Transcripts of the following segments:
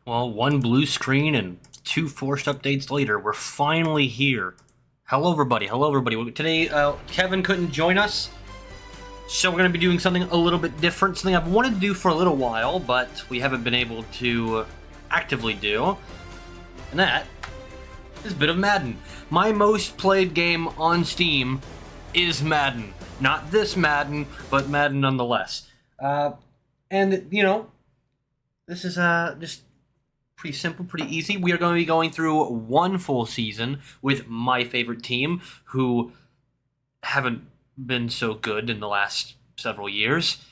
Well, one blue screen and two forced updates later, we're finally here. Hello, everybody. Hello, everybody. Today, Kevin couldn't join us, so we're going to be doing something a little bit different, something I've wanted to do for a little while, but we haven't been able to actively do, and that is a bit of Madden. My most played game on Steam is Madden. Not this Madden, but Madden nonetheless. And, this is just pretty simple, pretty easy. We are going to be going through one full season with my favorite team, who haven't been so good in the last several years.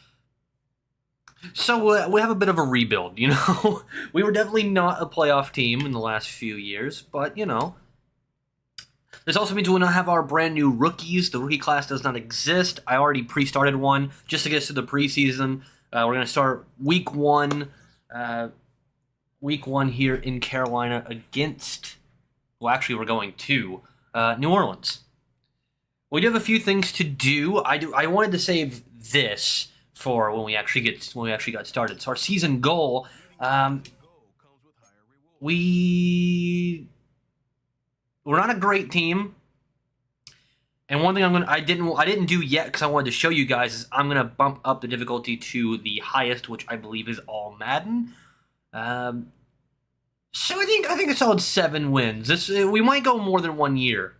So we have a bit of a rebuild, We were definitely not a playoff team in the last few years, but, This also means we'll now have our brand new rookies. The rookie class does not exist. I already pre-started one just to get us to the preseason. We're going to start week one. Week one here in Carolina against, well, actually, we're going to New Orleans. We do have a few things to do. I wanted to save this for when we actually got started. So our season goal, we're not a great team. And one thing I didn't do yet because I wanted to show you guys is I'm gonna bump up the difficulty to the highest, which I believe is all Madden. So I think a solid 7 wins. We might go more than 1 year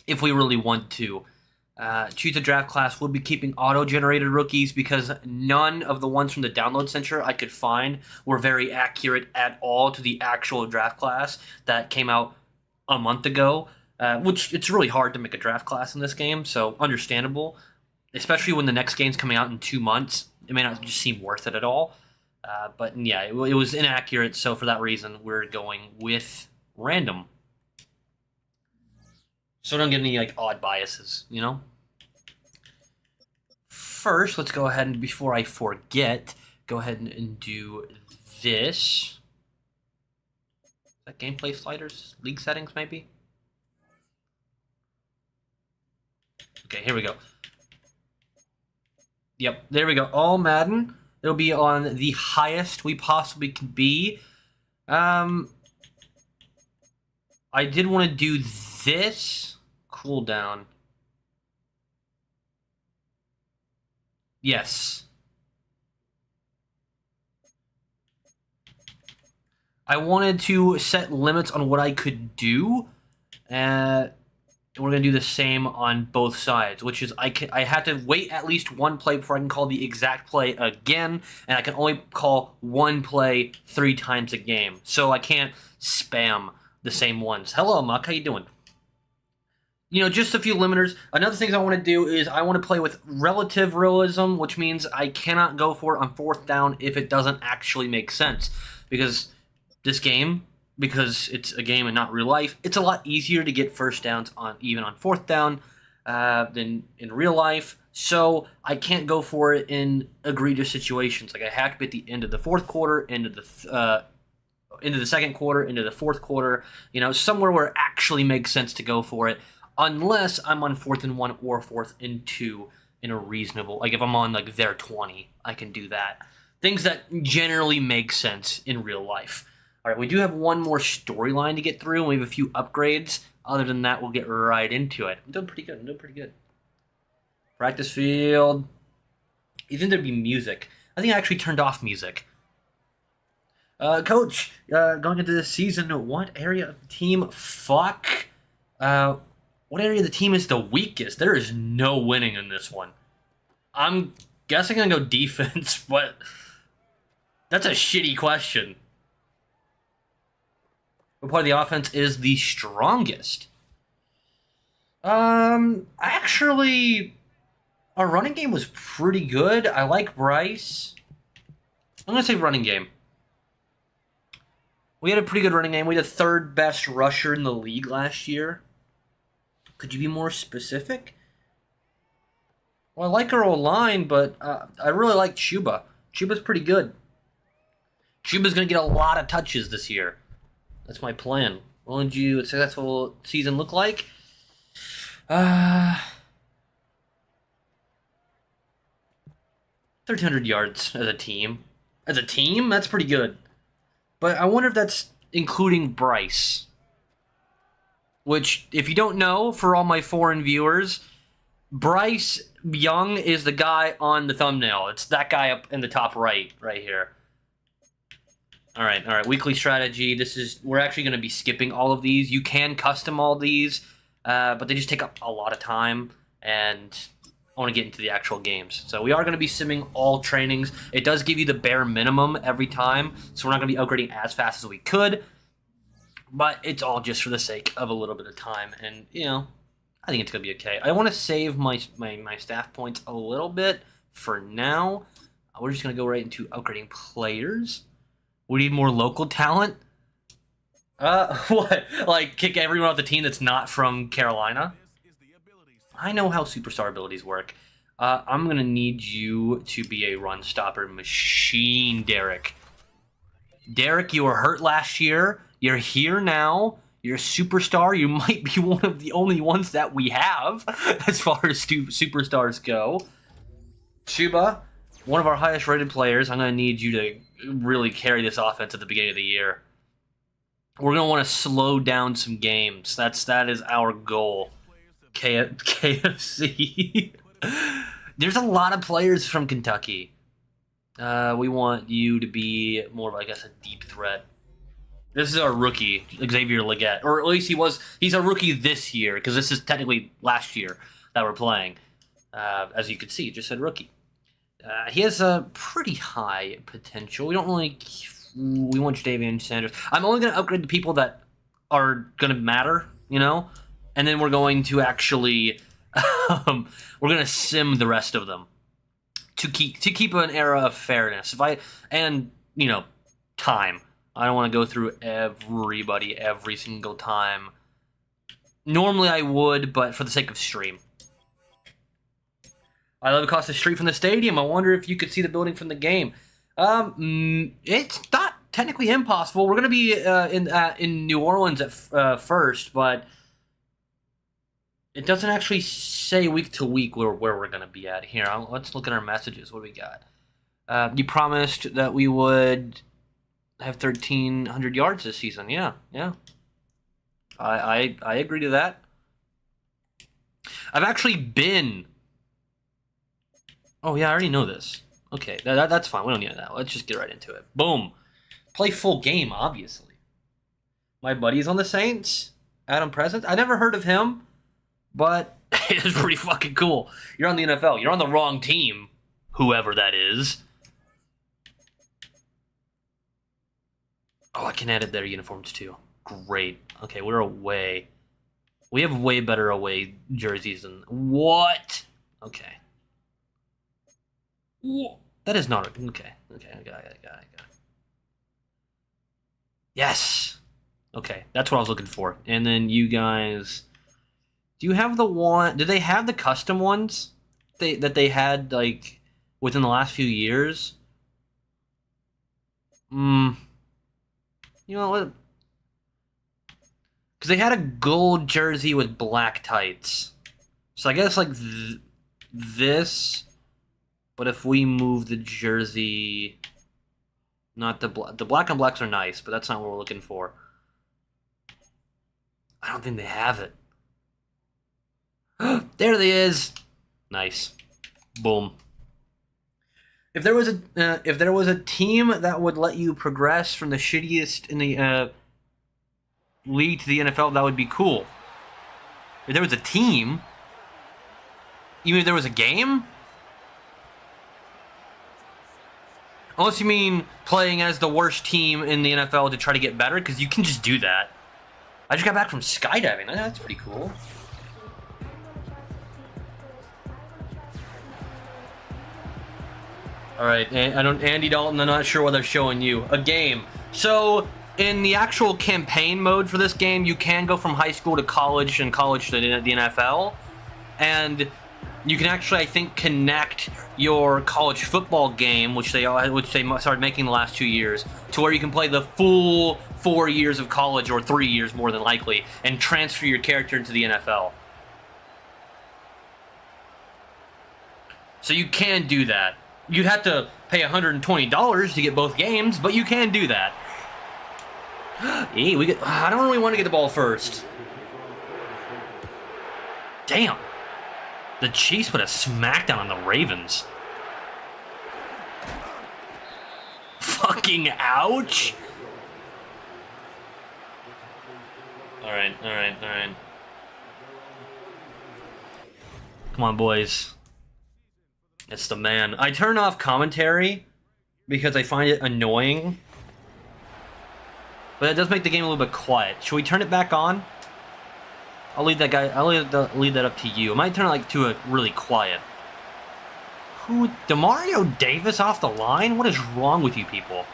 if we really want to. Choose a draft class. We'll be keeping auto-generated rookies because none of the ones from the download center I could find were very accurate at all to the actual draft class that came out a month ago. Which it's really hard to make a draft class in this game, so understandable. Especially when the next game's coming out in 2 months, it may not just seem worth it at all. But yeah, it was inaccurate, so for that reason, we're going with random. So don't get any odd biases, First, let's go ahead and before I forget, go ahead and do this. Is that gameplay sliders? League settings, maybe? Okay, here we go. Yep, there we go. All Madden. It'll be on the highest we possibly can be. I did want to do this cooldown. Yes. I wanted to set limits on what I could do. We're going to do the same on both sides, which is I had to wait at least one play before I can call the exact play again, and I can only call one play 3 times a game. So I can't spam the same ones. Hello, Muck. How you doing? Just a few limiters. Another thing I want to do is I want to play with relative realism, which means I cannot go for it on 4th down if it doesn't actually make sense. Because this game, because it's a game and not real life, it's a lot easier to get first downs even on 4th down than in real life. So I can't go for it in egregious situations. Like I have to be at the end of the 4th quarter, into the 2nd quarter, into the 4th quarter. Somewhere where it actually makes sense to go for it, unless I'm on 4th and 1 or 4th and 2 in a reasonable. Like if I'm on their 20, I can do that. Things that generally make sense in real life. All right, we do have one more storyline to get through, and we have a few upgrades. Other than that, we'll get right into it. I'm doing pretty good. Practice field. You think there'd be music? I think I actually turned off music. Coach, going into this season, what area of the team? Fuck. What area of the team is the weakest? There is no winning in this one. I'm guessing I'm gonna go defense, but that's a shitty question. What part of the offense is the strongest? Actually, our running game was pretty good. I like Bryce. I'm going to say running game. We had a pretty good running game. We had the 3rd best rusher in the league last year. Could you be more specific? Well, I like our O-line, but I really like Chuba. Chuba's pretty good. Chuba's going to get a lot of touches this year. That's my plan. What would a successful season look like? 1,300 yards as a team. As a team, that's pretty good. But I wonder if that's including Bryce. Which, if you don't know, for all my foreign viewers, Bryce Young is the guy on the thumbnail. It's that guy up in the top right here. All right. Weekly strategy. We're actually going to be skipping all of these. You can custom all these, but they just take up a lot of time, and I want to get into the actual games. So we are going to be simming all trainings. It does give you the bare minimum every time, so we're not going to be upgrading as fast as we could, but it's all just for the sake of a little bit of time, and, you know, I think it's going to be okay. I want to save my staff points a little bit for now. We're just going to go right into upgrading players. We need more local talent. What? Like, kick everyone off the team that's not from Carolina? I know how superstar abilities work. I'm going to need you to be a run stopper machine, Derek. Derek, you were hurt last year. You're here now. You're a superstar. You might be one of the only ones that we have as far as superstars go. Chuba, one of our highest rated players. I'm going to need you to really carry this offense at the beginning of the year. We're going to want to slow down some games. That is our goal. KFC. There's a lot of players from Kentucky. We want you to be more of, I guess, a deep threat. This is our rookie, Xavier Legette. Or at least he's a rookie this year, because this is technically last year that we're playing. As you can see, it just said rookie. He has a pretty high potential. We want Jadavian Sanders. I'm only going to upgrade the people that are going to matter, you know? And then we're going to actually, we're going to sim the rest of them to keep an era of fairness. Time. I don't want to go through everybody every single time. Normally I would, but for the sake of stream. I live across the street from the stadium. I wonder if you could see the building from the game. It's not technically impossible. We're going to be in New Orleans at first, but it doesn't actually say week to week where we're going to be at. Here, let's look at our messages. What do we got? You promised that we would have 1,300 yards this season. Yeah. I agree to that. I've actually been... Oh, yeah, I already know this. Okay, that's fine. We don't need that. Let's just get right into it. Boom. Play full game, obviously. My buddy's on the Saints. Adam Presence. I never heard of him, but it's pretty fucking cool. You're on the NFL. You're on the wrong team, whoever that is. Oh, I can edit their uniforms too. Great. Okay, we're away. We have way better away jerseys than... What? Okay. That is not... Okay, I got it. Yes! Okay, that's what I was looking for. And then you guys... Do you have the one... Did they have the custom ones that they had, like, within the last few years? You know what? Because they had a gold jersey with black tights. So I guess, like, this... But if we move the jersey... Not the black and blacks are nice, but that's not what we're looking for. I don't think they have it. There it is. Nice. Boom. If there was a team that would let you progress from the shittiest in the league to the NFL, that would be cool. If there was a team, even if there was a game. Unless you mean playing as the worst team in the NFL to try to get better, because you can just do that. I just got back from skydiving. That's pretty cool. All right, Andy Dalton, I'm not sure what they're showing you. A game. So, in the actual campaign mode for this game, you can go from high school to college and college to the NFL. And you can actually, I think, connect your college football game, which they started making the last 2 years, to where you can play the full 4 years of college, or 3 years more than likely, and transfer your character into the NFL. So you can do that. You'd have to pay $120 to get both games, but you can do that. Hey, I don't really want to get the ball first. Damn. The Chiefs put a smackdown on the Ravens. Fucking ouch. Alright. Come on, boys. It's the man. I turn off commentary because I find it annoying. But it does make the game a little bit quiet. Should we turn it back on? I'll leave that up to you. I might turn it to a really quiet. Who? Demario Davis off the line? What is wrong with you people?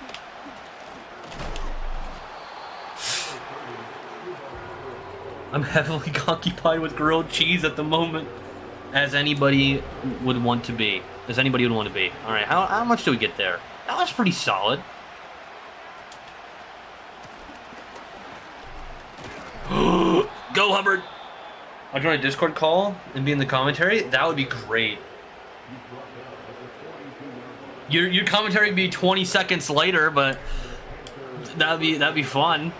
I'm heavily occupied with grilled cheese at the moment, as anybody would want to be. All right, how much do we get there? That was pretty solid. Go, Hubbard! I'll join a Discord call and be in the commentary. That would be great. Your commentary would be 20 seconds later, but that'd be fun.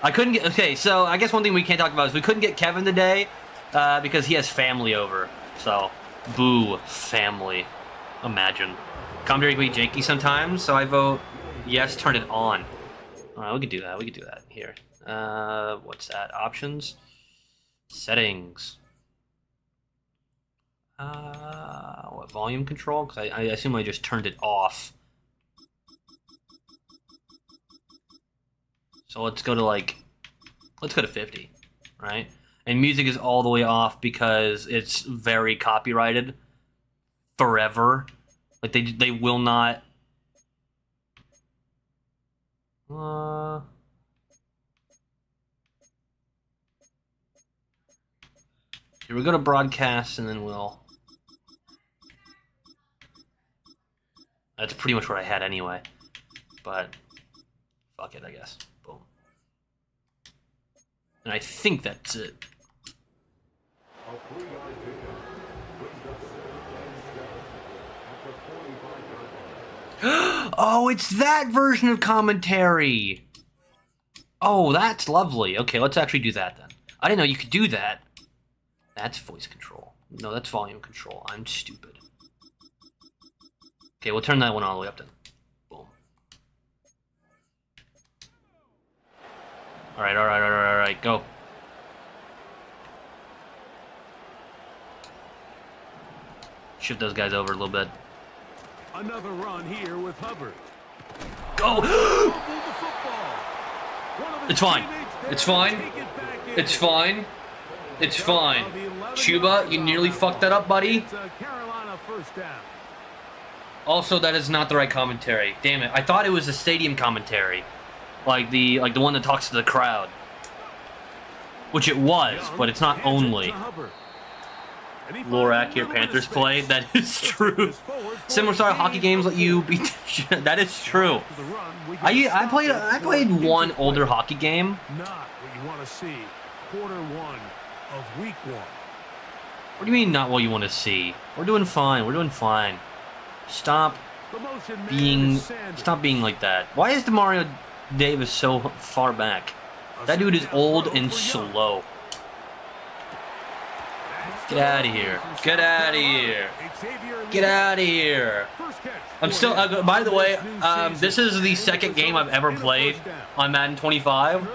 I couldn't get... Okay, so I guess one thing we can't talk about is we couldn't get Kevin today because he has family over. So, boo, family. Imagine. Commentary can be janky sometimes, so I vote yes, turn it on. All right, we can do that. Here. What's that? Options? Settings. What, volume control? Because I assume I just turned it off. So let's go to 50, right? And music is all the way off because it's very copyrighted forever. Like they will not. Here we go to broadcast, and then we'll. That's pretty much what I had anyway, but fuck it, I guess. Boom. And I think that's it. Oh, it's that version of commentary. Oh, that's lovely. Okay, let's actually do that then. I didn't know you could do that. That's voice control. No, that's volume control. I'm stupid. Okay, we'll turn that one all the way up then. Boom. All right, go. Shift those guys over a little bit. Another run here with Hubbard. Go! It's fine. It's fine. It's fine. It's fine. Chuba, you nearly fucked that up, buddy. Also, that is not the right commentary. Damn it. I thought it was the stadium commentary. Like the one that talks to the crowd. Which it was, but it's not only. Lorac here, Panthers play. That is true. Similar style hockey games let you beat. That is true. I played one older hockey game. Not what you want to see. Quarter one of week one. What do you mean not what you want to see? We're doing fine. Stop being like that. Why is Demario Davis so far back? That dude is old and slow. Get out of here. Get out of here. Get out of here. I'm still, by the way, this is the second game I've ever played on Madden 25.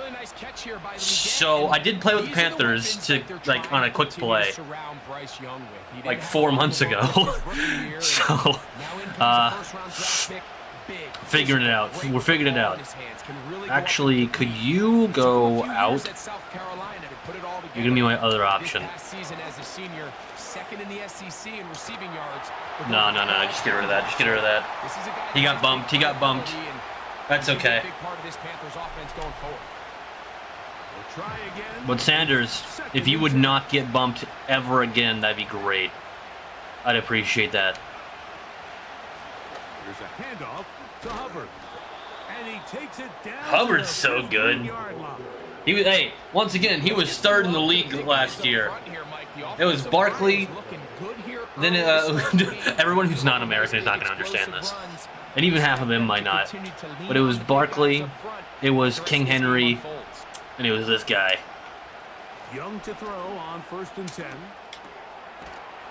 So I did play with the Panthers on a quick play, like 4 months ago. So, figuring it out. We're figuring it out. Actually, could you go out? You're gonna be my other option. No. Just get rid of that. He got bumped. That's okay. But Sanders, if you would not get bumped ever again, that'd be great. I'd appreciate that. Here's a handoff to Hubbard. And he takes it down. Hubbard's so good. Once again, he was third in the league last year. It was Barkley. Then everyone who's not American is not going to understand this. And even half of them might not. But it was Barkley, it was King Henry, and it was this guy. Young to throw on 1st and 10.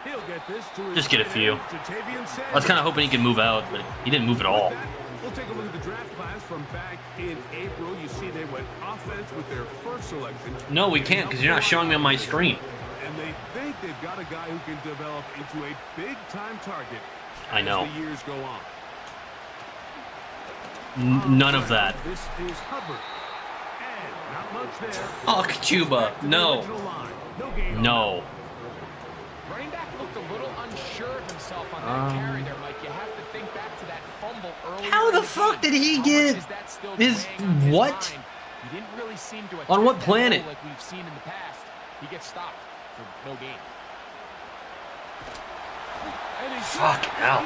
He'll get this to Just get a few. I was kind of hoping he could move out, but he didn't move at all. We'll take a look at the draft class from back in April. You see they went offense with their first selection. No, we can't because you're not showing me on my screen. And they think they've got a guy who can develop into a big-time target I know. as the years go on. None of that. This is Hubbard. And not much there. Oh, Kachuba. No. No. Running back looked a little unsure of himself on that carry there, Mike. You have to think back to that fumble earlier. How the fuck did he get his what? He didn't really seem to On what planet? like we've seen in the past. He gets stopped for no gain. Fuck out.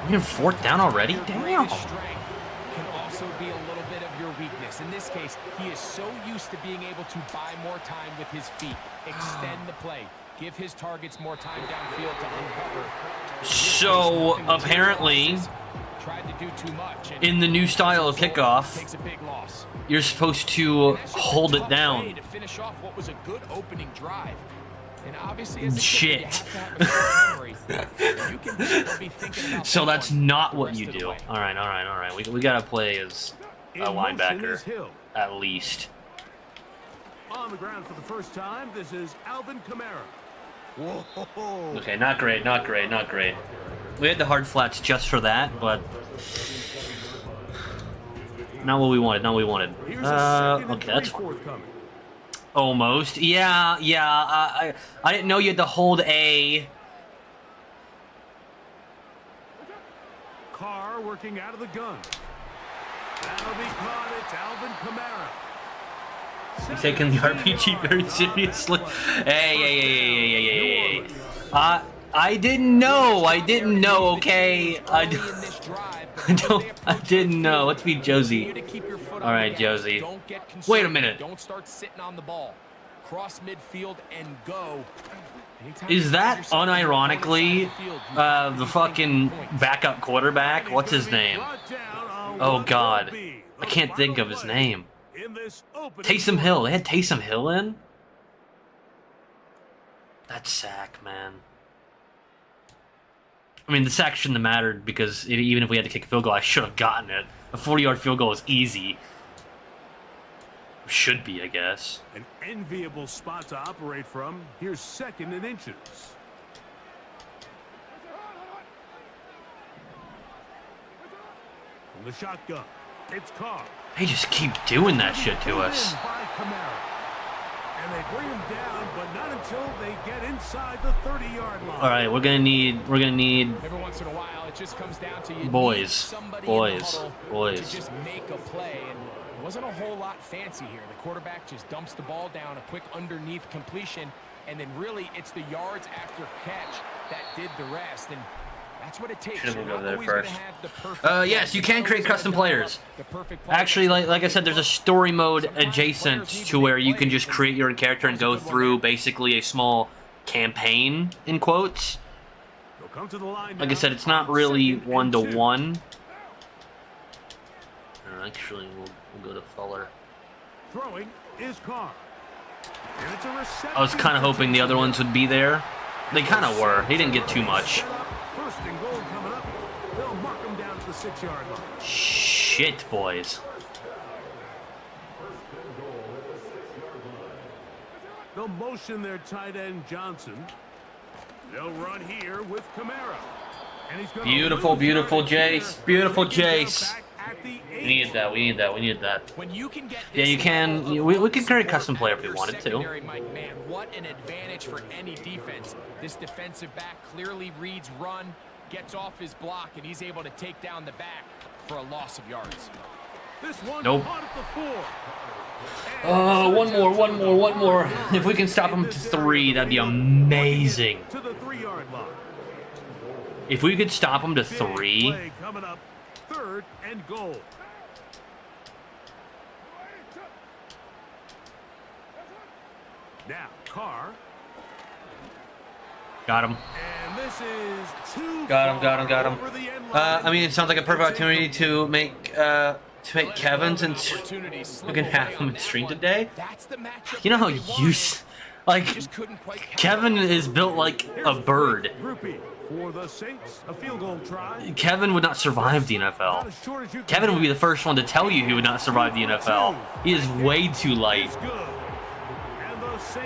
We're in 4th down already? Damn. Can also be a little bit of your weakness. In this case, he is so used to being able to buy more time with his feet, extend the play, give his targets more time downfield to uncover. So apparently, Tried to do too much, in the new style of kickoff, takes a big loss. you're supposed to hold it down. To finish off what was a good opening drive. And obviously, as a Shit. kicker, you have to have a good memory. You can be thinking about So that's not what rest you of the do. way. All right. We gotta play as a linebacker, at least. On the ground for the first time, this is Alvin Kamara. Whoa. Okay, not great. We had the hard flats just for that, but not what we wanted. Here's a 2nd and Okay, that's 3 forthcoming. almost. Yeah. I didn't know you had to hold A. Carr working out of the gun. That'll be caught. It's Alvin Kamara. He's taking the RPG very seriously. Hey. I didn't know. Okay. I didn't know. Let's be Josie. All right, Josie. Wait a minute. Don't start sitting on the ball. Cross midfield and go. Is that unironically the fucking backup quarterback? What's his name? Oh God, I can't think of his name. Taysom Hill. They had Taysom Hill in? That sack, man. I mean, the sack shouldn't have mattered because even if we had to kick a field goal, I should have gotten it. A 40-yard field goal is easy. Should be, I guess. An enviable spot to operate from. Here's 2nd and inches. From the shotgun, it's Carr. They just keep doing that shit to us. By Kamara. And they bring him down, but not until they get inside the 30-yard line. All right, we're gonna need. Every once in a while, it just comes down to you Boys. need somebody Boys. in the huddle Boys. to just make a play. And it wasn't a whole lot fancy here. The quarterback just dumps the ball down, a quick underneath completion, and then really it's the yards after catch that did the rest. And that's what it takes. Should've You're moved over not there always gonna first. have the perfect Yes, play. you can You're create always gonna custom develop players. the perfect play. Actually, like I said, there's a story mode adjacent to where you can just create your own character and go through basically a small campaign, in quotes. They'll come to the line Like I now. said, it's not really 2nd and 2. one-to-one. Actually, we'll go to Fuller. Throwing is Carr. And it's a reception. I was kind of hoping the other ones would be there. They kind of were. He didn't get too much. 1st and goal coming up. They'll mark him down at the 6-yard line. Shit, boys. They'll motion their tight end Johnson. They'll run here with Kamara. And he's gonna Beautiful, lose beautiful yardage Jace. here. Beautiful Taking down Jace. back at the We needed that. We needed that. When you can get Yeah, you this can. level of We run could create a custom support player out if we of wanted your to. secondary, Mike, man, what an advantage for any defense. This defensive back clearly reads run, gets off his block, and he's able to take down the back for a loss of yards. This one Nope. caught at the 4. One more. If we can stop him to 3, that'd be amazing. To the 3-yard line. If we could stop him to Big 3, play coming up. 3rd and goal. Now Carr. Got him. And this is too Got him. far over the end line. I mean, it sounds like a perfect opportunity to make Kevin's and we can have him stream today. You know how like Kevin is built like a bird. For the Saints, a field goal try. Kevin would not survive the NFL. Kevin would be the first one to tell you he would not survive the NFL. He is way too light.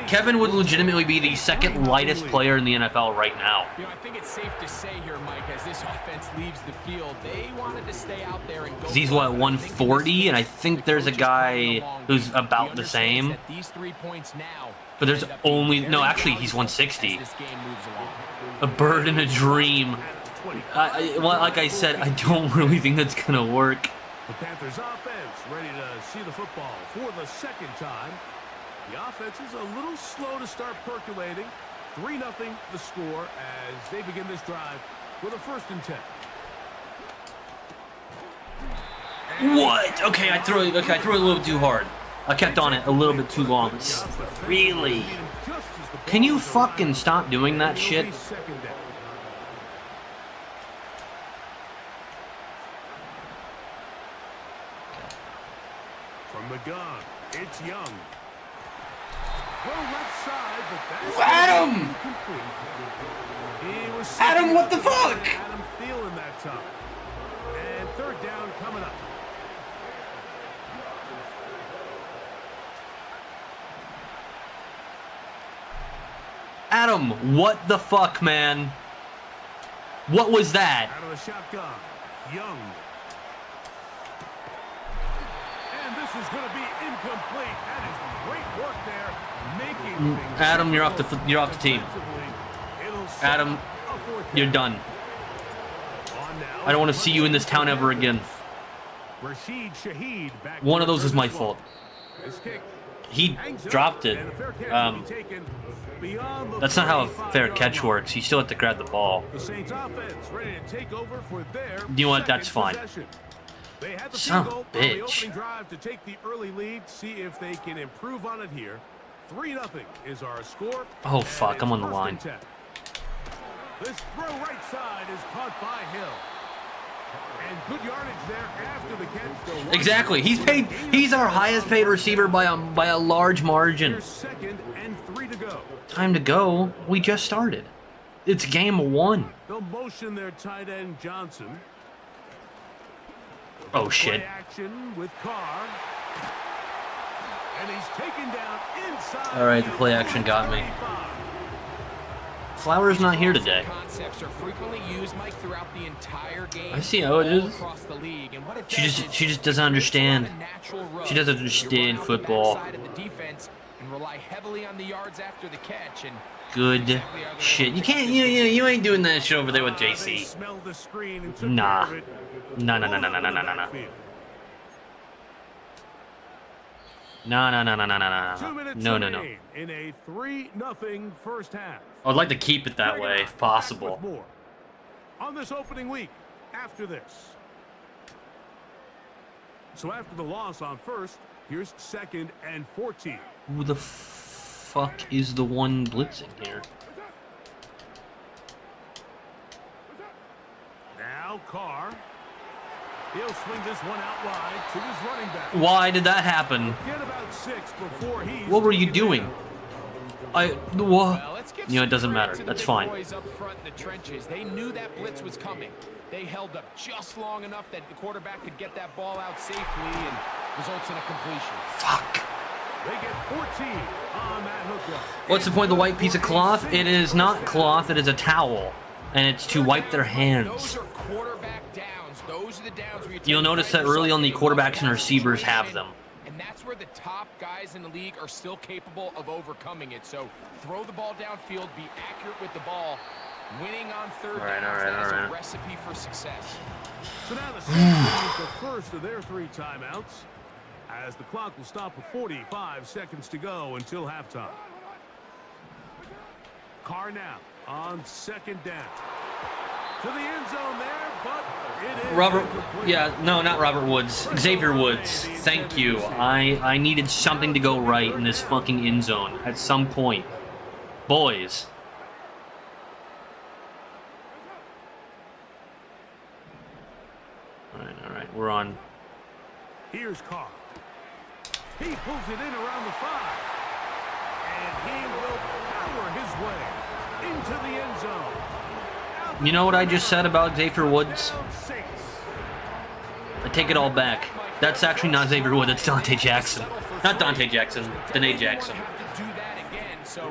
Kevin would legitimately be the second lightest player in the NFL right now. You know, I think it's safe to say here, Mike, as this offense leaves the field, they wanted to stay out there and go. He's what, 140, and I think there's a guy who's about the same. But there's only actually he's 160. A bird in a dream. Well, like I said, I don't really think that's gonna work. The Panthers offense ready to see the football for the second time. The offense is a little slow to start percolating. 3-0 the score as they begin this drive with a 1st and 10. What? Okay, I threw it a little too hard. I kept on it a little bit too long. Really? Can you fucking stop doing that shit? From the gun, it's Young. Left side, but Adam! Adam, what the fuck? Adam feeling that time. And 3rd down coming up. Adam, what the fuck, man? What was that? Out of the shotgun, Young. And this is going to be incomplete. That is great work there. Adam, you're off the team. Adam, you're done. I don't want to see you in this town ever again. One of those is my fault. He dropped it. That's not how a fair catch works. You still have to grab the ball. You know what? That's fine. Son of a bitch. To take the early lead, see if they can improve on it here. 3-0 is our score. Oh fuck, I'm on the line. This throw right side is caught by Hill. And good yardage there after the catch. Exactly. He's our highest paid receiver by a large margin. 2nd and 3 to go. Time to go. We just started. It's game 1. They'll motion their tight end Johnson. Oh shit. Action with Carr. And he's taken down inside. All right, the play action got me. Flower's not here today. Concepts are frequently used, Mike, throughout the entire game. I see how it is. She just doesn't understand. She doesn't understand football. Good shit. You can't. You ain't doing that shit over there with JC. Nah. No. No. In a 3-0 first half. I'd like to keep it that way if possible. On this opening week, after this. So after the loss on 1st, here's 2nd and 14. Who the fuck is the one blitzing here? Now Carr. He'll swing this one out wide to his running back. Why did that happen? Get about 6 before he's what were you doing? What? You know, it doesn't matter. That's fine. Up front in the trenches. They knew that blitz was coming. They held up just long enough that the quarterback could get that ball out safely and results in a completion. Fuck. They get 14 on that hookup. What's the point of the white piece of cloth? It is not cloth, it is a towel. And it's to wipe their hands. Those are quarterback downs. Those are the downs where you'll notice that early on the quarterbacks and receivers have them. And that's where the top guys in the league are still capable of overcoming it. So throw the ball downfield, be accurate with the ball. Winning on 3rd down is a recipe for success. So now the Saints use the first of their 3 timeouts as the clock will stop with 45 seconds to go until halftime. Carr now on 2nd down. To the end zone there, but it is not Robert Woods. Xavier Woods. Thank you. I needed something to go right in this fucking end zone at some point. Boys. All right. We're on. Here's Carr. He pulls it in around the 5. And he will power his way into the end zone. You know what I just said about Xavier Woods? Down 6. I take it all back. That's actually not Xavier Woods. That's Dante Jackson. Not Dante Jackson. Danae Jackson.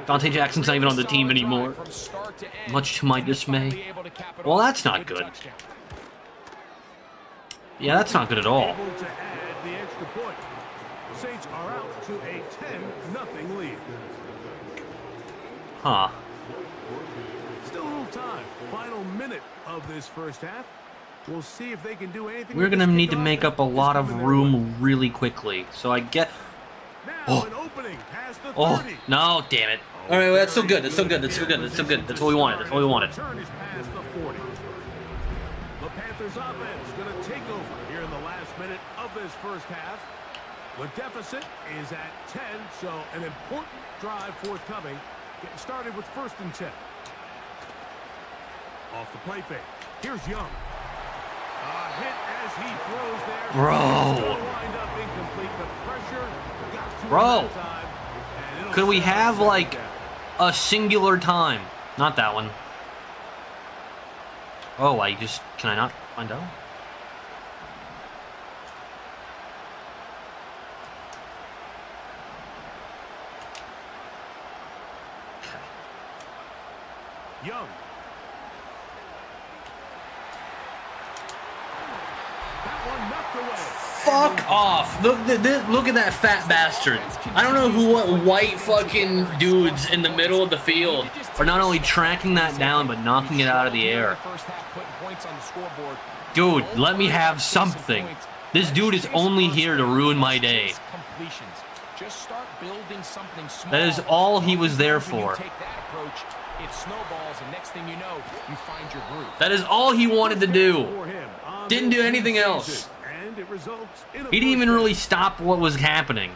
Dante Jackson's not even on the team anymore. Much to my dismay. Well, that's not good. Yeah, that's not good at all. Able to add the extra point. Saints are out to a 10-0 lead. Huh. Still a little time. Final minute of this first half. We'll see if they can do anything. We're gonna need to make up a lot of room really quickly. So I get. Now an opening past the 30. Oh no! Damn it! All right, that's still good. That's still good. That's still good. That's still good. That's what we wanted. That's what we wanted. Turn is past the 40. The Panthers offense going to take over here in the last minute of this first half. The deficit is at 10, so an important drive forthcoming. Getting started with 1st and 10. Off the play fake. Here's Young. A hit as he throws there. Bro. Wind up incomplete. The pressure got to Bro. him that time, and it'll Could we settle have for like down. a singular time? Not that one. Oh, can I not find out? Young. That one knocked away. Fuck off! Look at that fat bastard. I don't know what white fucking dudes in the middle of the field are not only tracking that down, but knocking it out of the air. Dude, let me have something. This dude is only here to ruin my day. That is all he was there for. That is all he wanted to do. Didn't do anything else. He didn't even really stop what was happening.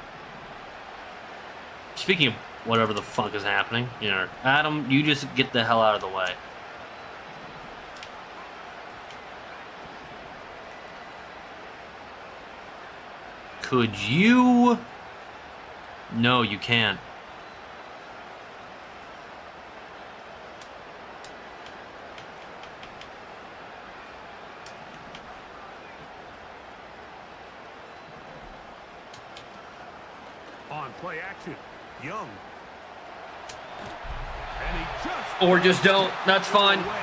Speaking of whatever the fuck is happening, you know, Adam, you just get the hell out of the way. Could you? No, you can't. On play action, Young. And he just Or just don't. That's fine. He was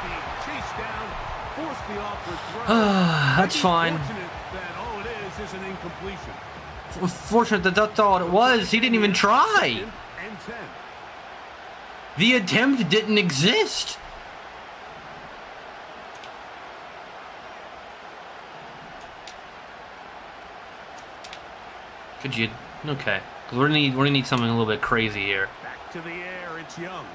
being chased down, forced the awkward throw. That's fine. Fortunate that all it is an incompletion. Fortunate that that's all it was. He didn't even try. And 10. The attempt didn't exist. Could you? Okay. Because we're gonna need something a little bit crazy here. Back to the air, it's Young.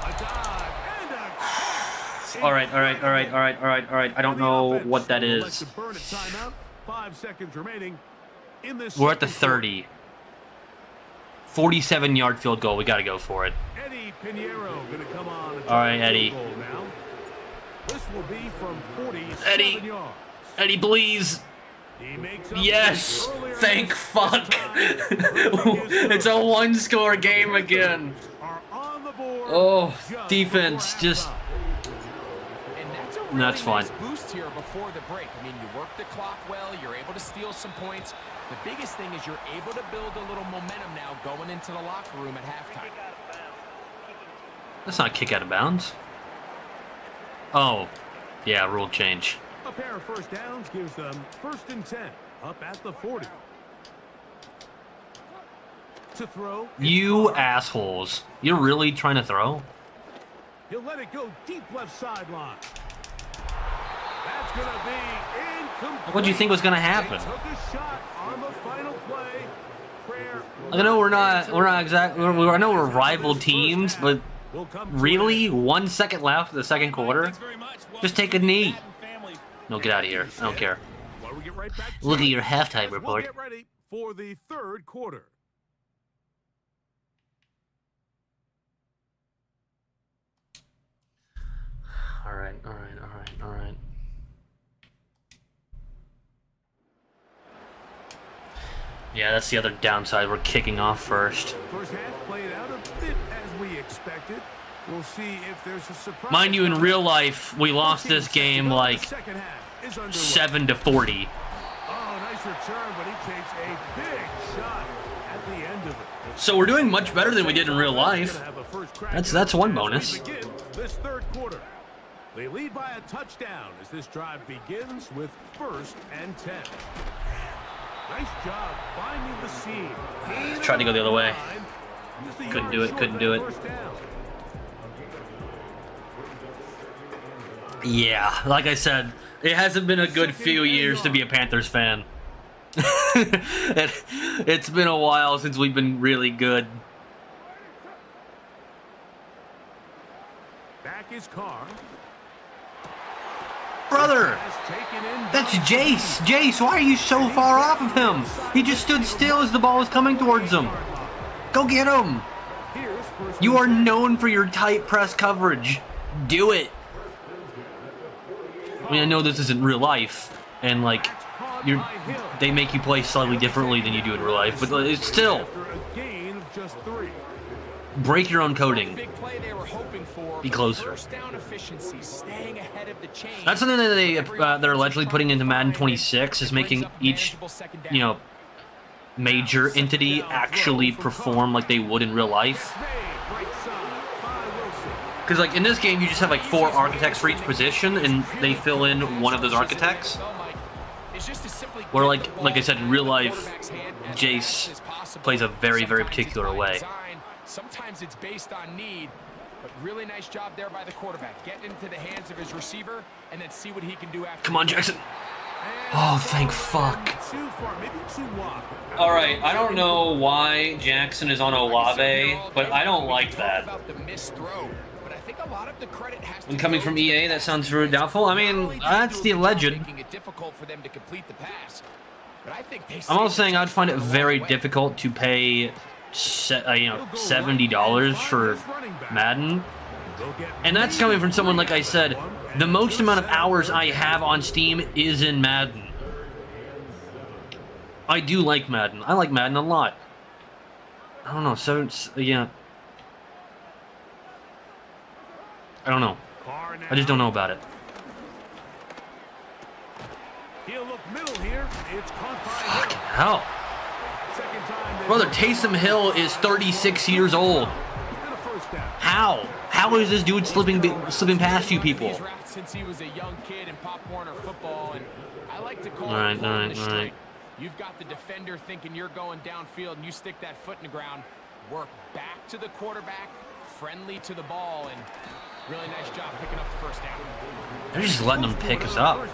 A dive and a catch. All right. I don't know what that is. Let's burn a timeout. 5 seconds remaining in this. We're at the 30. 47-yard field goal. We got to go for it. Eddie Pinheiro going to come on. All right, Eddie. Now. This will be from 47 Eddie. yards. Eddie, please. He makes up Yes. earlier Thank this fuck. time. It's a one-score game again. Are on the board Oh, just defense, before just. halftime. And that's a And really that's fine. nice boost here before the break. I mean, you work the clock well, you're able to steal some points. The biggest thing is you're able to build a little momentum now going into the locker room at halftime. That's not a kick out of bounds. Oh, yeah, rule change. A pair of first downs gives them 1st and 10 up at the 40. To throw. You assholes. You're really trying to throw? He'll let it go deep left sideline. That's going to be incomplete. What do you think was going to happen? They took a shot on the final play. Prayer. I know we're not exactly. I know we're rival teams, but really, 1 second left of the second quarter. Just take a knee. No, get out of here. I don't care. Well, we get right back to Look at it your halftime as we'll report. get ready for the 3rd quarter. All Alright. Yeah, that's the other downside. We're kicking off first. First half played out a bit as we expected. We'll see if there's a surprise. Mind you, in real life, we lost this game like 7-40. Oh, nice return, but he takes a big shot at the end of it. So we're doing much better than we did in real life. That's one bonus. This third quarter. They lead by a touchdown as this drive begins with 1st and 10. Nice job finding the seam. Tried to go the other way. Couldn't do it. Yeah, like I said, it hasn't been a good few years to be a Panthers fan. It's been a while since we've been really good. Back is Carr. Brother, that's Jace. Jace, why are you so far off of him? He just stood still as the ball was coming towards him. Go get him. You are known for your tight press coverage. Do it. I mean, I know this isn't real life, and like, they make you play slightly differently than you do in real life, but it's still. Break your own coding. Be closer. That's something that they're allegedly putting into Madden 26, is making each, major entity actually perform like they would in real life. Because like in this game, you just have like 4 architects for each position, and they fill in one of those architects. Where like I said, in real life, Jace plays a very, very particular way. Sometimes it's based on need, but really nice job there by the quarterback. Get into the hands of his receiver and then see what he can do after. Come on, Jackson. Oh, thank fuck. All right, I don't know why Jackson is on Olave, but I don't like that. When coming from EA, that sounds very doubtful. I mean, that's the alleged. I'm also saying I'd find it very difficult to pay $70 for Madden, and that's coming from someone, like I said, the most amount of hours I have on Steam is in Madden. I do like Madden. I like Madden a lot. I don't know, I don't know. I just don't know about it. Fucking hell. Brother, Taysom Hill is 36 years old. How? How is this dude slipping past you people? Since he was a young kid in Pop Warner football, and I like to call all right. You've got the defender thinking you're going downfield, and you stick that foot in the ground. Work back to the quarterback, friendly to the ball, and really nice job picking up the first down. They're just letting them pick us up.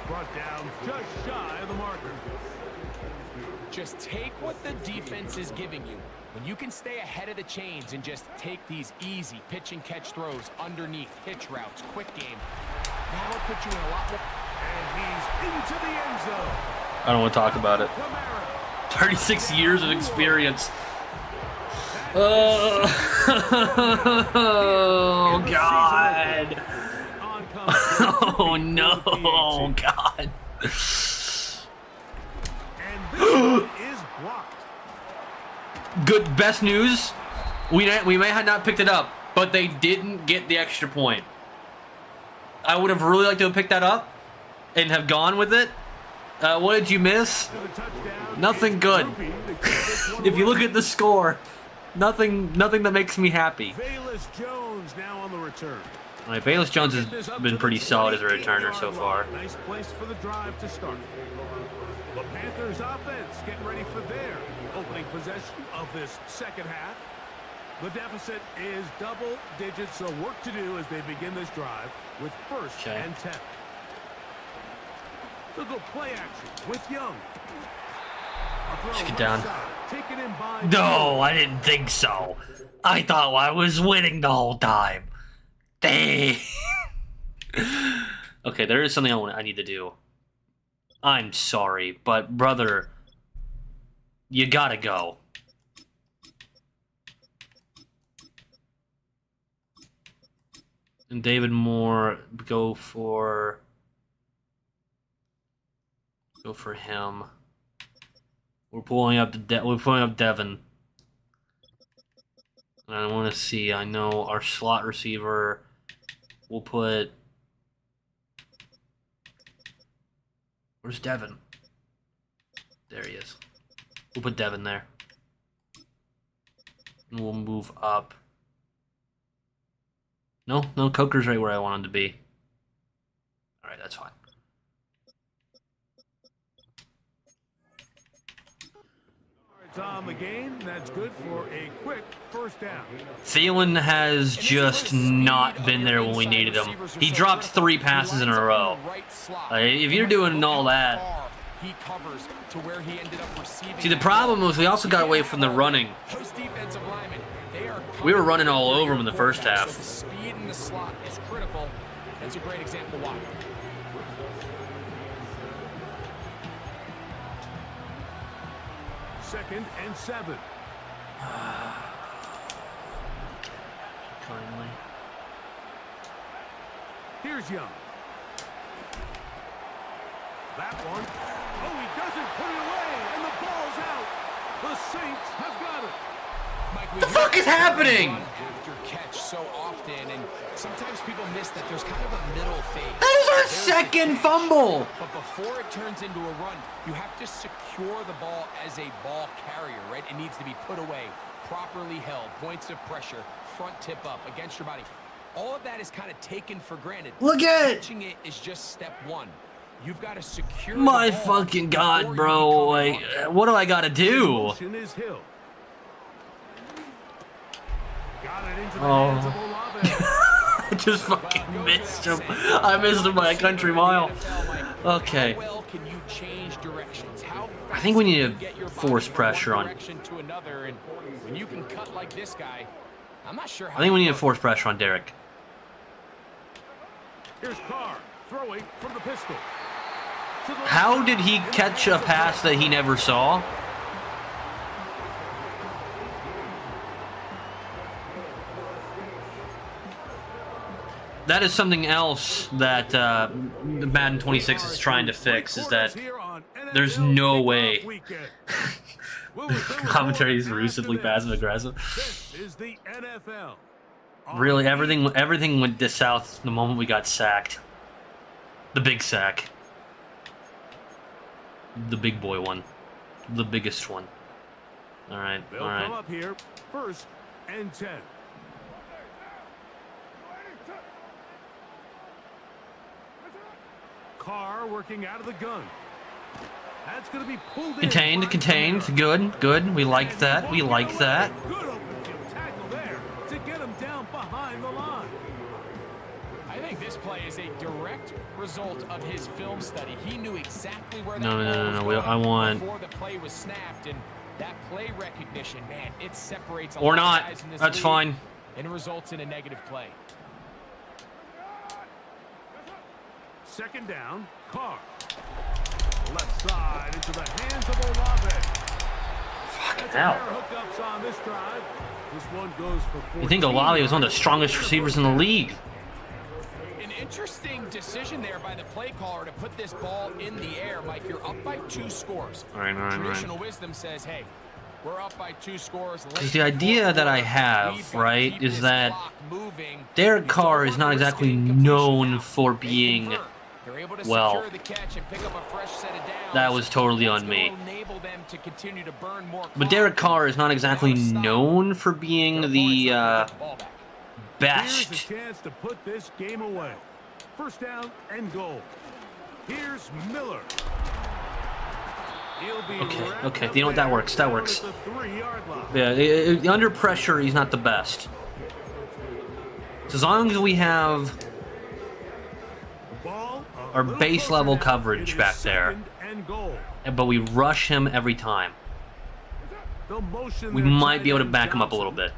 Brought down just shy of the marker. Just take what the defense is giving you. When you can stay ahead of the chains and just take these easy pitch and catch throws underneath, hitch routes, quick game, that'll put you in a lot more. And he's into the end zone. I don't want to talk about it. 36 years of experience. Oh, God. Oh, no. Oh, God. Is blocked. Good, best news. We may have not picked it up, but they didn't get the extra point. I would have really liked to have picked that up and have gone with it. What did you miss? Nothing good. If you look at the score, nothing that makes me happy. Velus Jones now on the return. All right, Velus Jones has been pretty solid as a returner so far. Nice place for the drive to start. The Panthers offense getting ready for their opening possession of this second half. The deficit is double digits, so work to do as they begin this drive with 1st and 10. They'll go play action with Young. Let's get down. No, I didn't think so. I thought I was winning the whole time. Dang. Okay, there is something I need to do. I'm sorry, but brother, you gotta go. And David Moore, go for him. We're pulling up Devin. And I want to see. I know our slot receiver. We'll put. Where's Devin? There he is. We'll put Devin there. And we'll move up. No, Coker's right where I want him to be. Alright, that's fine. On the game, that's good for a quick first down. Thielen has just not been there when we needed him. He dropped 3 passes in a row. If you're doing all that... See, the problem was we also got away from the running. We were running all over him in the first half. Speed in the slot is critical. That's a great example why. Second and 7. Kindly. Here's Young. That one. Oh, he doesn't put it away, and the ball's out. The Saints have got it. Mike, What the fuck is happening? After catch so often, and sometimes people miss that there's kind of a middle phase. That is our second fumble. But before it turns into a run, you have to secure the ball as a ball carrier, right? It needs to be put away, properly held, points of pressure, front tip up against your body. All of that is kind of taken for granted. Look at it. Catching it is just step one. You've got to secure My the ball fucking God, before you bro. become Like, launched. what do I gotta do? Motion is Hill. Got it into the hands of Olave. I just fucking missed him. I missed him by a country mile. Okay. How well can you change directions? How I think we need fast to can you get your force body from pressure one on. direction to another, and when you can cut like this guy, I'm not sure how I think we you need to work. force pressure on Derek. Here's Carr throwing from the pistol. To the How left did he side. catch a pass that he never saw? That is something else that Madden 26 is trying to fix, is that there's no way. Commentary is recently passive aggressive. This is the NFL. Really, everything went south the moment we got sacked. The big sack. The big boy one. The biggest one. Alright, They'll come alright. up here, 1st and 10. Carr working out of the gun. That's going to be pulled in. Contained. Good. We like that. We like that. Good open field tackle there to get him down behind the line. I think this play is a direct result of his film study. He knew exactly where that No. ball was going I want. before the play was snapped, and that play recognition, man, it separates a Or lot not. of guys in this That's league fine. and results in a negative play. 2nd down, Carr. Left side into the hands of Olave. Fucking That's a hell. pair of hookups on this drive. This one goes for 14. You think Olave was one of the strongest receivers in the league? An interesting decision there by the play caller to put this ball in the air. Mike, you're up by 2 scores. All right. Traditional wisdom says, hey, we're up by 2 scores. Because the idea that I have, right, is that Derek Carr is not exactly known for being, well, that was totally on me. But Derek Carr is not exactly known for being the best. Here's a chance to put this game away. 1st down and goal. Here's Miller. Okay. You know what? That works. Yeah, under pressure, he's not the best. So as long as we have our base level coverage back there, but we rush him every time, we might be able to back him up a little bit.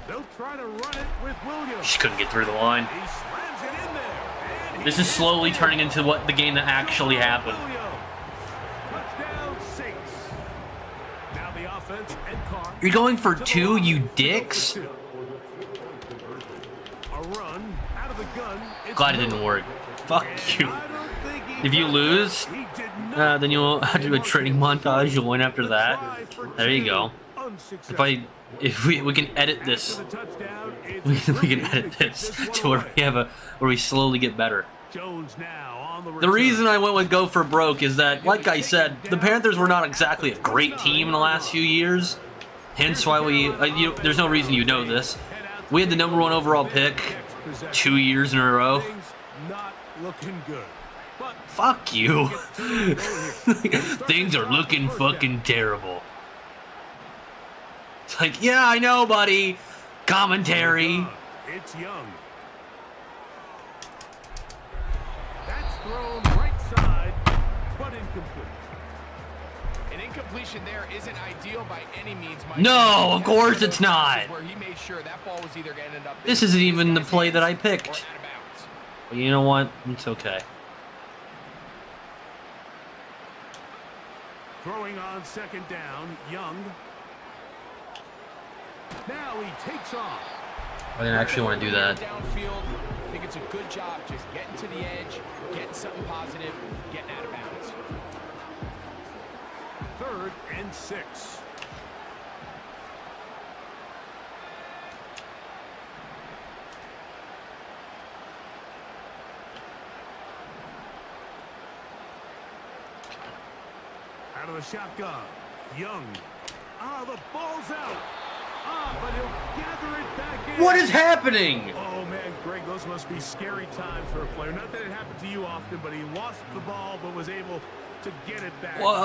They'll try to run it with Williams. Just couldn't get through the line. He slams it in there. And This is slowly turning into what the game that actually happened. Touchdown Saints. Now the offense and Carr. You're going for 2, you dicks? A run out of the gun. It's Glad it didn't work. Fuck you. If you lose, then you'll have to do a training montage. You'll win after that. There you go. If we can edit this, we can edit this to where we slowly get better. The reason I went with go for broke is that, like I said, the Panthers were not exactly a great team in the last few years. Hence why there's no reason you know this. We had the #1 overall pick 2 years in a row. Not looking good. Fuck you. Things are looking fucking terrible. It's like, yeah, I know, buddy. Commentary. It's Young. That's thrown right side, but incomplete. An incompletion there isn't ideal by any means. No, of course it's not. Where he made sure that ball was either going to end up. This isn't even the play that I picked. But you know what? It's okay. Throwing on second down, Young. Now he takes off. I didn't actually want to do that. Downfield, I think it's a good job just getting to the edge, getting something positive, getting out of bounds. 3rd and 6. Out of the shotgun, Young. The ball's out. But he'll gather it back in. What is happening? Oh, man, Greg, those must be scary times for a player. Not that it happened to you often, but he lost the ball but was able to get it back. What?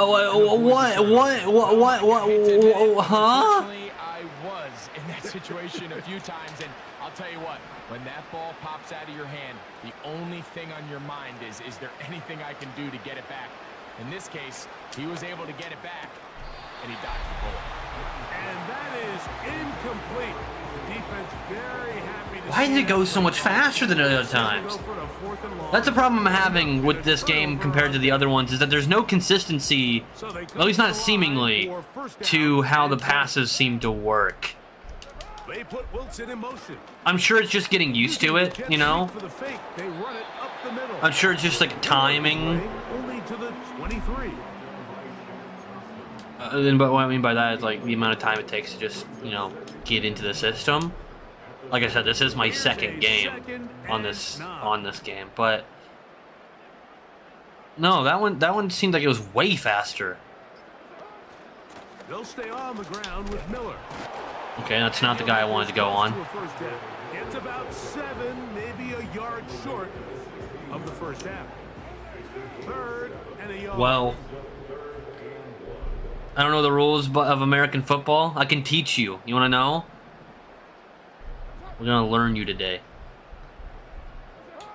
Huh? I was in that situation a few times, and I'll tell you what, when that ball pops out of your hand, the only thing on your mind is there anything I can do to get it back? In this case, he was able to get it back, and he dodged the ball. And that is incomplete. The defense very happy to Why did it go so much faster than other times? That's the problem I'm having with this game compared to the other ones, is that there's no consistency, at least not seemingly, to how the passes seem to work. They put Wilson in motion. I'm sure it's just getting used to it, you know? I'm sure it's just like timing. Only to the 23. But what I mean by that is like the amount of time it takes to just, you know, get into the system. Like I said, this is my second game on this game, but no, that one seemed like it was way faster. They'll stay on the ground with Miller. Okay, that's not the guy I wanted to go on. It's about 7, maybe a yard short of the first half. 3rd and a yard. Well, I don't know the rules of American football. I can teach you. You want to know? We're going to learn you today.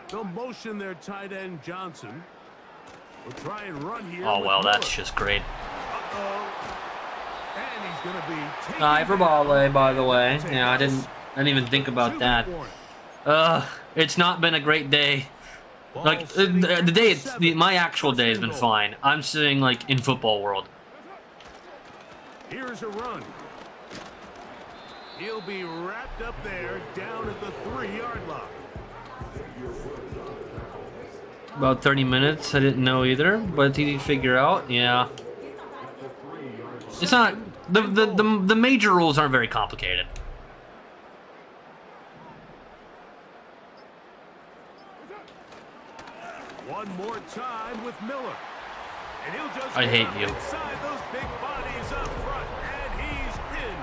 They'll motion their tight end Johnson. We'll try and run here. Oh, well, that's just great. And he's going to be Hi for Bale, by the way. Yeah, I didn't even think about that. It's not been a great day. Like the day, my actual day has been fine. I'm sitting like in football world. Here's a run. He'll be wrapped up there down at the 3-yard line. About 30 minutes. I didn't know either, but it's easy to figure out. Yeah. It's not the major rules aren't very complicated. One more time with Miller. And he'll just I hate you. inside those big bodies up front, and he's in.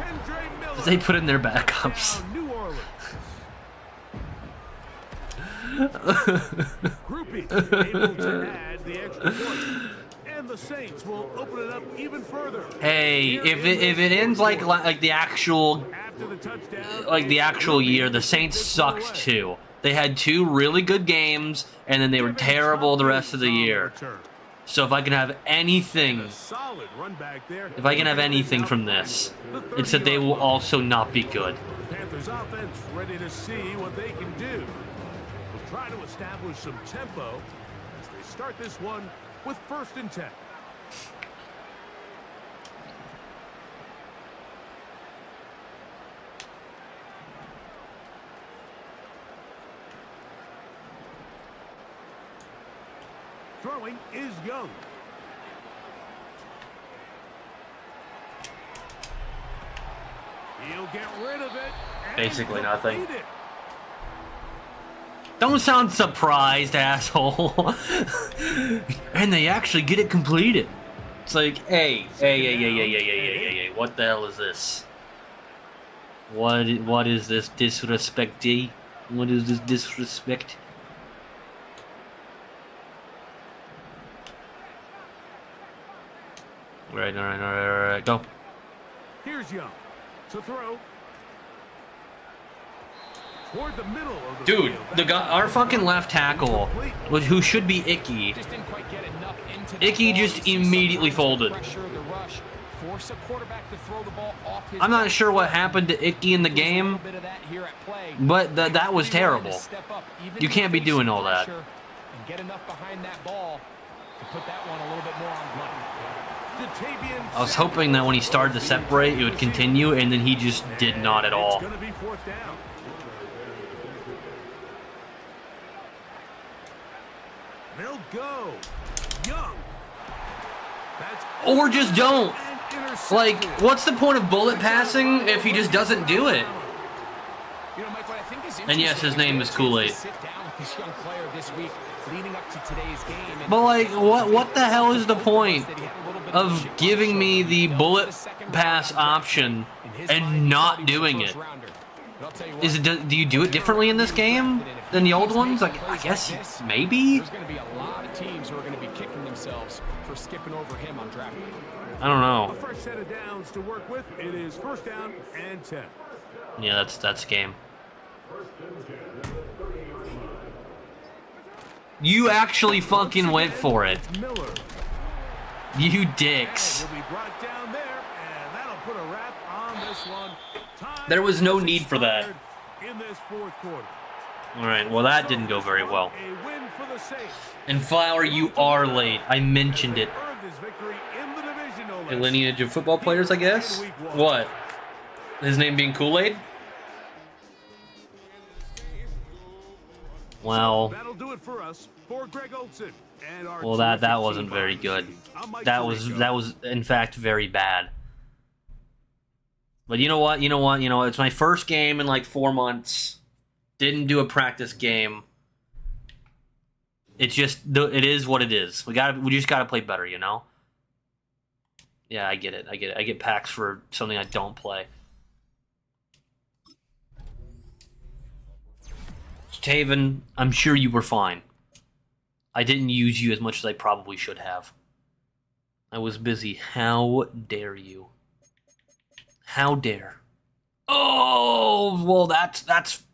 Pendre Miller. They put in their backups. Down New Orleans. Groupie able to add the extra point. And the Saints will open it up even further. Hey, if it ends like the actual year, the Saints sucked too. They had 2 really good games, and then they were terrible the rest of the year. So if I can have anything, from this, it's that they will also not be good. The Panthers offense ready to see what they can do. We'll try to establish some tempo as they start this one with 1st and 10. Throwing is Young. He'll get rid of it. Basically nothing. Complete it. Don't sound surprised, asshole. And they actually get it completed. It's like, hey, what the hell is this? What is this disrespect, D? What is this disrespect? All right, go. Here's Young to throw. Toward the middle of the Dude, field. the guy, our fucking left tackle, who should be Icky, Just didn't quite get enough into the Icky ball. just You see immediately some folded. pressure, the rush, force a quarterback to throw the ball off his I'm not back sure what foot. happened to Icky in the There's a game, little bit of that here at play. but that was Pretty willing to terrible. step up, even You in can't be face doing of all that. pressure, and get enough behind that ball to put that one a little bit more on money. Jatavian I was hoping that when he started to separate, it would continue, and then he just did not at all. It's going to be fourth down. They'll go. Young. That's Or just don't. and intercepted. Like, what's the point of bullet passing if he just doesn't do it? You know, Mike, what I think is And yes, his name is interesting Kool-Aid. to sit down with this young player this week leading up to today's game. And But like, what the hell is the point that he had a little bit of chip on giving his me shoulder. the He fell to bullet the second pass round option in his mind, and he not thought he was a doing it? first rounder. But I'll tell you what, Is it? Do you do it differently in this game than the old ones? Like, I guess maybe. there's going to be a lot of teams who are going to be kicking themselves for skipping over him on draft night. I don't A know. fresh set of downs to work with. It is first down and 10. Yeah, that's game. You actually fucking went for it. It's Miller. You And dicks. he'll be brought down there, and that'll put a wrap on this one. Time There was no has need for that. expired in this fourth quarter. All right. Well, that didn't go very well. A win for the Saints. And Flower, you are late. I mentioned it. Earned this victory in the division, no A less. lineage of football players, I guess. What? His name being Kool-Aid? Well, That'll do it for us. For Greg Olson and our well, that terrific wasn't team very behind good. the scenes. I'm Mike That Tirico. was in fact very bad. But you know what? It's my first game in like 4 months. Didn't do a practice game. It's just it is what it is. We just gotta play better, you know? Yeah, I get it. I get packs for something I don't play. Taven, I'm sure you were fine. I didn't use you as much as I probably should have. I was busy. How dare you? How dare? Oh, well, that's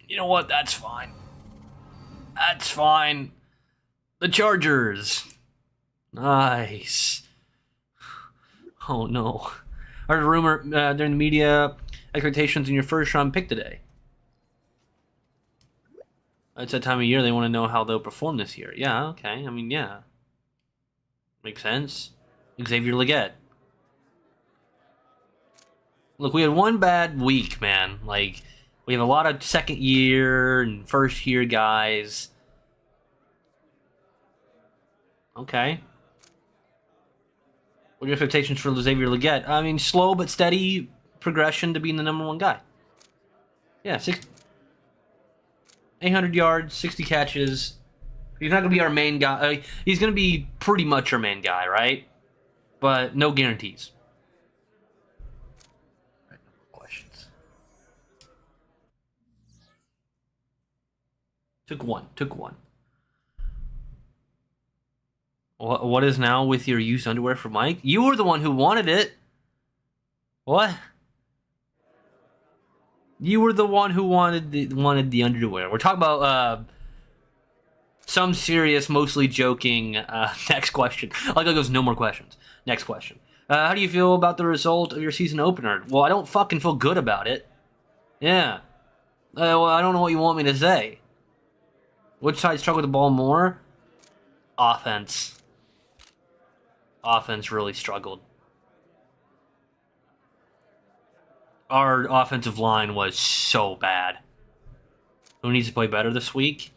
you know what? That's fine. That's fine. The Chargers. Nice. Oh no. I heard a rumor during the media expectations in your first round pick today. It's that time of year they want to know how they'll perform this year. Yeah, okay. I mean, yeah. Makes sense. Xavier Legette. Look, we had one bad week, man. Like, we have a lot of second year and first year guys. Okay. What are your expectations for Xavier Legette? I mean, slow but steady progression to being the number one guy. Yeah, 800 yards, 60 catches. He's not going to be our main guy. He's going to be pretty much our main guy, right? But no guarantees. Questions. Took one. What is now with your used underwear for Mike? You were the one who wanted it. What? You were the one who wanted the underwear. We're talking about some serious, mostly joking. Next question. Like goes, no more questions. Next question. How do you feel about the result of your season opener? Well, I don't fucking feel good about it. Yeah. Well, I don't know what you want me to say. Which side struggled with the ball more? Offense. Offense really struggled. Our offensive line was so bad. Who needs to play better this week?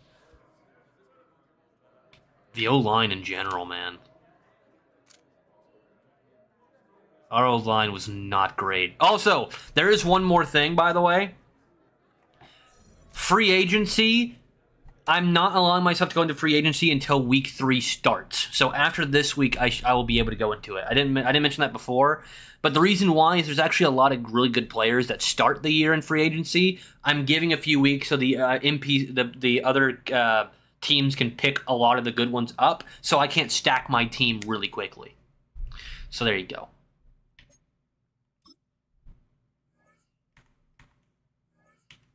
The O-line in general, man. Our O-line was not great. Also, there is one more thing, by the way. Free agency. I'm not allowing myself to go into free agency until week 3 starts. So after this week, I will be able to go into it. I didn't mention that before, but the reason why is there's actually a lot of really good players that start the year in free agency. I'm giving a few weeks so the the other teams can pick a lot of the good ones up, so I can't stack my team really quickly. So there you go.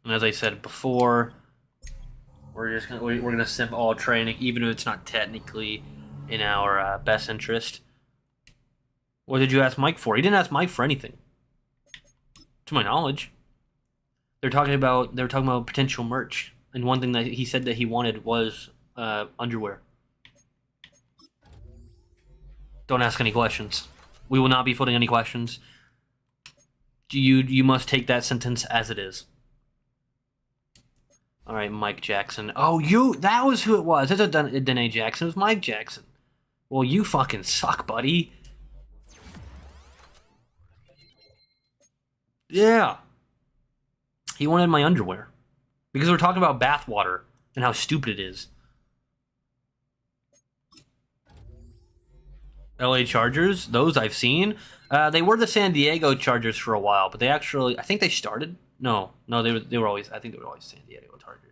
And as I said before, we're gonna simp all training, even if it's not technically in our best interest. What did you ask Mike for? He didn't ask Mike for anything, to my knowledge. They're talking about potential merch, and one thing that he said that he wanted was underwear. Don't ask any questions. We will not be fielding any questions. You must take that sentence as it is. All right, Mike Jackson. Oh, that was who it was. That's a Danae Jackson. It was Mike Jackson. Well, you fucking suck, buddy. Yeah. He wanted my underwear. Because we're talking about bathwater and how stupid it is. LA Chargers, those I've seen. They were the San Diego Chargers for a while, but they actually, I think they started. No, they were always. I think they were always San Diego Chargers.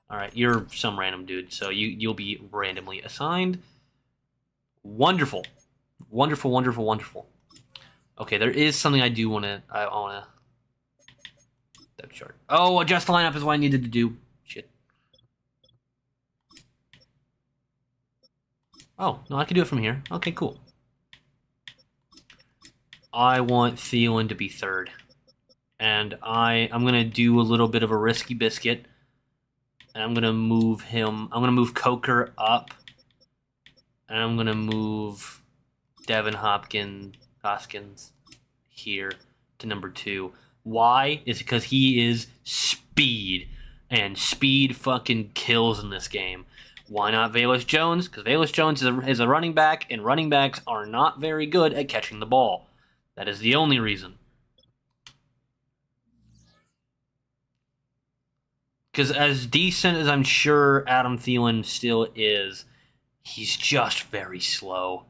All right, you're some random dude, so you'll be randomly assigned. Wonderful, wonderful, wonderful, wonderful. Okay, there is something I do want to. I want to depth chart. Oh, adjust lineup is what I needed to do. Shit. Oh no, I can do it from here. Okay, cool. I want Thielen to be third. And I'm going to do a little bit of a risky biscuit. And I'm going to move him. I'm going to move Coker up. And I'm going to move Devin Hoskins here to number 2. Why? It's because he is speed. And speed fucking kills in this game. Why not Velus Jones? Because Velus Jones is a running back. And running backs are not very good at catching the ball. That is the only reason. Because as decent as I'm sure Adam Thielen still is, he's just very slow,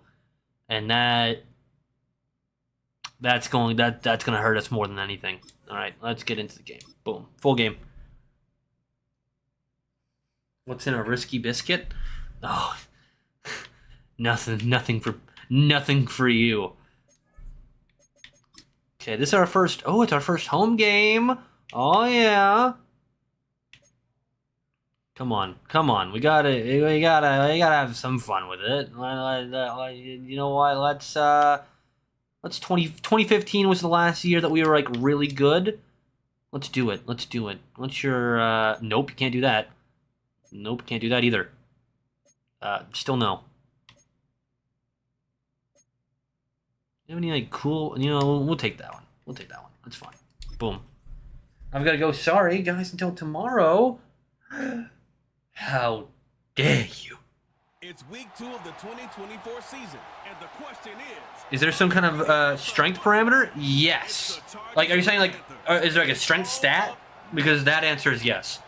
and that's going to hurt us more than anything. All right, let's get into the game. Boom, full game. What's in a risky biscuit? Oh, nothing for you. Okay, this is our first. Oh, it's our first home game. Oh yeah. Come on. We gotta have some fun with it. You know what? Let's 2015 was the last year that we were like really good. Let's do it. What's your nope, you can't do that. Nope, can't do that either. Still no. You have any like cool? You know, we'll take that one. That's fine. Boom. I've got to go. Sorry, guys. Until tomorrow. How dare you? It's week 2 of the 2024 season, and the question is there some kind of strength parameter? Yes. Like, are you saying like, is there like a strength stat? Because that answer is yes.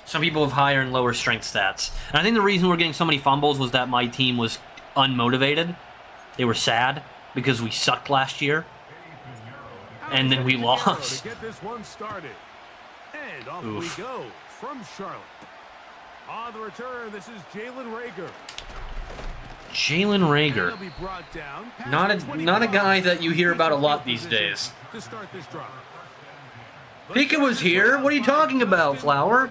Some people have higher and lower strength stats. And I think the reason we're getting so many fumbles was that my team was unmotivated. They were sad because we sucked last year. And then we lost. Get this one started. And off we go from Charlotte. On the return, this is Jalen Reagor. Jalen Reagor. Not a guy that you hear about a lot these days. To start this drive. Pickett was here. What are you talking about, Flower?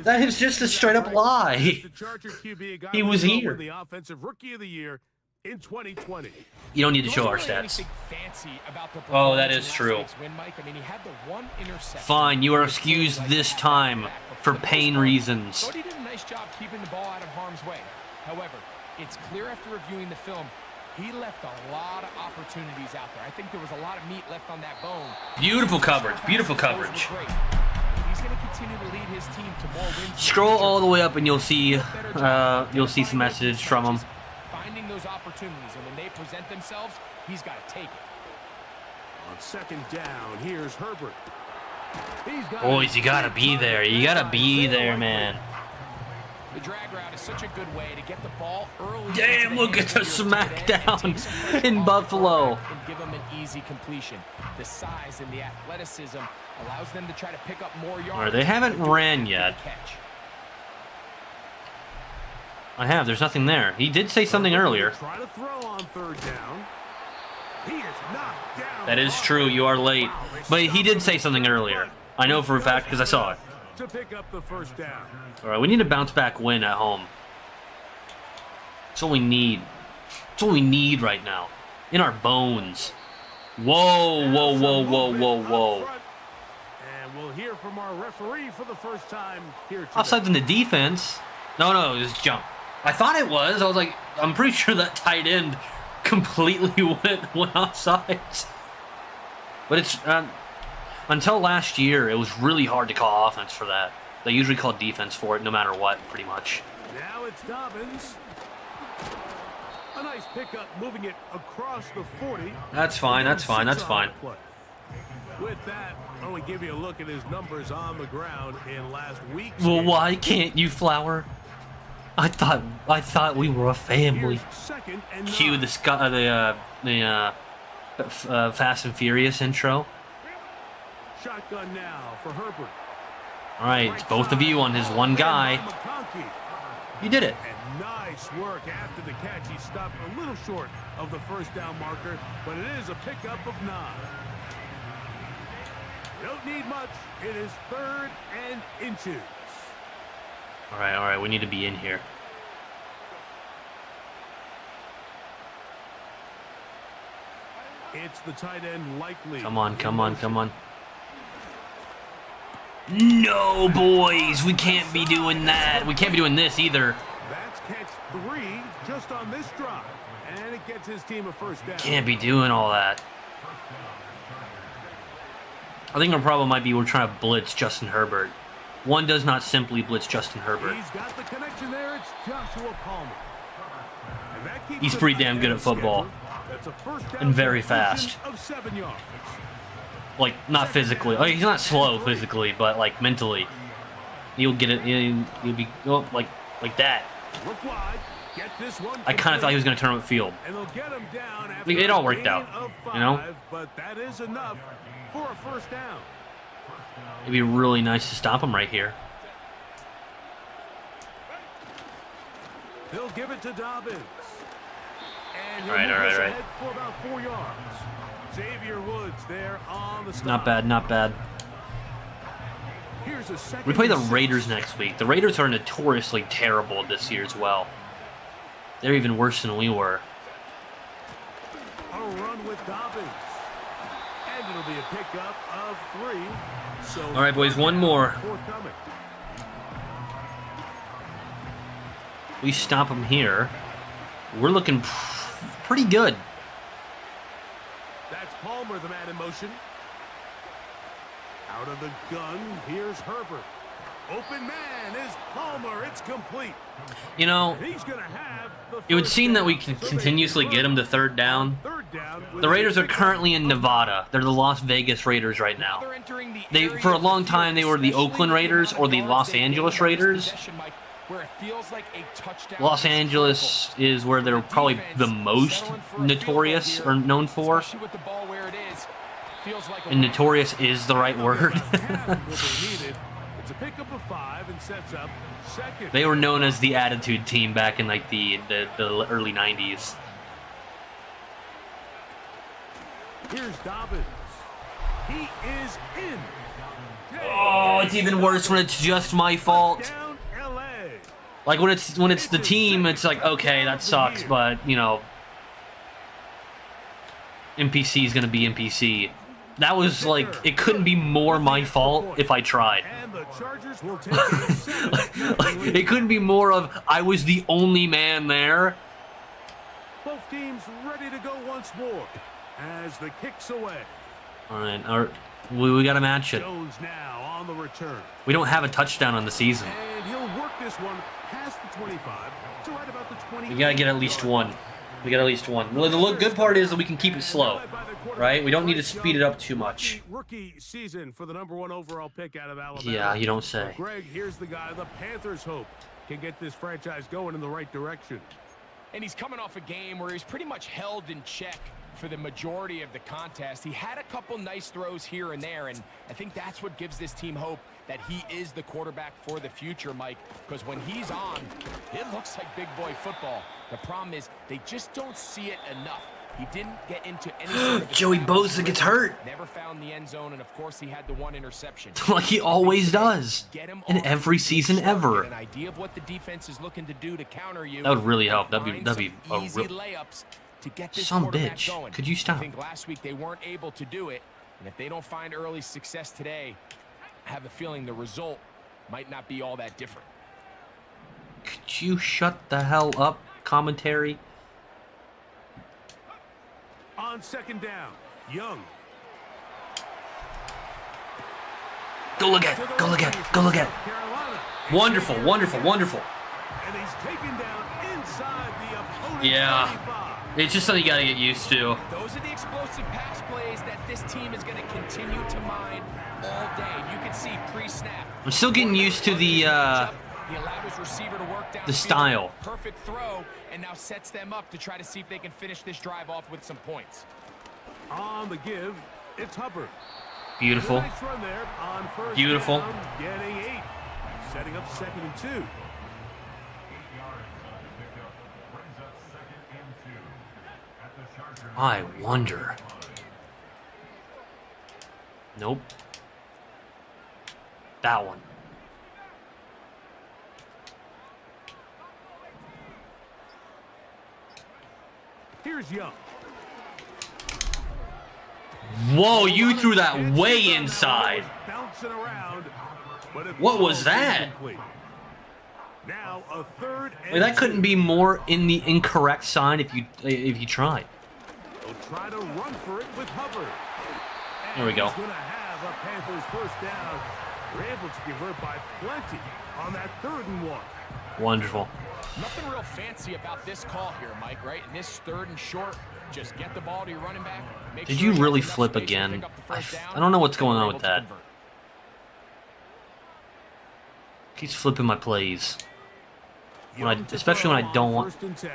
That is just a straight up lie. He was here. The offensive rookie of the year in 2020. You don't need to show our stats. Oh, that is true. Fine, you are excused this time for pain reasons. He did a nice job keeping the ball out of harm's way. However, it's clear after reviewing the film, he left a lot of opportunities out there. I think there was a lot of meat left on that bone. Beautiful coverage. Beautiful coverage. He's going to continue to lead his his team to more wins. Scroll all the way up and you'll see some message from him. Finding those opportunities, and when they present themselves, he's got to take it. On second down, here's Herbert. Boys, you gotta be there. You gotta be there, man. The drag route is such a good way to get the ball early. Damn, look at the smackdown in Buffalo. And give them an easy completion. The size and the athleticism allows them to try to pick up more yards. All right, they haven't ran yet. I have. There's nothing there. He did say something earlier. Try to throw on third down. He is knocked down. That is true. You are late. But he did say something earlier. I know for a fact because I saw it. To pick up the first down. All right, we need a bounce-back win at home. That's all we need. That's all we need right now. In our bones. Whoa, whoa, whoa, whoa, whoa, whoa. And we'll hear from our referee for the first time here today. Offsides in the defense. No, it was jump. I thought it was. I was like, I'm pretty sure that tight end completely went offsides. But it's until last year, it was really hard to call offense for that. They usually call defense for it, no matter what, pretty much. Now it's Dobbins. A nice pickup, moving it across the 40. That's fine. That's fine. That's fine. With that, I want to give you a look at his numbers on the ground in last week's Well, game. why can't you, Flower? I thought we were a family. Here's second and Cue 9. the Fast and Furious intro. Shotgun now for Herbert. All right, it's both of you on his one guy. You did it. And nice work after the catch. He stopped a little short of the first down marker, but it is a pickup of 9. Don't need much. It is 3rd and inches. All right, we need to be in here. It's the tight end likely. Come on. No, boys, we can't be doing that. We can't be doing this either. That's catch 3 just on this drive, and it gets his team a first down. Can't be doing all that. I think our problem might be we're trying to blitz Justin Herbert. One does not simply blitz Justin Herbert. He's got the connection there. It's Joshua Palmer. And that keeps He's pretty damn good at football. That's a first down And very completion fast. Of 7 yards. Like, not physically. Like, he's not slow physically, but, like, mentally. You'll get it. You'll be, like that. Look wide. Get this one I kind of thought he was going to turn upfield. And they'll get him down after It all a worked gain out, of 5, you know? But that is enough for a first down. It'd be really nice to stop him right here. They'll give it to Dobbins. And he'll All right. move us ahead for about 4 yards. Xavier Woods there on the stop. Not bad. Here's a second We play the and 6. Raiders next week. The Raiders are notoriously terrible this year as well. They're even worse than we were. A run with Dobbins. And it'll be a pickup of 3. So All right, boys, one more. forthcoming. We stop him here. We're looking pretty good. That's Palmer, the man in motion. Out of the gun, here's Herbert. Open man is Palmer. It's complete. You know, And he's gonna have the it would first seem that we down. can So they continuously get him to third down. Third down with The Raiders a are currently in pickup of Nevada. They're the Las Vegas Raiders right now. They're entering the They, area for a of the long field, time, they were the especially Oakland the Raiders amount or of the yards Los they gain Angeles on this Raiders. possession, Mike, where it feels like a touchdown Los is Angeles critical. is where they're probably Defense the most settling for a field goal notorious here, or known for. especially with the ball where it is. Feels like a And notorious is the right word. Half of what they needed. It's a pickup of 5 and sets up second. They were known as the Attitude Team back in like the early 90s. Here's Dobbins. He is in. Oh, it's even worse when it's just my fault. Down LA. Like when it's the team, it's like, okay, that sucks, but you know, NPC is gonna be NPC. That was like, it couldn't be more my fault if I tried. And the Chargers will take a 7. It couldn't be more of I was the only man there. Both teams ready to go once more as the kick's away. All right, we got to match it. Jones now on the return. We don't have a touchdown on the season. And he'll work this one past the 25 to right about the 20. We gotta get at least one. We got at least one. The good part is that we can keep it slow, right? We don't need to speed it up too much. Rookie season for the #1 overall pick out of Alabama. Yeah, you don't say. Greg, here's the guy the Panthers hope can get this franchise going in the right direction. And he's coming off a game where he's pretty much held in check for the majority of the contest. He had a couple nice throws here and there, and I think that's what gives this team hope that he is the quarterback for the future, Mike, because when he's on, it looks like big boy football. The problem is they just don't see it enough. He didn't get into any sort of Joey Bosa gets hurt. Never found the end zone, and of course he had the one interception. Like he always does. In every season ever. An idea of what the defense is looking to do to counter you. That would really help. That'd be easy layups to get this some quarterback bitch. going. Could you stop? I think last week they weren't able to do it, and if they don't find early success today, I have a feeling the result might not be all that different. Could you shut the hell up, commentary? On second down, Young. Go look at it. Go look at it. Go look at it. Wonderful, wonderful, wonderful. And he's taken down inside the opponent's Yeah. 35. It's just something you gotta get used to. Those are the explosive pass plays that this team is going to continue to mine all day. You can see pre-snap. I'm still getting used to He allowed his receiver to work down the style. Perfect throw, and now sets them up to try to see if they can finish this drive off with some points. On the give, it's Hubbard. Beautiful. Nice run there on first Beautiful. down, getting 8. Setting up 2nd and 2. I wonder. Nope. That one. Here's Young. Whoa, you threw that way inside. Bouncing around, but it What was falls that? incomplete. Now a 3rd and Wait, that 2. couldn't be more in the incorrect sign if you tried. They'll try to run for it with Hubbard. And There we go. He's going to have a Panthers first down. They're able to convert by plenty on that 3rd and 1. Wonderful. Nothing real fancy about this call here, Mike, right? In this 3rd and short, just get the ball to your running back. Make Did sure you he has really enough flip space to again? pick up the first down, I don't know what's going and on they're with able to that. convert. Keeps flipping my plays. Young to Especially when throw I don't on want. 1st and 10.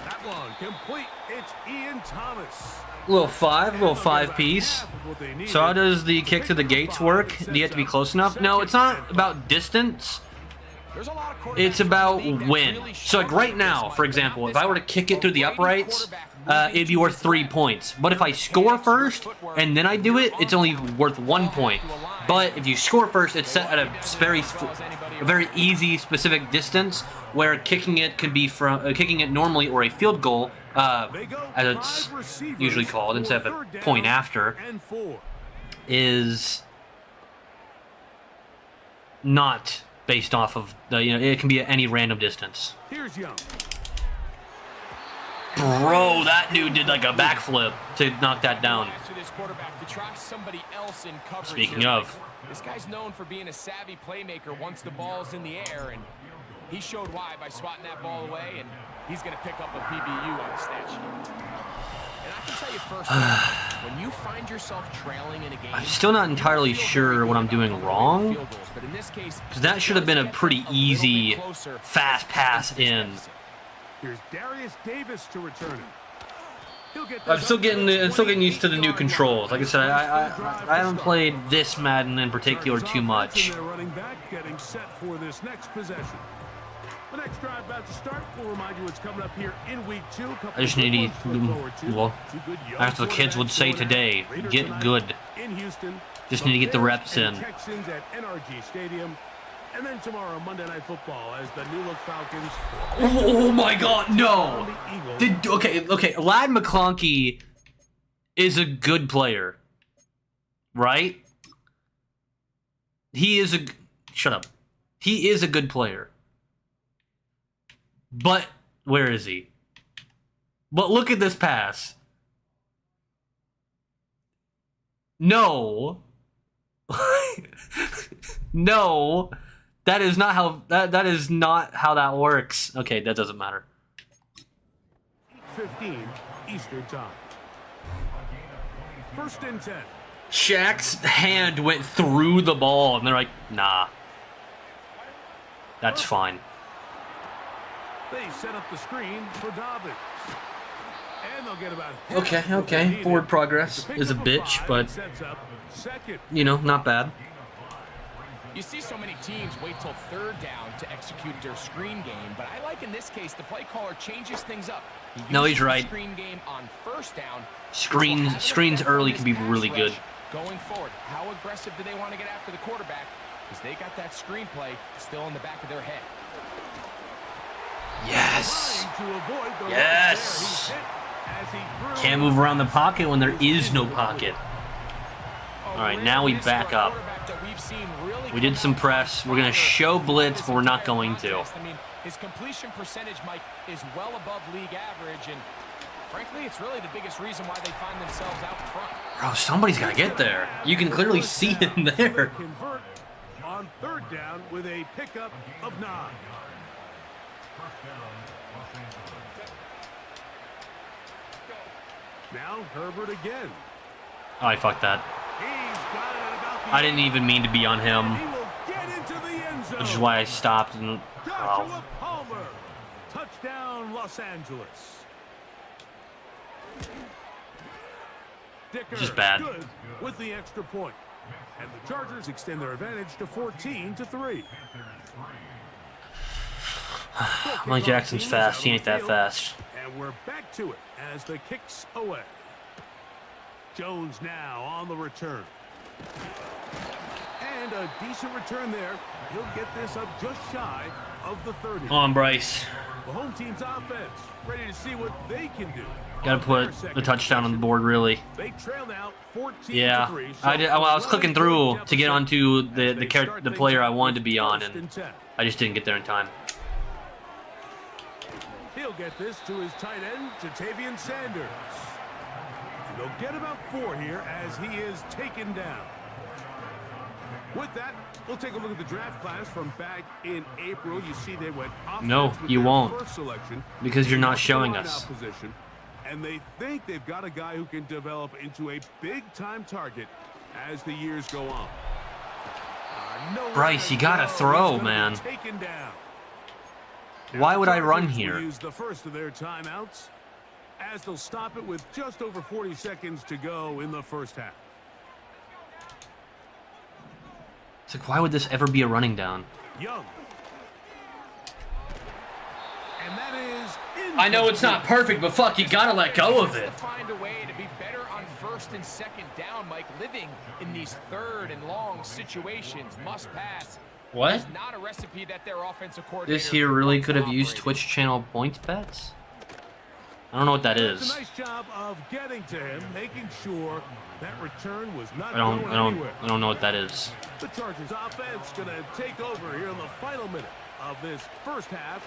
That one complete. It's Ian Thomas. Little five piece. So how does the kick to the gates work? Do you have to be close enough? No, it's not about distance. There's a lot of quarterbacks It's in the about league that win. really So like struggle right with now, this, for Mike. example, Without if I were to this kick it through the Brady uprights, quarterback it'd be worth 3 points. But if I score first and then I do it, it's only worth 1 point. But if you score first, it's set at a very easy, specific distance where kicking it can be from kicking it normally or a field goal, as it's usually called instead of a point after, And 4. is not based off of the, it can be at any random distance. Here's Young. Bro, that dude did like a backflip to knock that down. Ask this quarterback to try somebody else in coverage. Speaking here, of. Mike. This guy's known for being a savvy playmaker once the ball's in the air, and he showed why by swatting that ball away, and he's going to pick up a PBU on the stat sheet. And I can tell you first, when you find yourself trailing in a game, I'm still not entirely sure what I'm doing wrong, because that should have been a pretty easy, fast pass in. Here's Darius Davis to return it. He'll get I'm this still up getting to I'm still getting used to the new 28-yard controls. Like I said, I haven't start. played this Madden in particular too much. And their running back getting set for this next possession. The next drive about to start. We'll remind you it's coming up here in week 2. I just need to, well, as the kids would say today, get good. In Houston. Just need to get the reps in. Texans at NRG Stadium. And then tomorrow, Monday Night Football, as the New Look Falcons. Oh my God, no! Okay, Lad McConkey is a good player, right? Shut up. He is a good player. But where is he? But look at this pass. No. No, that is not how that is not how that works. Okay, that doesn't matter. 15 Eastern time. 1st and 10. Shaq's hand went through the ball, and they're like, nah. That's fine. They set up the screen for Dobbins. And they'll get about Okay. Forward progress is a bitch, but, you know, not bad. You see so many teams wait till 3rd down to execute their screen game, but I like in this case the play caller changes things up. No, he's right. Screen game on 1st down. Screens early can be really good. Going forward, how aggressive do they want to get after the quarterback? Because they got that screenplay still in the back of their head. Yes. Yes. Can't move around the pocket when there is no pocket. All right, now we back up. We did some press. We're going to show blitz, but we're not going to. I mean, his completion percentage, Mike, is well above league average, and frankly, it's really the biggest reason why they find themselves out in front. Bro, somebody's got to get there. You can clearly see him there. Convert on 3rd down with a pickup of 9. Now Herbert again. Oh, I fucked that. He's got it at about the I didn't even mean to be on him, He will get into the end zone. which is why I stopped. And Joshua Palmer. Touchdown, Los Angeles. Dicker Just bad. good with the extra point. And the Chargers extend their advantage to 14-3. Mike Jackson's fast. He ain't that fast. And we're back to it as the kicks away. Jones now on the return. And a decent return there. He'll get this up just shy of the 30. Come on, Bryce. The home team's offense ready to see what they can do. Got to put the touchdown on the board, really. They trail now 14-3. Yeah, I was clicking through to get onto the player I wanted to be on, and I just didn't get there in time. He'll get this to his tight end, Jatavian Sanders. And they'll get about 4 here as he is taken down. With that, we'll take a look at the draft class from back in April. You see they went offense No, with you their won't. first selection, Because you're not the showing wideout us. position, and they think they've got a guy who can develop into a big-time target as the years go on. Bryce, you gotta throw, man. Taken down. Why would I run Chargers will here? use the first of their timeouts as they'll stop it with just over 40 seconds to go in the first half. It's like, why would this ever be a running down? Young. And that is I know it's not perfect, but fuck, you gotta let go of it. Find a way to be better on 1st and 2nd down, Mike. Living in these 3rd and long situations, must pass. What? Is not a recipe that their offensive coordinator This here really wants could to have used operate. Twitch channel points bets? I don't know what that It's is. a nice job of getting to him, making sure that return was not I going don't anywhere. know what that is. The Chargers offense going to take over here in the final minute of this first half.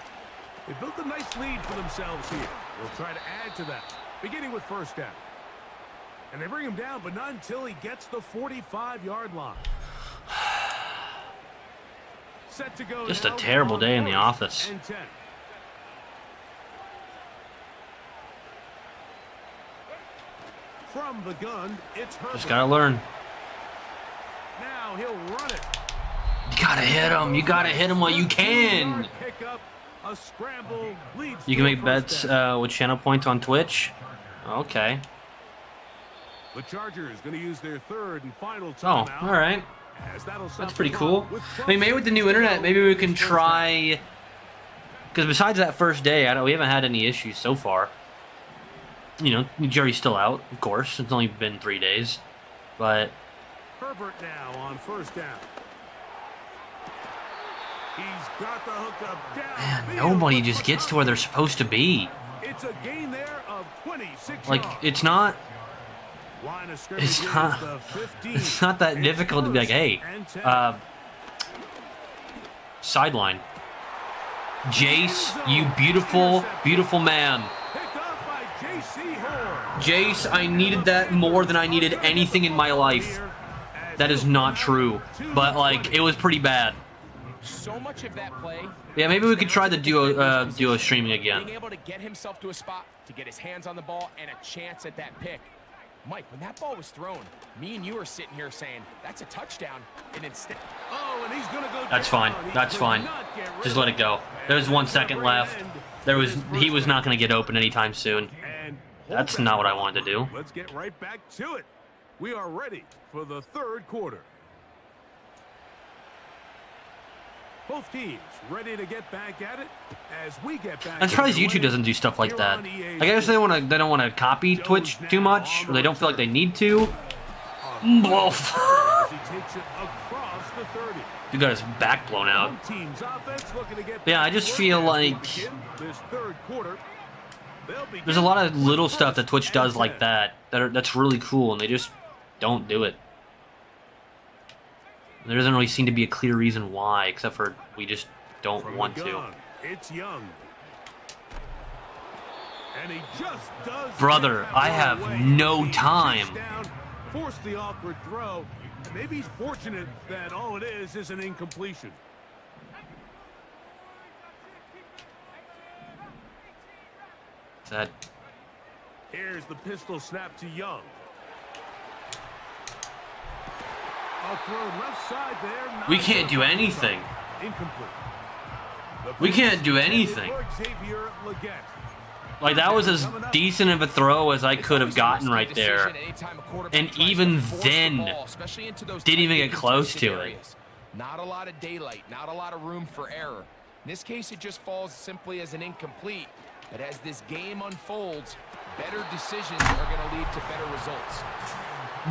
They built a nice lead for themselves here. They'll try to add to that, beginning with 1st down. And they bring him down, but not until he gets the 45-yard line. Set to go Just a now terrible on day in the 1st office. and 10. From the gun, it's Herbert. Just gotta learn. Now he'll run it. You gotta hit him. You gotta hit him while you can. Pick up a scramble, leads You to can a make first bets down. with channel points on Twitch. Okay. The Chargers going to use their 3rd and final Oh, timeout. all right. As that'll stop That's pretty the cool. clock with I mean, maybe with the new internet, maybe we can try. Because besides that first day, we haven't had any issues so far. You know, Jerry's still out, of course. It's only been 3 days, but Herbert now on 1st down. He's got the hook up down. man, nobody just gets to where they're supposed to be. It's a gain there of 26 Like, yards. it's not. Line of scrimmage It's is not. the 15. It's not that It's difficult to be like, hey, 1st and 10. sideline. Jace, you beautiful, beautiful man. Picked off by J.C. Horn. Jace, I needed that more than I needed anything in my life. That is not true. But, like, it was pretty bad. So much of that play. Yeah, maybe we could try the duo streaming again. Being able to get himself to a spot to get his hands on the ball and a chance at that pick. Mike, when that ball was thrown, me and you were sitting here saying that's a touchdown, and instead. Oh, and he's gonna go. That's fine. That's fine. Just let it go. There's 1 second left. He was not going to get open anytime soon. That's not what I wanted to do. Let's get right back to it. We are ready for the third quarter. Both teams ready to get back at it as we get back. I'm surprised YouTube doesn't do stuff like that. I guess they don't want to copy Twitch too much, or they don't feel like they need to. Wolf. You got his back blown out. Yeah, I just feel like there's a lot of little stuff that Twitch does like that's really cool, and they just don't do it. There doesn't really seem to be a clear reason why, except for we just don't want to. It's Young. And he just does. Brother, I have no time. Force the awkward throw. Maybe he's fortunate that all it is an incompletion. Here's the pistol snap to Young. Left side there, we can't do anything. Incomplete. We can't do anything. Like, that was as decent of a throw as I could have gotten right there. And even then, didn't even get close to it. Not a lot of daylight, not a lot of room for error. In this case, it just falls simply as an incomplete. But as this game unfolds, better decisions are going to lead to better results.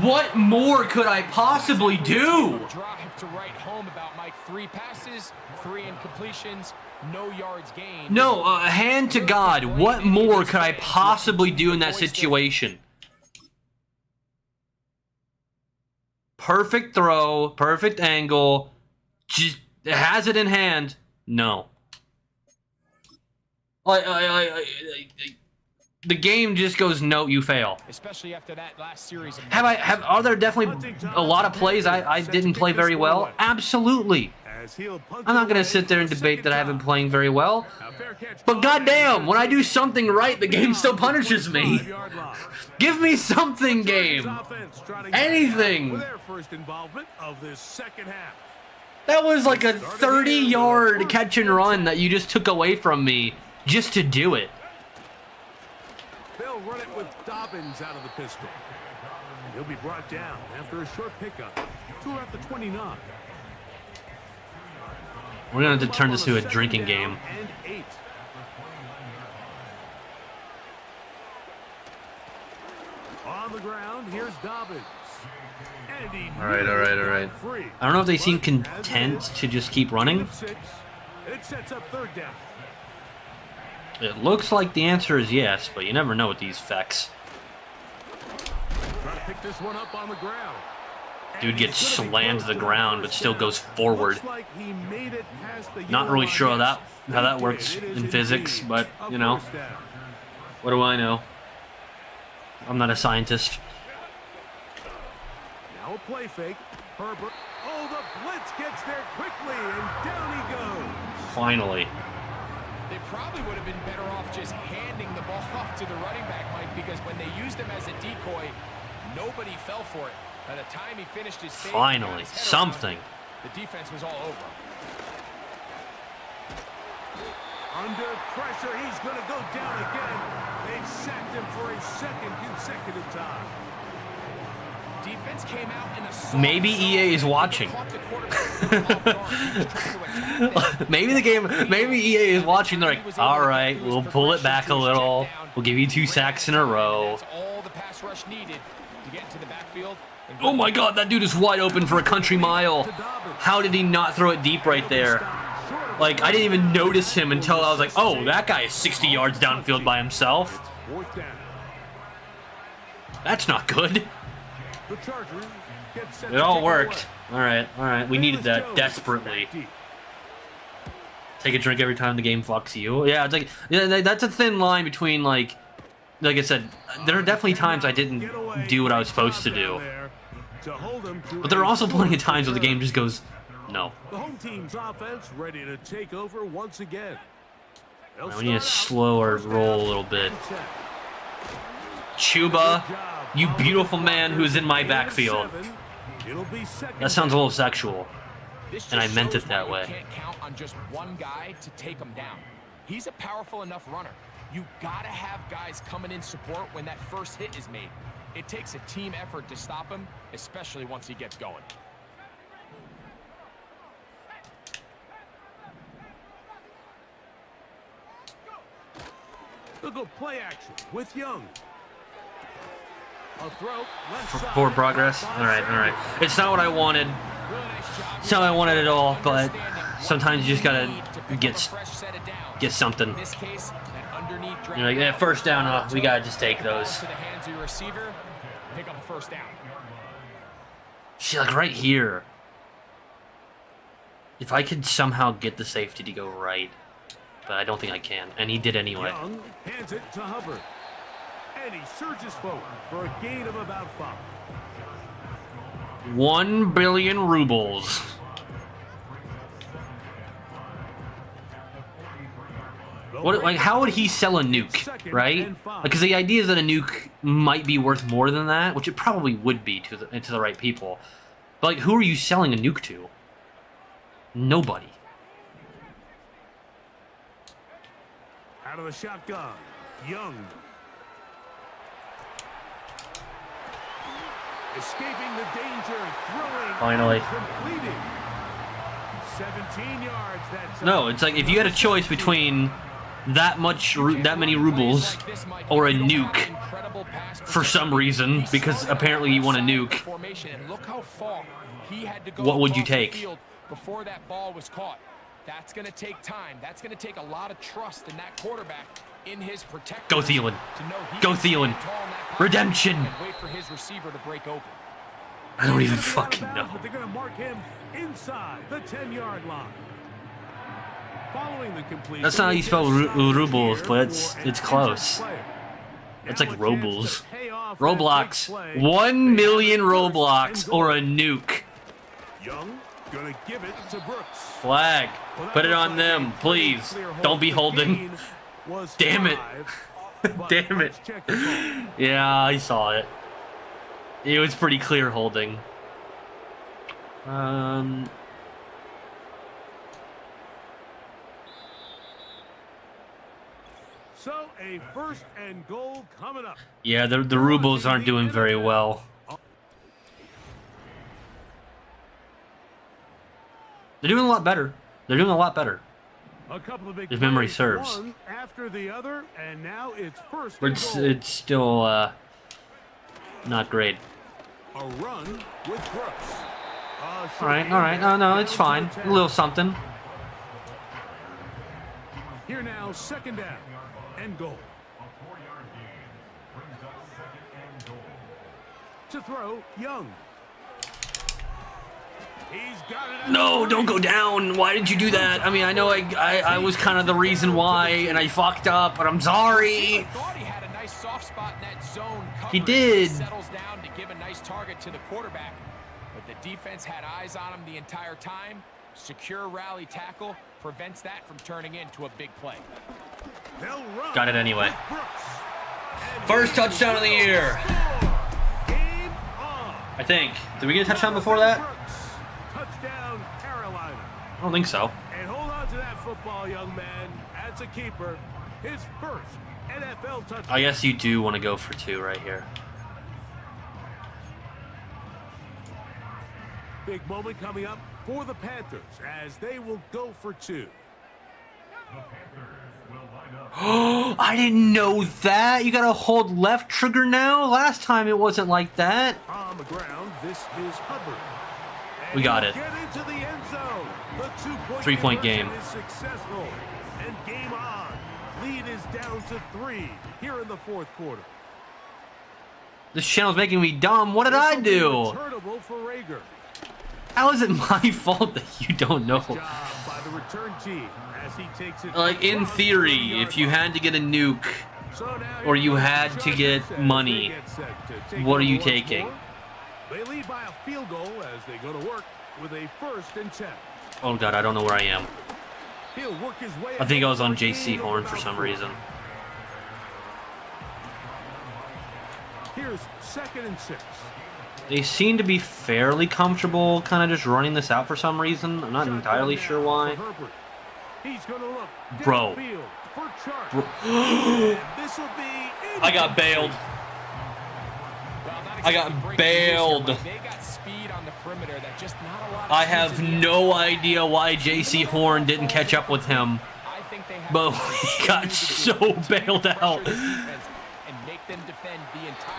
What more could I possibly do? Drive to write home about Mike. 3 passes, 3 incompletions, no yards gained. No, hand to God, what more could I possibly do in that situation? Perfect throw, perfect angle, just has it in hand. No. The game just goes, no, you fail. Especially after that last series. Are there definitely a lot of plays I didn't play very well? Absolutely. I'm not going to sit there and debate that I haven't been playing very well. But goddamn, when I do something right, the game still punishes me. Give me something, game. Anything. That was like a 30-yard catch and run that you just took away from me just to do it. They'll run it with Dobbins out of the pistol. He'll be brought down after a short pickup. 2 at the 29. We're going to have to turn this into a drinking game. And 8. On the ground, here's Dobbins. All right. I don't know if they seem content to just keep running. It sets up 3rd down. It looks like the answer is yes, but you never know with these effects. Trying to pick this one up on the ground. Dude gets slammed to the ground, but still goes forward. Not really sure how that works in physics, but you know, what do I know? I'm not a scientist. Now a play fake. Herbert. Oh, the blitz gets there quickly, and down he goes. Finally. They probably would have been better off just handing the ball off to the running back, Mike, because when they used him as a decoy, nobody fell for it. By the time he finished his save, finally, something. The defense was all over. Under pressure, he's going to go down again. They've sacked him for a 2nd consecutive time. Defense came out in a maybe EA is watching. maybe EA is watching. They're like, all right, we'll pull it back a little. We'll give you 2 sacks in a row. That's all the pass rush needed to get into the backfield. Oh my God, that dude is wide open for a country mile. How did he not throw it deep right there? Like, I didn't even notice him until I was like, oh, that guy is 60 yards downfield by himself. That's not good. It all worked. All right. We needed that desperately. Take a drink every time the game fucks you. Yeah, it's like that's a thin line between like I said, there are definitely times I didn't do what I was supposed to do. to hold them to But there are also a plenty of short times where the return. game just goes, no. The home team's offense ready to take over once again. They'll We need to start out slow our first roll down a little bit. and 10. Chuba, Good job you following beautiful the man who's in my Gain of backfield. 7. It'll be second That sounds a down. little sexual. This And I just meant shows it that why way. You can't count on just one guy to take him down. He's a powerful enough runner. You gotta have guys coming in support when that first hit is made. It takes a team effort to stop him, especially once he gets going. They'll go play action with Young. A throw, left side. Forward progress. All right. It's not what I wanted. Really nice job. It's not what I wanted at all, but Understanding sometimes you just what gotta need to pick get- up a fresh set of downs. Get something. In this case, that underneath drag You're like, yeah, first down, we gotta just take Ball those. to the hands of your receiver, pick up a first down. See, like right here. If I could somehow get the safety to go right, but I don't think I can, and he did anyway. Young hands it to Hubbard. And he surges forward for a gain of about 5. 1 billion rubles. What, like, how would he sell a nuke, right? Because the idea is that a nuke might be worth more than that, which it probably would be to the right people. But like, who are you selling a nuke to? Nobody. Out of the shotgun, Young. Escaping the danger, throwing, Finally. completing. 17 yards. That's No, it's like if you had a choice between that many rubles or a nuke for some reason, because apparently you want a nuke, Formation, and look how far he had to go what would you across the take? field before that ball was caught. That's going to take time. That's going to take a lot of trust in that quarterback in his protection. Go Thielen. To know he Go can stand Thielen. tall in that pocket Redemption. and wait for his receiver to break open. I don't even He's gonna be fucking out of know. bounds, but they're going to mark him inside the 10-yard line. Following the completion, That's not how you spell rubles, but it's close. It's like Now a chance Robles. to pay off that Roblox. big play. 1 million They have first Roblox and or goal. a nuke. Young gonna give it to Brooks. Flag. Well, that Put it looks on like them, a pretty please. clear hold. Don't be The holding. gain was Damn it. 5, but Damn it. let's check the ball. Yeah, I saw it. It was pretty clear holding. So a first and goal coming up. Yeah, the rubles aren't doing very well. They're doing a lot better. They're doing a lot better. A couple of big If memory plays, serves. one after the other, and now it's first But and it's, goal. it's still not great. A run with Brooks. All right. No, it's fine. A little something. Here now, second down and goal. To throw, Young. He's got it. No, don't go down. Why did you do that? I mean, I know I was kind of the reason why, and I fucked up, but I'm sorry. I thought he had a nice soft spot in that zone coverage. He did. Settles down to give a nice target to the quarterback, but the defense had eyes on him the entire time. Secure rally tackle prevents that from turning into a big play. They'll run Got it anyway. with Brooks. And First he touchdown of the will year. score. Game on. I think. Did we get a touchdown before that? Brooks. Touchdown, Carolina. I don't think so. And hold on to that football, young man. As a keeper, his first NFL touchdown. I guess you do want to go for 2 right here. Big moment coming up for the Panthers as they will go for 2. Oh, I didn't know that. You gotta hold left trigger now. Last time it wasn't like that. On the ground, this is Hubbard. And We got he'll it. Get into the end zone. The 2-point 3-point conversion game. is successful. And game on. Lead is down to 3 here in the fourth quarter. This channel's making me dumb. What did I This will be do? returnable for Rager. How is it my fault that you don't know? Job by the return team as he takes it Like, in across the theory, 30-yard if you line. had to get a nuke, So now or here you comes had the to Chargers get as they money, get set to take what are over you once taking? more. They lead by a field goal as they go to work with a 1st and 10. Oh god, I don't know where I am. He'll work his way. I think I was on JC Horn for some reason. Here's 2nd and 6. They seem to be fairly comfortable kind of just running this out for some reason. I'm not entirely sure why. He's going to look Bro. I got bailed. I got bailed. I have no idea why JC Horn didn't catch up with him, but he got so bailed out.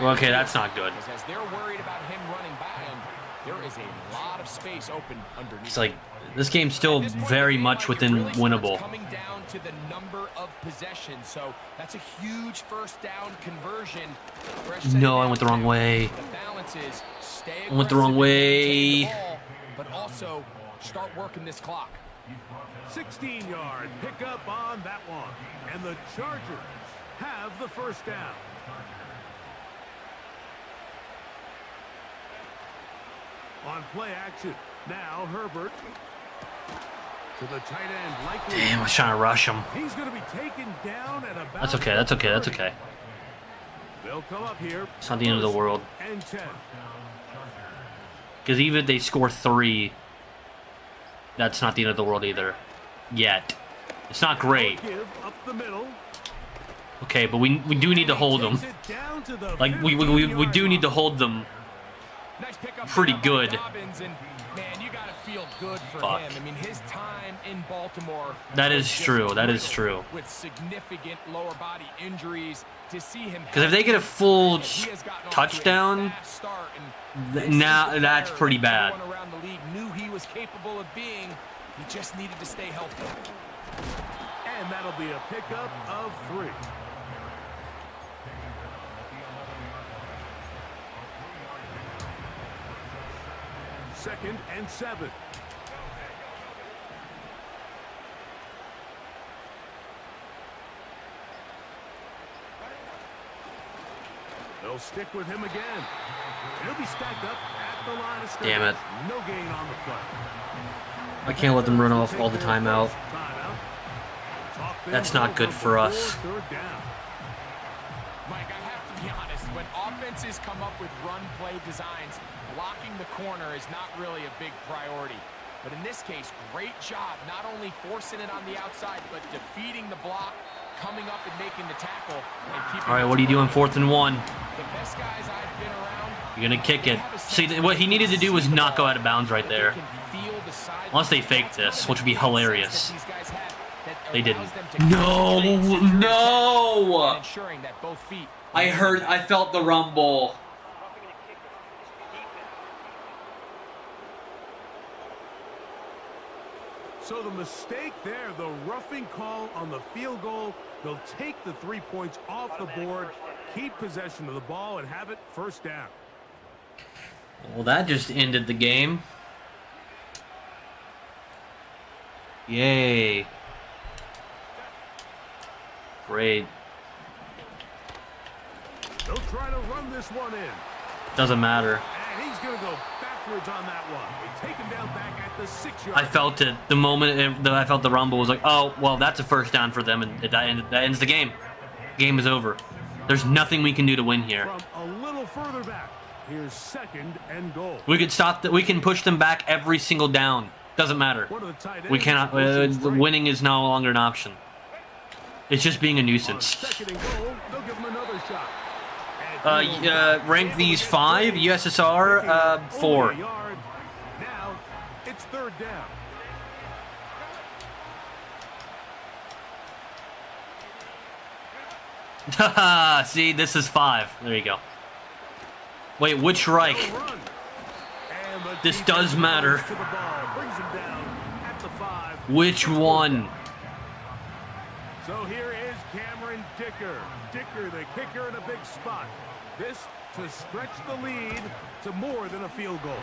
Okay, that's not good. As they're worried about him running by him, there is a lot of space open underneath. It's like this game's still very much within winnable. Coming down to the number of possessions, so that's a huge 1st down conversion. No, I went the wrong way. I went the wrong way. But also start working this clock. 16-yard pickup on that one, and the Chargers have the 1st down. On play action, now Herbert to the tight end. Likely. Damn, I was trying to rush him. He's going to be taken down at about. That's okay. That's okay. That's okay. They'll come up here. It's not the end of the world. And 10. Because even if they score 3, that's not the end of the world either. Yet. It's not great. Give up the middle. Okay, but we do need to hold them. Like, we do need to hold them pretty good. Man, you gotta feel good for Fuck. him. I mean, his time in Baltimore. That is true. That is true. With significant lower body injuries, to see him. Because if they get a full touchdown, now that's pretty bad. Around the league knew he was capable of being. He just needed to stay healthy. And that'll be a pickup of 3. Second and 7. They'll stick with him again. He'll be stacked up at the line of scrimmage. Damn it. No gain on the play. I can't let them run off all the time out. That's not good for us. Mike, I have to be honest. When offenses come up with run play designs, blocking the corner is not really a big priority. But in this case, great job not only forcing it on the outside, but defeating the block, coming up and making the tackle. And keeping All right, what are you doing 4th and 1? The best guys I've been around. You're going to kick it. See, what he needed to do was not go out of bounds right there. Unless they faked this, which would be hilarious. They didn't. No, no! I felt the rumble. So the mistake there, the roughing call on the field goal. They'll take the 3 points off the board, keep possession of the ball, and have it 1st down. Well, that just ended the game. Yay. Great. They'll try to run this one in. Doesn't matter. And he's going to go backwards on that one. They take him down back at the 6-yard. I felt it. The moment that I felt the rumble was like, oh, well, that's a 1st down for them, and that ends the game. Game is over. There's nothing we can do to win here. From a little further back, here's 2nd and goal. We could stop that. We can push them back every single down. Doesn't matter. We cannot. The winning is no longer an option. It's just being a nuisance. 2nd and goal, they'll give him another shot. Rank these 5. USSR 4. Now it's 3rd down. Haha, see, this is 5. There you go. Wait, which Reich? This does matter. Which one? So here is Cameron Dicker. Dicker, the kicker, in a big spot. This to stretch the lead to more than a field goal.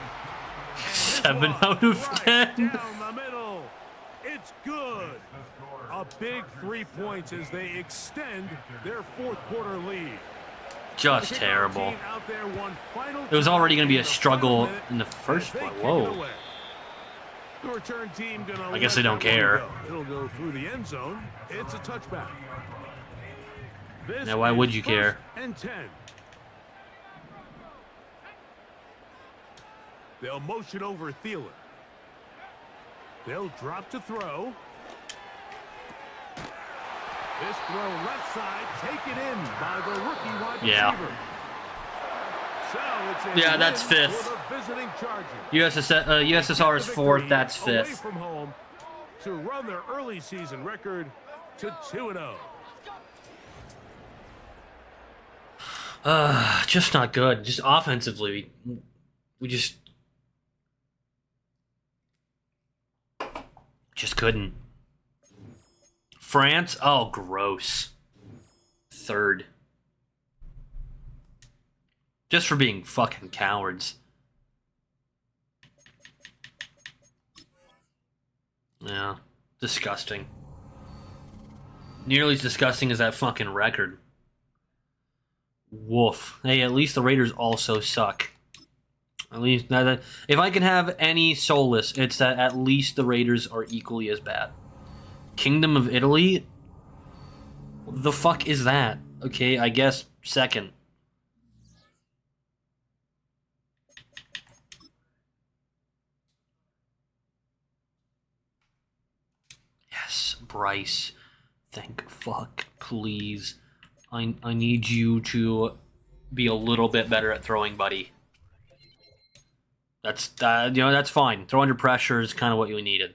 7 out of 10. Down the middle. It's good. A big 3 points as they extend their 4th quarter lead. Just terrible. It was already going to be a struggle in the first one. Whoa. The return team gonna I guess they don't care. It'll go through the end zone. It's a touchback. Now, why would you care? And 10. They'll motion over Thielen. They'll drop to throw. This throw left side, taken in by the rookie wide receiver. So it's Yeah, that's fifth. USSR is fourth. That's fifth. From home to run their early season record to 2-0. Just not good. Just offensively, we just couldn't. France, oh, gross. Third. Just for being fucking cowards. Yeah, disgusting. Nearly as disgusting as that fucking record. Woof. Hey, at least the Raiders also suck. At least, if I can have any solace, it's that at least the Raiders are equally as bad. Kingdom of Italy? The fuck is that? Okay, I guess second. Yes, Bryce. Thank fuck, please. I need you to be a little bit better at throwing, buddy. That's that's fine. Throw under pressure is kind of what you needed.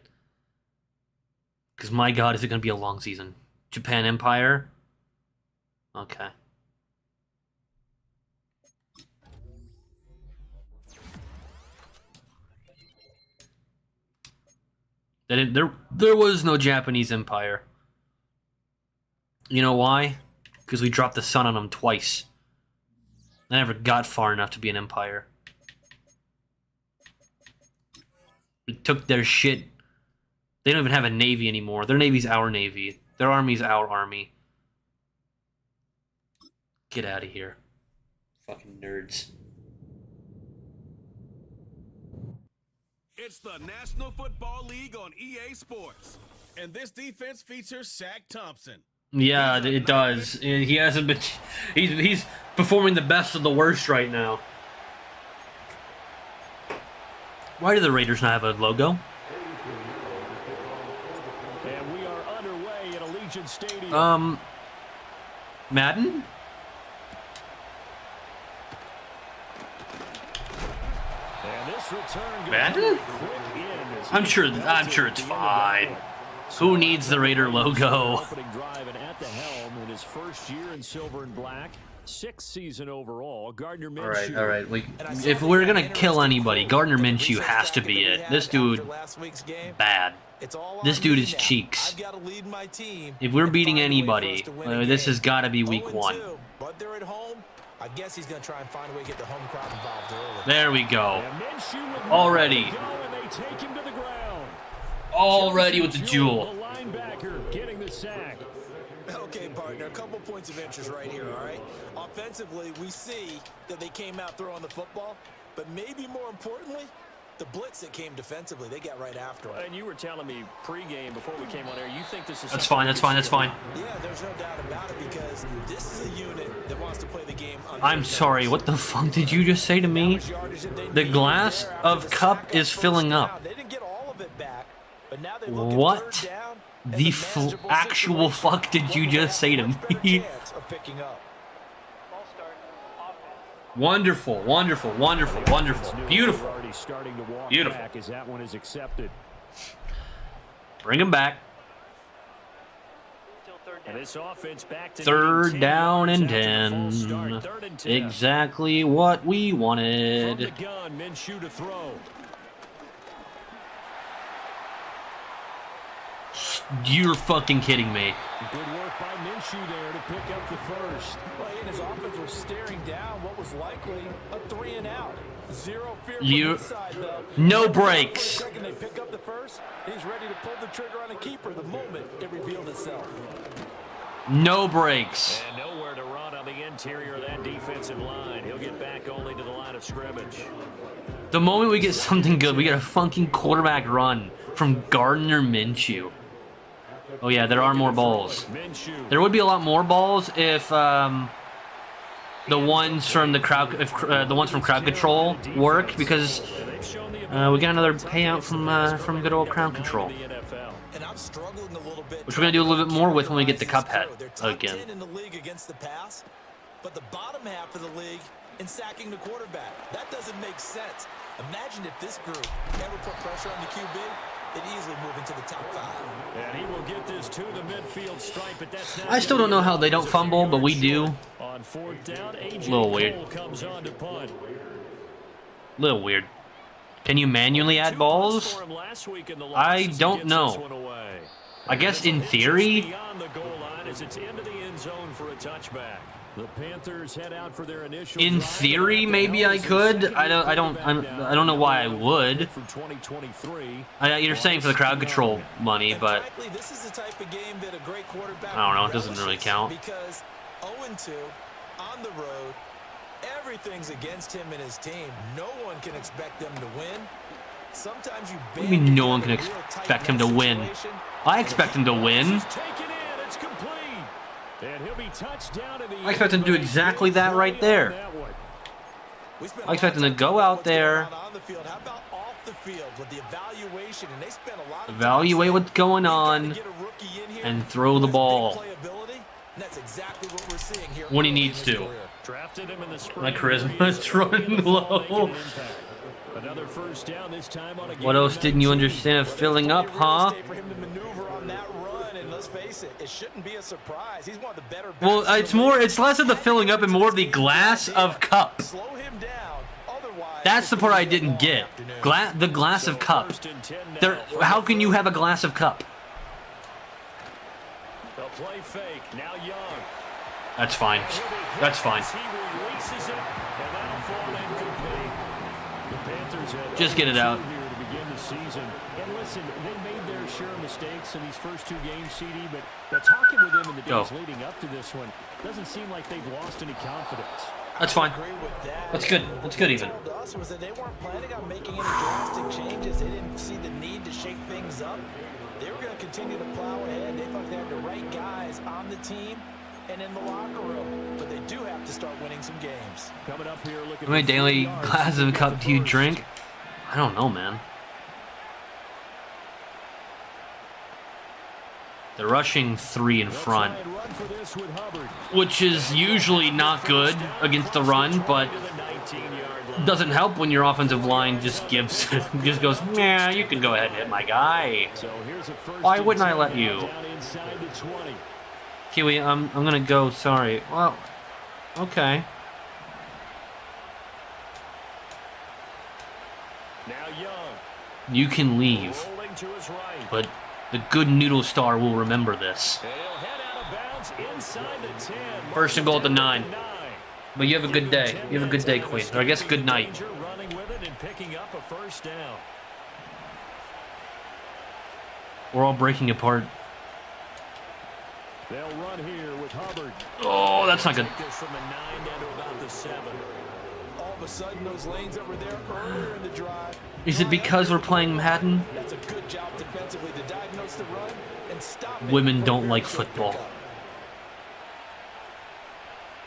Because my God, is it going to be a long season? Japan Empire? Okay. There was no Japanese Empire. You know why? Because we dropped the sun on them twice. They never got far enough to be an empire. We took their shit. They don't even have a navy anymore. Their navy's our navy. Their army's our army. Get out of here. Fucking nerds. It's the National Football League on EA Sports. And this defense features Shaq Thompson. Yeah, it does. He hasn't been... He's performing the best of the worst right now. Why do the Raiders not have a logo? And we are underway at Allegiant Stadium. Madden? And this return Madden? I'm sure it's fine. Who needs the Raider logo? Opening drive and at the helm in his first year in silver and black, 6th season overall. Gardner Minshew. All right. If we're gonna kill anybody, Gardner Minshew has to be it. This dude, bad. This dude is cheeks. If we're beating anybody, this has got to be week 1. But they're at home. I guess he's going to try and find a way to get the home crowd involved early. There we go. Already. Already with the jewel. The linebacker getting the sack. Okay, partner, a couple points of interest right here, all right? Offensively, we see that they came out throwing the football, but maybe more importantly, the blitz that came defensively, they got right after it. And you were telling me pregame before we came on air, you think this is... That's fine. Yeah, there's no doubt about it because this is a unit that wants to play the game... I'm sorry, what the fuck did you just say to me? The glass of cup is filling up. They didn't get all of it back, but now they What the actual fuck did you just say to me? Wonderful. Beautiful. As that one is accepted. Bring him back. And this offense back to 3rd down and 10. Exactly what we wanted. From the gun, Minshew to throw. You're fucking kidding me. Good work by Minshew there to pick up the first. Well, he and his offense were staring down what was likely a 3 and out. Zero fear You, from inside, though. no breaks. They pick up the first. He's ready to pull the trigger on a keeper the moment it revealed itself. No breaks. And nowhere to run on the interior of that defensive line. He'll get back only to the line of scrimmage. The moment we get something good, we get a funking quarterback run from Gardner Minshew. Oh yeah, there are more balls. There would be a lot more balls if the ones from the crowd, the ones from crowd control worked, because we got another payout from good old crowd control, which we're gonna do a little bit more with when we get the cup hat again. In the league against the pass, but the bottom half of the league in sacking the quarterback. That doesn't make sense. Imagine if this group ever put pressure on the QB, they'd easily move into the top 5. And he will get this to the midfield stripe, but that's not. I still don't know how they don't fumble, but we do. On 4th down, AJ Little weird. Cole comes on to punt. Little weird. Can you manually add balls? I don't know. I guess in theory. Beyond the goal line as it's into the end zone for a touchback. The Panthers head out for their initial In theory, maybe I could. I don't know why I would. For 2023. You're saying for the crowd control money, but Frankly, this is the type of game that a great quarterback I don't know, it doesn't really count. Because 0-2 on the road, everything's against him and his team. No one can expect them to win. Sometimes you what do you mean no one can expect him to win? I expect him to win. I expect him to do exactly that right there. I expect him to go out there, evaluate what's going on, and throw the ball when he needs to. My charisma's running low. What else didn't you understand of filling up, huh? Well, it's less of the filling up and more of the glass of cup. That's the part I didn't get. The glass of cup. How can you have a glass of cup? That's fine. That's fine. Just get it out. And listen, they made their share of mistakes in these first 2 games, CD, but talking with them in the days leading up to this one, doesn't seem like they've lost any confidence. That's fine. That's good. That's good even. Was that they weren't planning on making any drastic changes. They didn't see the need to shake things up. They were going to continue to plow ahead. They thought they had the right guys on the team and in the locker room, but they do have to start winning some games. Coming up here, looking how many daily glasses of cup do you drink? I don't know, man. They're rushing 3 in front, which is usually not good against the run, but doesn't help when your offensive line just goes, yeah, you can go ahead and hit my guy. Why wouldn't I let you? Kiwi, I'm gonna go. Sorry. Well, okay. You can leave, but the good noodle star will remember this. First and goal at the 9. But you have a good day. You have a good day, Queen. Or I guess good night. We're all breaking apart. They'll run here with Hubbard. Oh, that's not good. All of a sudden, those lanes that were there earlier in the drive. Is it because we're playing Madden? That's a good job defensively to diagnose the run and stop. Women don't like football.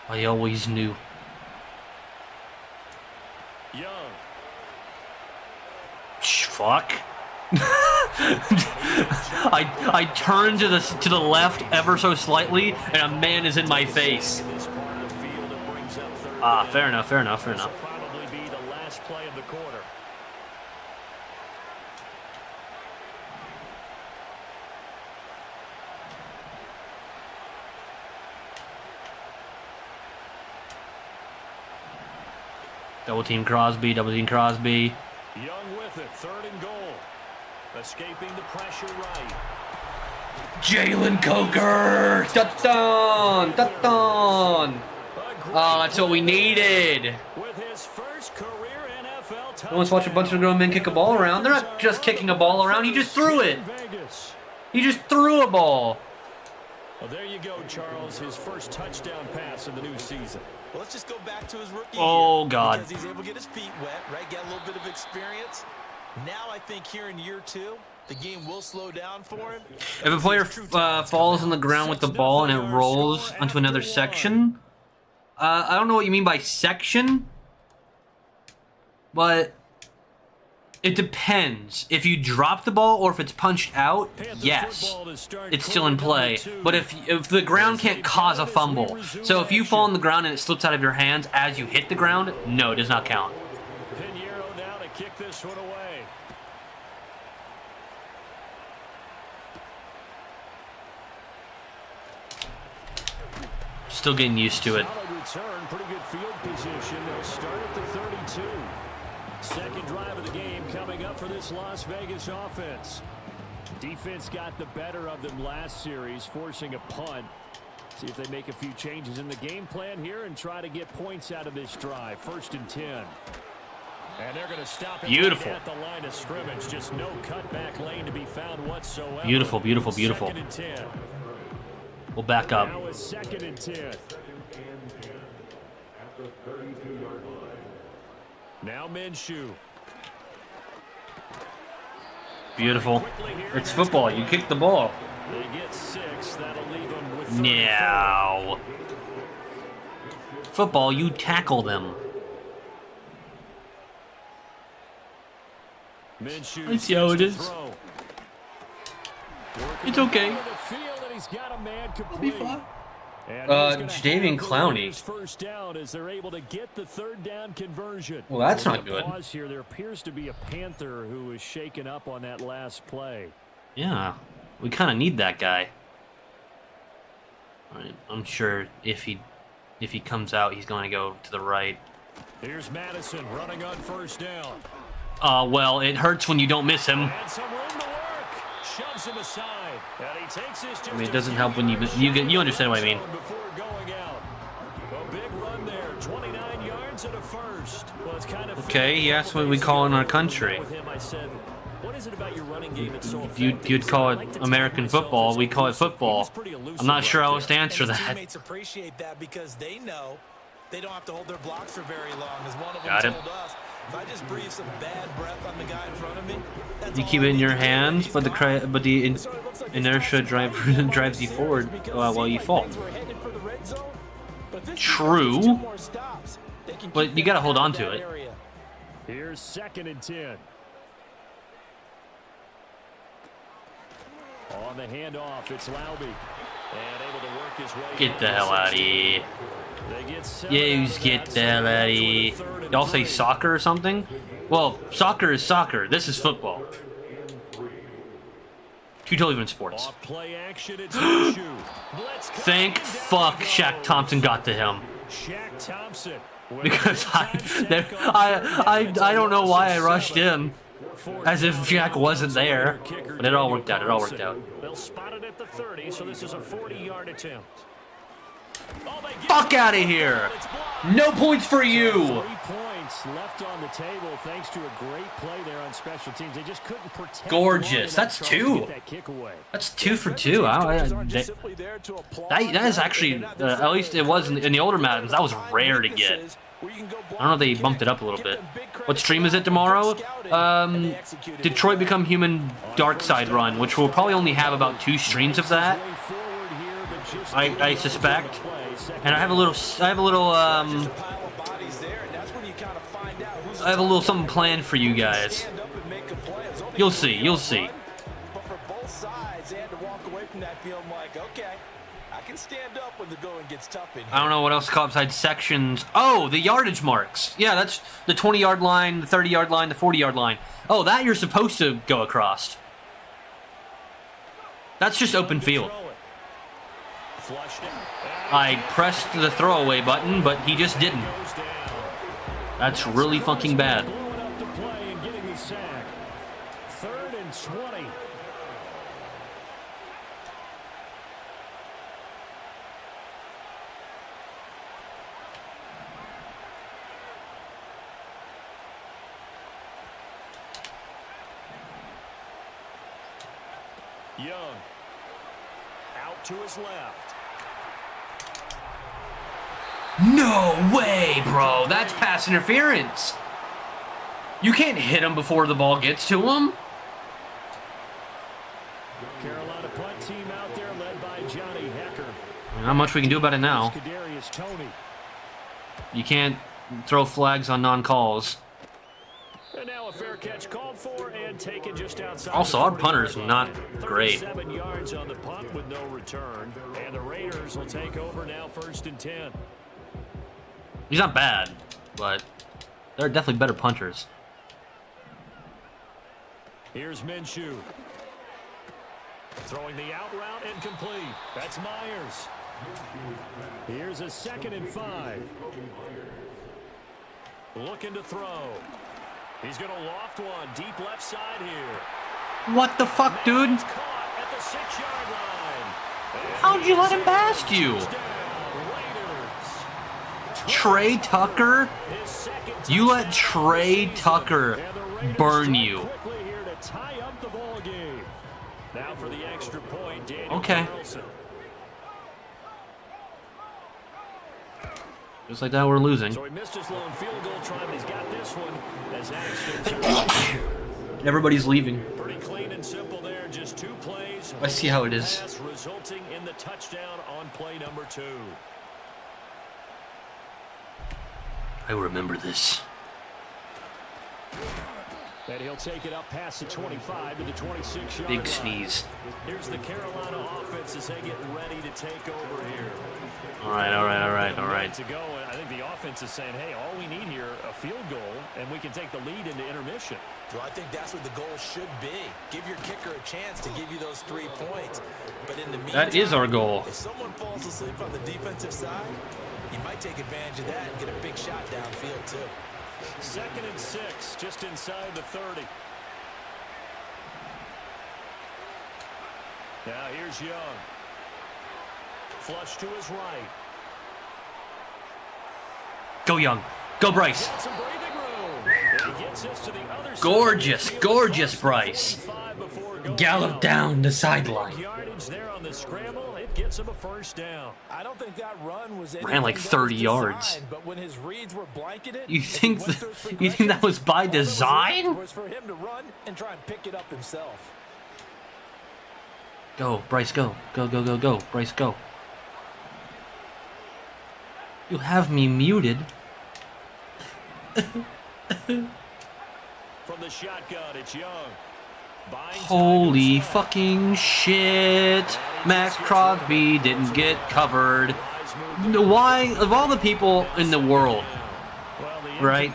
I always knew. Young. Fuck. I turn to the left ever so slightly, and a man is in my face. Ah, fair enough, fair enough, fair enough. Probably be the last play of the quarter. Double team Crosby, double team Crosby. Young with it, 3rd and goal. Escaping the pressure right. Jalen Coker! Touchdown! Touchdown! Oh, that's what we needed. With his first career NFL touchdown. No one's watching a bunch of grown men kick a ball around. They're not just kicking a ball around. He just threw it. He just threw a ball. Well, there you go, Charles. His first touchdown pass of the new season. Well, let's just go back to his rookie Oh, year, God. because he's able to get his feet wet, right? Get a little bit of experience. Now I think here in year 2, the game will slow down for him. If a player falls on the ground with the ball and it rolls onto another section, I don't know what you mean by section, but it depends. If you drop the ball or if it's punched out, yes, it's still in play. But if the ground can't cause a fumble, so if you fall on the ground and it slips out of your hands as you hit the ground, no, it does not count. Pinheiro now to kick this one away. Still getting used to it. Solid return, pretty good field position. They'll start at the 32. Second drive of the game coming up for this Las Vegas offense. Defense got the better of them last series, forcing a punt. See if they make a few changes in the game plan here and try to get points out of this drive. 1st and 10. And they're going to stop it Beautiful. right at the line of scrimmage. Just no cutback lane to be found whatsoever. Beautiful, beautiful, beautiful. 2nd and 10. We'll back up. Now it's 2nd and 10. Now Minshew. Beautiful. It's football. You kick the ball. They get 6. That'll leave them with No. Football, you tackle them. Minshew. I see how it is. It's okay. I'll be fine. Jadeveon Clowney. First down as they're able to get the 3rd down conversion. Well, that's not A good. pause here. There appears to be a Panther who was shaken up on that last play. Yeah, we kind of need that guy. All right, I'm sure if he comes out, he's going to go to the right. Here's Madison running on 1st down. Well, it hurts when you don't miss him. And some room to work. Shoves him aside. And he takes this just I mean, it doesn't help when you understand what I mean. Before going out. A big run there. 29 yards and a 1st. Well, it's kind of Okay, yeah, that's what we call in our country. With him, I said, what is it about your running game that's so You'd call it American football. We call it football. I'm not sure how else to answer And his that. teammates appreciate that because they know they don't have to hold their blocks for very long. As one of them Got it. told us, if I just breathe some bad breath on the guy in front of me, that's You all keep I it in need your to do. hands, He's but gone. inertia drives you forward while you fall. True, but you gotta hold on to it. Here's 2nd and 10. On the handoff, it's Laube. And able to work his way. Get the hell out of here. They get 7 You out of get that, the hell out of so here. it's 3rd and Y'all say 3. soccer or something? Well, soccer is soccer. This is football. Two totally different sports. Off play action, it's Minshew. Blitz coming Thank down fuck he Shaq goes. Thompson got to him. Shaq Thompson. With Because a I big-time sack on the I don't know why I offensive rushed 7. in. As if Shaq wasn't there. But it all worked out. It all worked out. They'll spot it at the 30, so this is a 40-yard attempt. Oh, they get Fuck it. out of here. It's blocked. No points for you. 3 points left on the table thanks to a great play there on special teams. They just couldn't protect. Gorgeous. long enough, That's Charles, to 2. get that kick away. That's 2 for 2. That is actually, at least it was in the older Maddens, that was rare to get. I don't know if they bumped it up a little bit. What stream is it tomorrow? Detroit Become Human Dark Side Run, which will probably only have about 2 streams of that. I suspect. And I have a little something planned for you guys. You'll see. You'll see. But for both sides, they had to walk away from that feeling like, okay, I can stand up when the going gets tough in here. I don't know what else to call besides sections. Oh, the yardage marks. Yeah, that's the 20-yard line, the 30-yard line, the 40-yard line. Oh, that you're supposed to go across. That's just open field. I pressed the throwaway button, but he just didn't. That's really fucking bad. 3rd and 20. Young. Out to his left. No way, bro. That's pass interference. You can't hit him before the ball gets to him. Carolina punt team out there led by Johnny Hecker. Not much we can do about it now. You can't throw flags on non-calls. And now a fair catch called for and taken just outside. Also, our punter's not great. 7 yards on the punt with no return. And the Raiders will take over now, 1st and 10. He's not bad, but there are definitely better punters. Here's Minshew. Throwing the out route incomplete. That's Myers. Here's a 2nd and 5. Looking to throw. He's going to loft one deep left side here. What the fuck, dude? It's caught at the 6-yard line. How'd you let him past you? Trey Tucker? You let Trey Tucker burn you. Now for the extra point, Daniel Okay. Carlson. Just like that, we're losing. So he missed his lone field goal try, but he's got this one as action. Everybody's leaving. Pretty clean and simple there, just 2 plays. I see how it is. Pass resulting in the touchdown on play number 2. I remember this. And he'll take it up past the 25 to the 26-yard line. Big sneeze. Here's the Carolina offense as they get ready to take over here. All right. To go, and I think the offense is saying, hey, all we need here, a field goal, and we can take the lead into intermission. Well, I think that's what the goal should be. Give your kicker a chance to give you those 3 points. But in the meantime, That is our goal. if someone falls asleep on the defensive side, you might take advantage of that and get a big shot downfield, too. 2nd and 6, just inside the 30. Now here's Young. Flush to his right. Go Young. Go Bryce. Some breathing room. And he gets this to the other Gorgeous, side. gorgeous Bryce. Gallop down the sideline. Yardage there on the scramble. It gets him a 1st down. I don't think that run was Ran like 30 yards. but when his reads were blanketed, You think that was by design? was for him to run and try and pick it up himself. Go, Bryce, go. Go. Bryce, go. You have me muted. From the shotgun, it's Young. Holy fucking shit. Max Crosby didn't get covered. Why, of all the people in the world, right,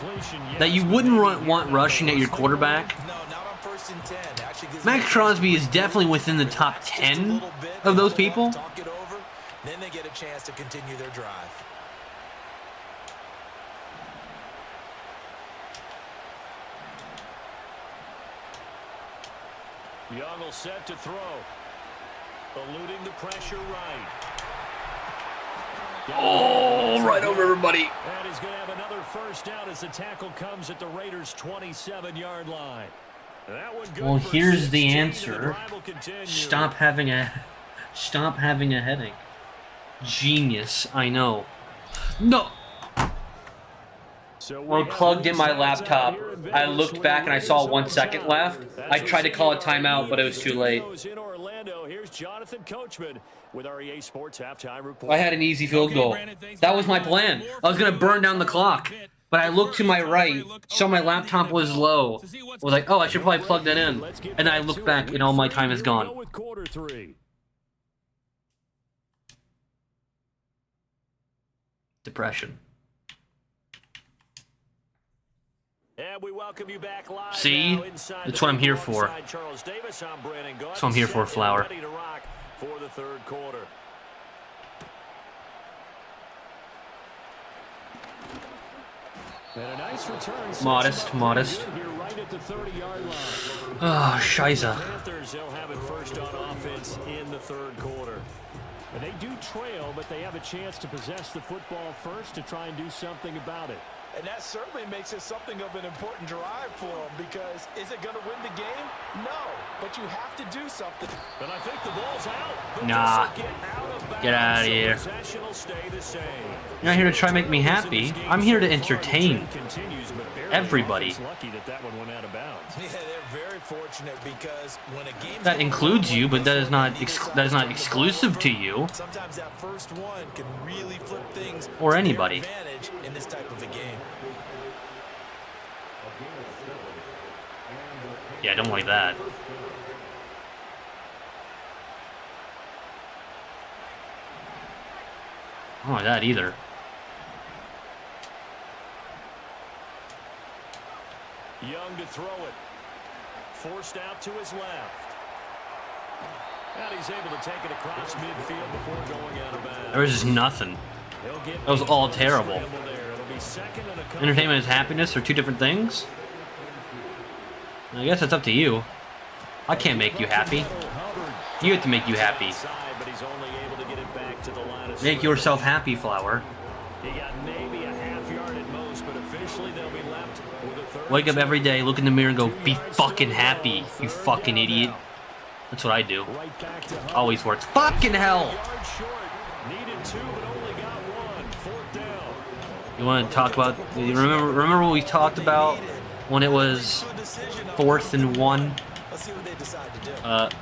that you wouldn't want rushing at your quarterback, No, not on 1st and 10. Actually gives Max Crosby is definitely within the top 10 of those people. Talk it over, then they get a chance to continue their drive. Young will set to throw. Eluding the pressure right. Oh, right over everybody. And he's going to have another 1st down as the tackle comes at the Raiders' 27-yard line. That one good. Well, for here's the 16, and answer. drive will continue. Stop having a headache. Genius, I know. No. So Well, plugged in my laptop. I looked back and I saw 1 second left. I tried to call a timeout, but it was too late. In Orlando, here's Jonathan Coachman with our EA Sports halftime report. I had an easy field goal. That was my plan. I was going to burn down the clock. But I looked to my right, saw my laptop was low. I was like, oh, I should probably plug that in. And then I looked back and all my time is gone. With quarter 3. Depression. And we welcome you back live. See? Now inside That's the what I'm here football for. side, Charles Davis, I'm Brandon Gaudin, That's what I'm here for, set Flower. and ready to rock for the 3rd quarter. And a nice return. Modest. Here right at the 30-yard line. Oh, Shiza. Panthers, they'll have it first on offense in the 3rd quarter. And they do trail, but they have a chance to possess the football first to try and do something about it. And that certainly makes it something of an important drive for them, because is it going to win the game? No, but you have to do something. But I think the ball's out. Nah. Get out of here. Possession will stay the same. You're not here to try and make me happy. I'm here to entertain everybody. Lucky that one went out of bounds. Yeah, they're very fortunate, because when a game That includes you, but that is not exclusive to you sometimes that first one can really flip things or to their anybody. advantage in this type of a game. Yeah, I don't like that. I don't like that either. Young to throw it. Forced out to his left. And he's able to take it across midfield before going out of bounds. There was just nothing. That was all terrible. Entertainment and happiness are two different things. I guess it's up to you. I can't make you happy. You have to make you happy. Make yourself happy, Flower. Wake up every day, look in the mirror, and go, be fucking happy, you fucking idiot. That's what I do. Always works. Fucking hell! You want to talk about... Remember what we talked about when it was 4th and 1? Let's see what they decide to do.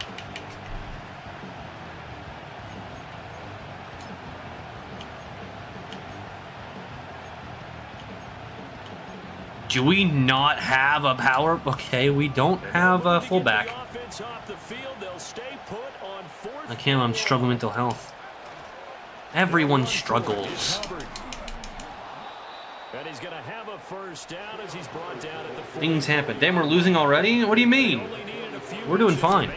Do we not have a power? Okay, we don't have a fullback. I can't, I'm struggling with mental health. Everyone struggles. Things happen. Damn, we're losing already? What do you mean? We're doing fine.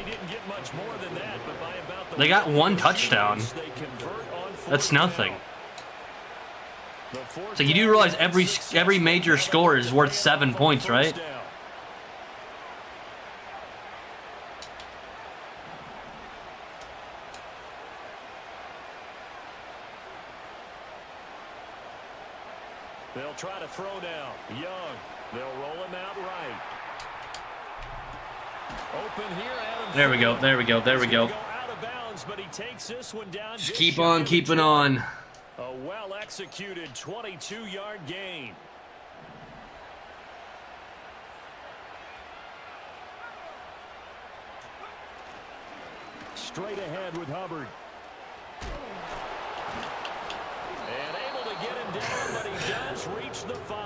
They got 1 touchdown. That's nothing. So you do realize every major score is worth 7 points, right? They'll try to throw down. Young. They'll roll him out right. Open here. There we go. There we go. There we go. Just keep on keeping on. A well-executed 22-yard gain. Straight ahead with Hubbard. And able to get him down, but he does reach the 5.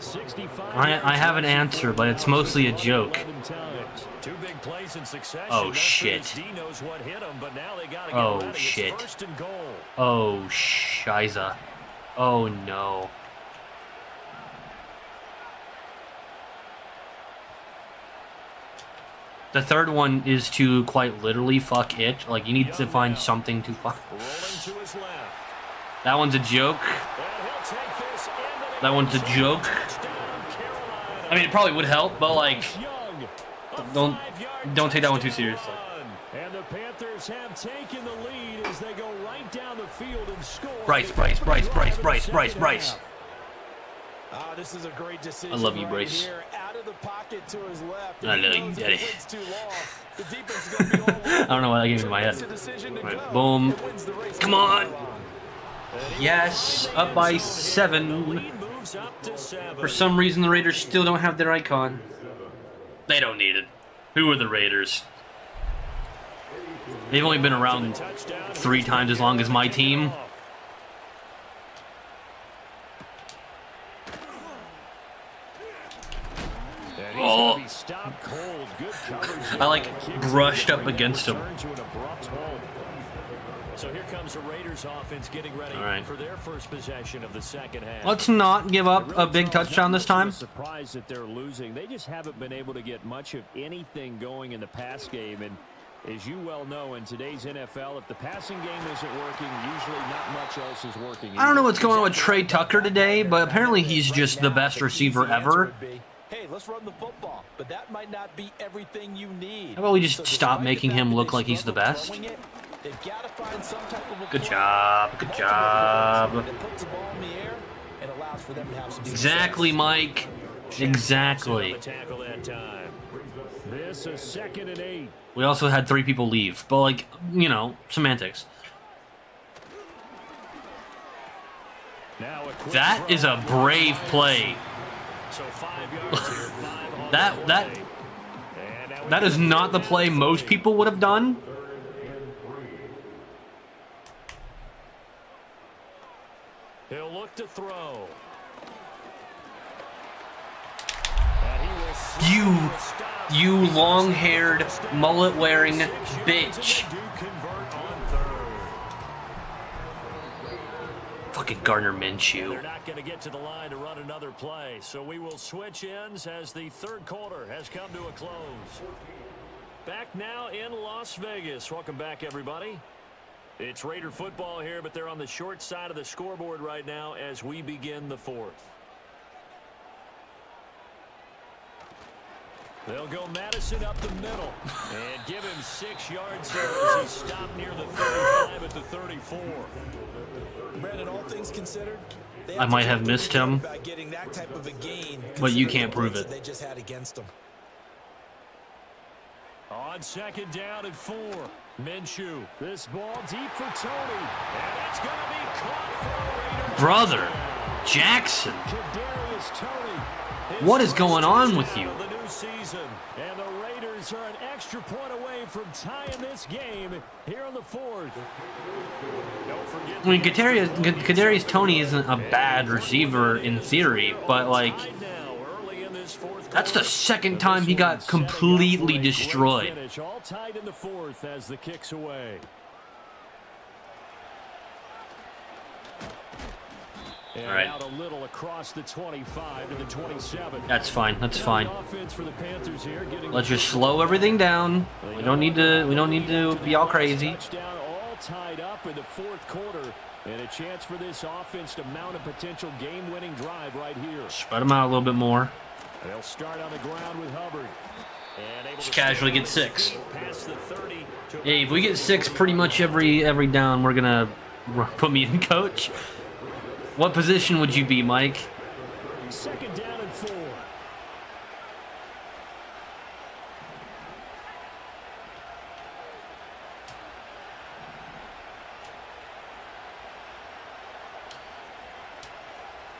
65. I have an answer, but it's mostly a joke. 2 big plays in succession. Oh shit. Knows what hit him, but now they gotta Oh get ready. shit. It's 1st and goal. Oh shiza. Oh no. The third one is to quite literally fuck it. Like, you need to find something to fuck. That one's a joke. That one's a joke. I mean, it probably would help, but like, don't take that one too seriously. And the Panthers have taken the lead as they go right down the field and score. Bryce. This is a great decision. I love you, right Bryce. here. Out of the pocket to his left. I love you, Daddy. Too long. The defense is gonna be all I don't know why that came into my head. Right, boom. Come on. Yes, up by 7. For some reason, the Raiders still don't have their icon. They don't need it. Who are the Raiders? They've only been around 3 times as long as my team. Oh! I like brushed up against him. So here comes the Raiders offense getting ready for their first possession of the second half. Let's not give up a big touchdown this time. Surprised that they're losing. They just haven't been able to get much of anything going in the pass game. And as you well know, in today's NFL, if the passing game isn't working, usually not much else is working. I don't know what's going on with Trey Tucker today, but apparently he's just the best receiver ever. Hey, let's run the football, but that might not be everything you need. How about we just stop making him look like he's the best? Good job. Good job. and allows for them to have some Exactly, success. Mike. Exactly. Tackle that time. This is 2nd and 8. We also had 3 people leave, but like, you know, semantics. Now a quick That throw. is a brave play. So 5 yards here, 5 on That the that play. And now we that is go not the to play most people would have done. He'll look to throw. And he will slide You, for a stop. you long-haired, mullet-wearing bitch. Do convert on 3rd. Fucking Gardner They're Minshew. not going to get to the line to run another play, so we will switch ends as the 3rd quarter has come to a close. Back now in Las Vegas. Welcome back, everybody. It's Raider football here, but they're on the short side of the scoreboard right now as we begin the 4th. They'll go Madison up the middle and give him 6 yards here as he stopped near the 35 at the 34. Brandon, all things considered, they I might have missed him, about getting that type of a gain, but you considering can't the prove points it. that They just had against them. On 2nd down and 4. Minshew. This ball deep for Tony. And it's going to be caught for the Raiders. Brother, Jackson. Kadarius Toney. His What is first going on with touchdown you? of the new season. And the Raiders are an extra point away from tying this game here in the 4th. Don't forget I mean, Kadarius Toney isn't a bad receiver in theory, but like, tied now early in this 4th that's the quarter. 2nd time he got completely destroyed. Finish all tied in the 4th as the kick's away. And All right. out a little across the 25 to the 27. That's fine. That's fine. Offense for the Panthers here, getting Let's just slow everything down. We don't need to be all crazy. Touchdown all tied up in the 4th quarter. And a chance for this offense to mount a potential game-winning drive right here. Spread them out a little bit more. They'll start on the ground with Hubbard. And able Just to casually get 6. past the 30 to Hey, if we get 6 pretty much every down, we're gonna put me in coach. What position would you be, Mike? 2nd down and 4.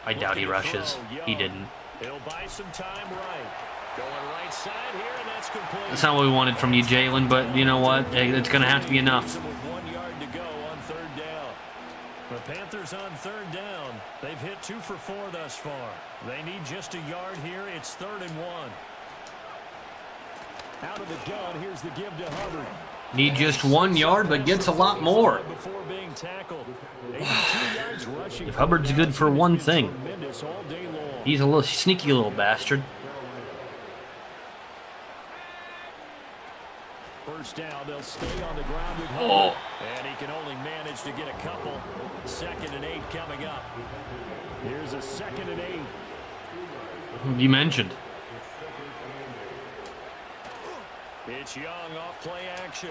I doubt he rushes. He didn't. He'll buy some time right. Going right side here, and that's complete. That's not what we wanted from you, Jalen, but you know what? It's gonna have to be enough. With 1 yard to go on 3rd down. The Panthers on 3rd down. They've hit 2 for 4 thus far. They need just a yard here. It's 3rd and 1. Out of the gun, here's the give to Hubbard. Need just 1 yard, but gets a lot more. Before being tackled. 82 yards rushing. If Hubbard's good for one thing, Tremendous all day long. he's a little sneaky little bastard. First down, they'll stay on the ground with Hubbard. Oh. And he can only manage to get a couple. 2nd and 8 coming up. Here's a 2nd and 8. You mentioned. It's Young off play action.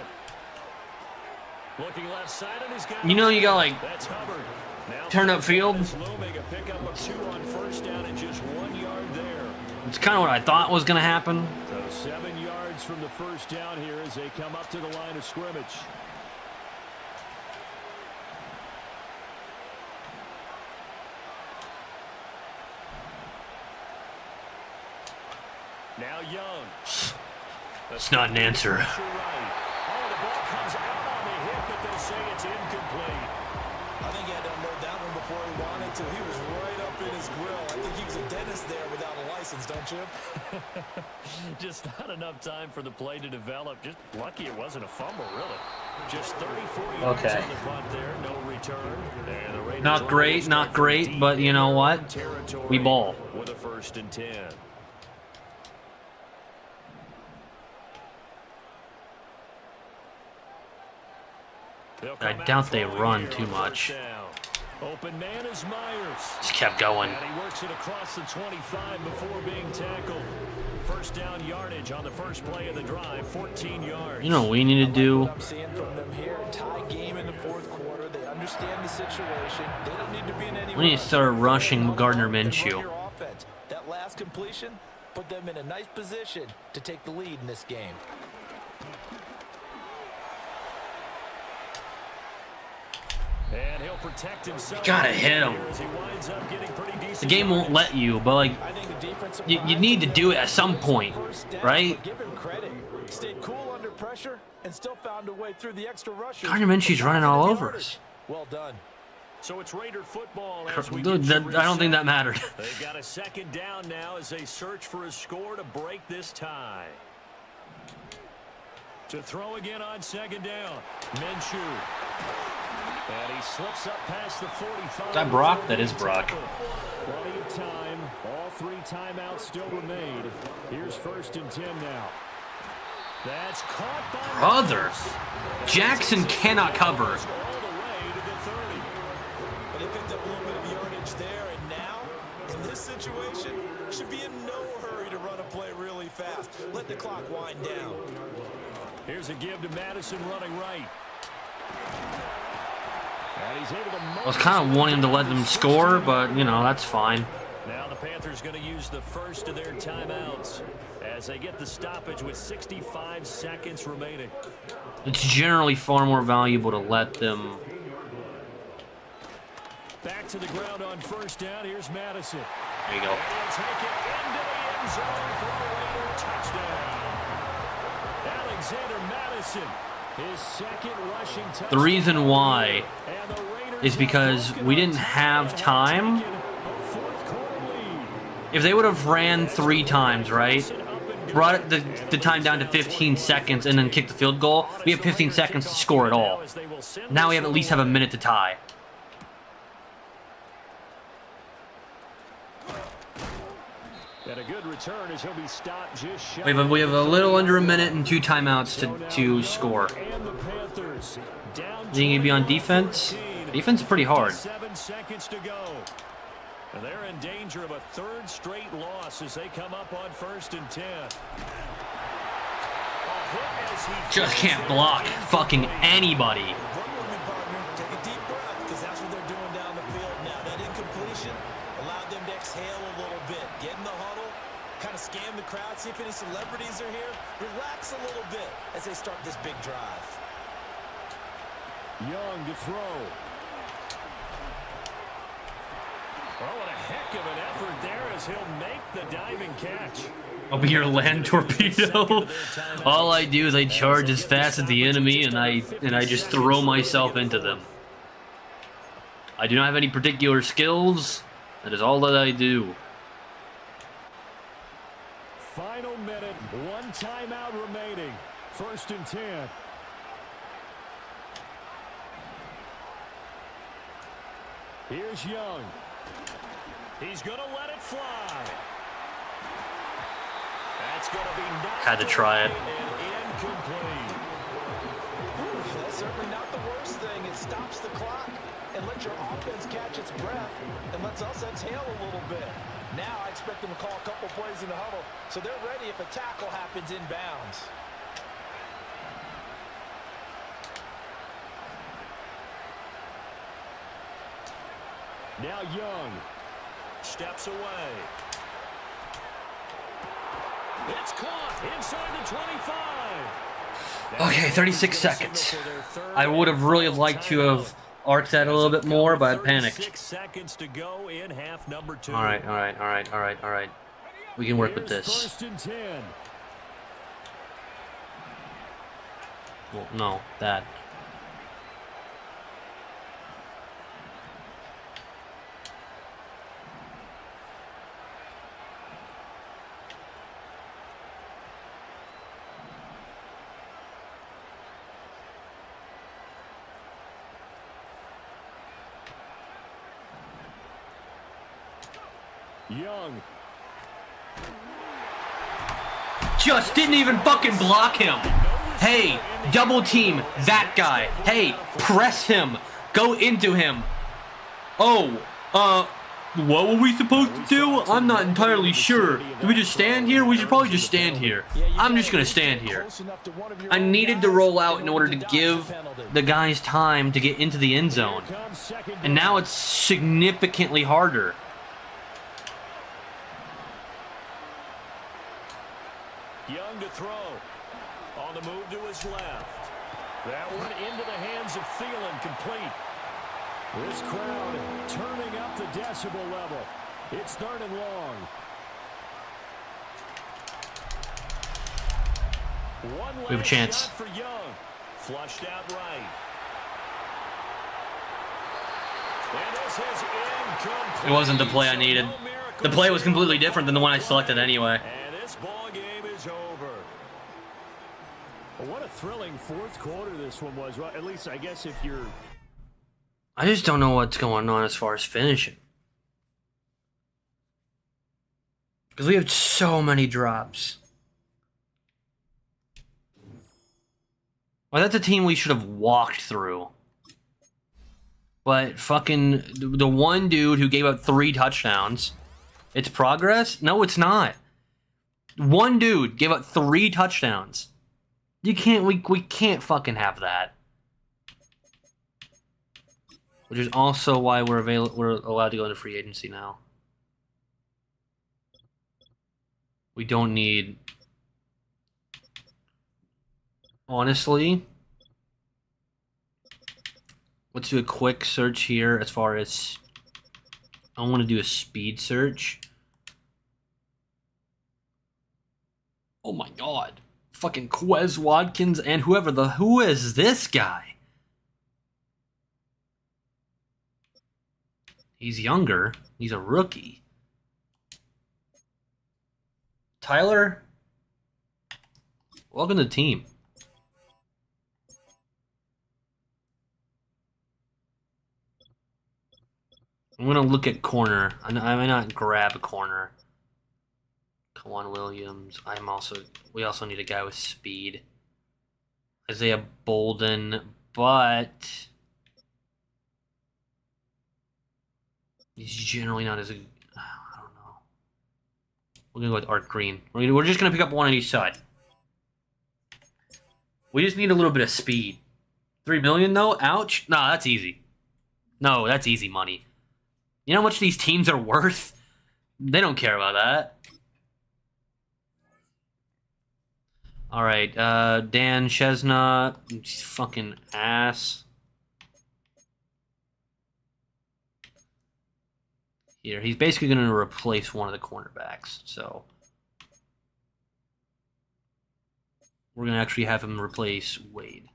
Looking left side, and he's got. You know you got like That's Hubbard. Now turn up field. Make a pickup of 2 on 1st down and just 1 yard there. It's kind of what I thought was gonna happen. So 7 yards from the 1st down here as they come up to the line of scrimmage. Now Young. It's not an answer. Right. Oh, the ball comes out on the hip, but they say it's incomplete. I think he had to unload that one before he wanted to. He was right up in his grill. I think he was a dentist there without a license, don't you? Just not enough time for the play to develop. Just lucky it wasn't a fumble, really. Just 34 yards Okay. on the punt there, no return. And the Raiders Not great, will not start from great, deep but you know in what? territory We ball. with a 1st and 10. I doubt they run too much. Open man is Myers. Just kept going. And he works it across the 25 before being tackled. first down yardage on the first play of the drive, 14 yards. You know what we need to do? What I'm seeing from them here, tie game in the fourth quarter. They understand the situation. They don't need to be in any We need to start rushing Gardner Minshew. That last completion put them in a nice position to take the lead in this game. And he'll protect himself. Gotta hit him. The game won't let you, but like, you need to do it at some point, right? Give him credit. Stayed cool under pressure and still found a way through the extra rushers. Gardner Minshew's running all over us. Well done. So it's Raider football. As we Dude, get to I don't think that reset. mattered. They've got a second down now as they search for a score to break this tie. To throw again on second down, Minshew. And he slips up past the 45. Is that Brock? That is Brock. Plenty of time. All three timeouts still remain. Here's 1st and 10 now. That's caught by Brother, Jackson cannot cover. all the way to the 30. But they picked up a little bit of yardage there, and now, in this situation, should be in no hurry to run a play really fast. Let the clock wind down. Here's a give to Madison running right. And he's able to I was kind of wanting to let them score, but, you know, that's fine. Now the Panthers going to use the first of their timeouts as they get the stoppage with 65 seconds remaining. It's generally far more valuable to let them. Back to the ground on first down. Here's Madison. There you go. And he'll take it into the end zone for a Raider touchdown. Alexander Madison, his second rushing touchdown. The reason why And the Raiders is because we didn't have time. If they would have ran 3 times, right? Brought the time down to 15 seconds and then kicked the field goal, we have 15 seconds to score it all. Now we have at least have a minute to tie. And a good return as he'll be stopped just shy. We have a little under a minute and 2 timeouts to score. And the Panthers down You think he'd be on defense? Defense is pretty hard. 7 seconds to go. And they're in danger of a 3rd straight loss as they come up on 1st and 10. Just can't block fucking anybody. Work with me, partner. Take a deep breath, because that's what they're doing down the field now. That incompletion allowed them to exhale a little bit. Get in the huddle, kind of scan the crowd, see if any celebrities are here. Relax a little bit as they start this big drive. Young to throw. Oh, what a heck of an effort there as he'll make the diving catch. I'll be your land torpedo. All I do is I charge as fast as the enemy and I just throw myself into them. I do not have any particular skills. That is all that I do. Final minute, 1 timeout remaining. 1st and 10. Here's Young. He's going to let it fly. That's going to be Had to try it. incomplete. That's certainly not the worst thing. It stops the clock and lets your offense catch its breath and lets us exhale a little bit. Now I expect them to call a couple plays in the huddle, so they're ready if a tackle happens inbounds. Now Young steps away. It's caught inside the 25. Okay, 36 seconds. I would have really liked to have arced that a little bit more, but I panicked. 6 seconds to go in half number 2. All right. We can work with this. 1st and 10. Well, no, that. Young. Just didn't even fucking block him. Hey, double team that guy. Hey, press him. Go into him. Oh, What were we supposed to do? I'm not entirely sure. Do we just stand here? We should probably just stand here. I'm just going to stand here. I needed to roll out in order to give the guys time to get into the end zone. And now it's significantly harder. Young to throw. On the move to his left. That one into the hands of Thielen, complete. This crowd turning up the decibel level. It's 3rd and long. We have a chance. For Young. Flushed out right. And this is incomplete. It wasn't the play I needed. The play was completely different than the one I selected anyway. And this ball game is over. Well, what a thrilling 4th quarter this one was. Well, at least I guess if you're... I just don't know what's going on as far as finishing. Because we have so many drops. Well, that's a team we should have walked through. But fucking the one dude who gave up 3 touchdowns. It's progress? No, it's not. One dude gave up 3 touchdowns. You can't, we can't fucking have that. Which is also why we're allowed to go into free agency now. We don't need... Honestly, let's do a quick search here as far as... I want to do a speed search. Oh my god. Fucking Quez Watkins and who is this guy? He's younger. He's a rookie. Tyler, welcome to the team. I'm going to look at corner. I may not grab a corner. Kawan Williams. We also need a guy with speed. Isaiah Bolden, but... he's generally not as... I don't know. We're going to go with Art Green. We're just going to pick up one on each side. We just need a little bit of speed. $3 million, though? Ouch. Nah, that's easy. No, that's easy money. You know how much these teams are worth? They don't care about that. All right, Dan Chesna. Fucking ass. Here, he's basically going to replace one of the cornerbacks, so we're going to actually have him replace Wade.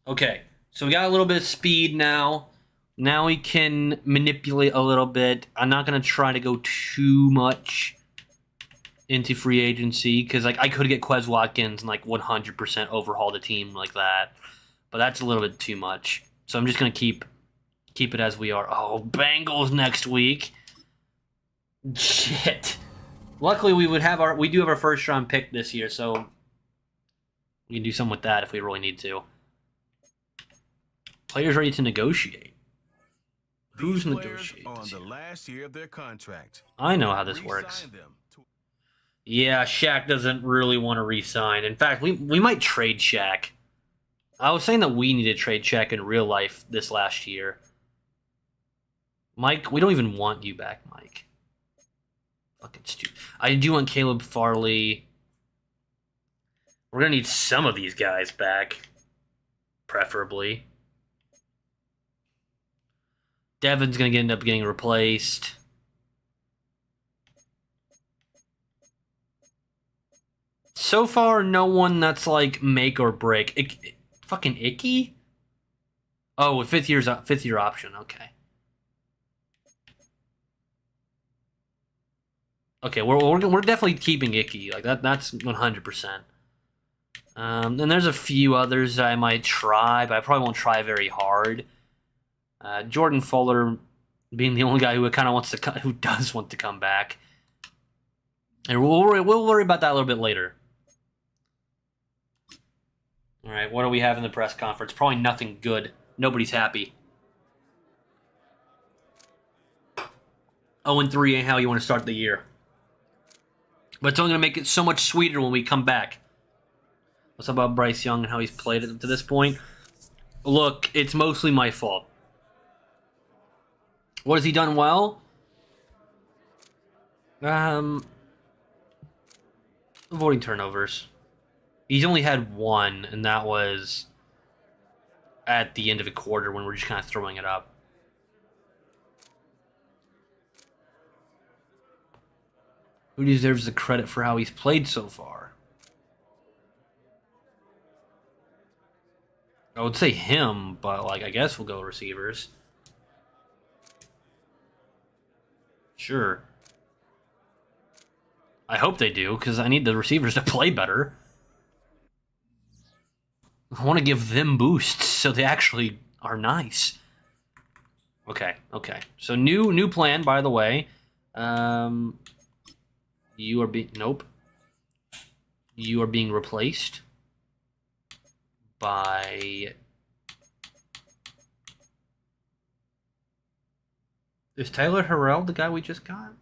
Okay, so we got a little bit of speed now. Now we can manipulate a little bit. I'm not going to try to go too much into free agency because like I could get Quez Watkins and like 100% overhaul the team like that, but that's a little bit too much. So I'm just going to keep it as we are. Oh, Bengals next week. Shit. Luckily, we do have our 1st round pick this year, so we can do something with that if we really need to. Players ready to negotiate. Who's negotiating? On the last year of their contract. I know how this works. Yeah, Shaq doesn't really want to re-sign. In fact, we might trade Shaq. I was saying that we need to trade Shaq in real life this last year. Mike, we don't even want you back, Mike. Fucking stupid. I do want Caleb Farley. We're going to need some of these guys back. Preferably. Devin's going to end up getting replaced. So far, no one that's like make or break. Fucking Icky? Oh, 5th year option. Okay. Okay, we're definitely keeping Icky. Like that's 100%. And there's a few others that I might try, but I probably won't try very hard. Jordan Fuller being the only guy who kind of who does want to come back. And we'll worry about that a little bit later. All right, what do we have in the press conference? Probably nothing good. Nobody's happy. 0-3 ain't how you want to start the year. But it's only going to make it so much sweeter when we come back. Let's talk about Bryce Young and how he's played it to this point. Look, it's mostly my fault. What has he done well? Avoiding turnovers. He's only had one, and that was at the end of a quarter when we're just kind of throwing it up. Who deserves the credit for how he's played so far? I would say him, but like I guess we'll go receivers. Sure. I hope they do, because I need the receivers to play better. I want to give them boosts so they actually are nice. Okay. So new plan, by the way. You are being... Nope. You are being replaced by... Is Tyler Harrell the guy we just got?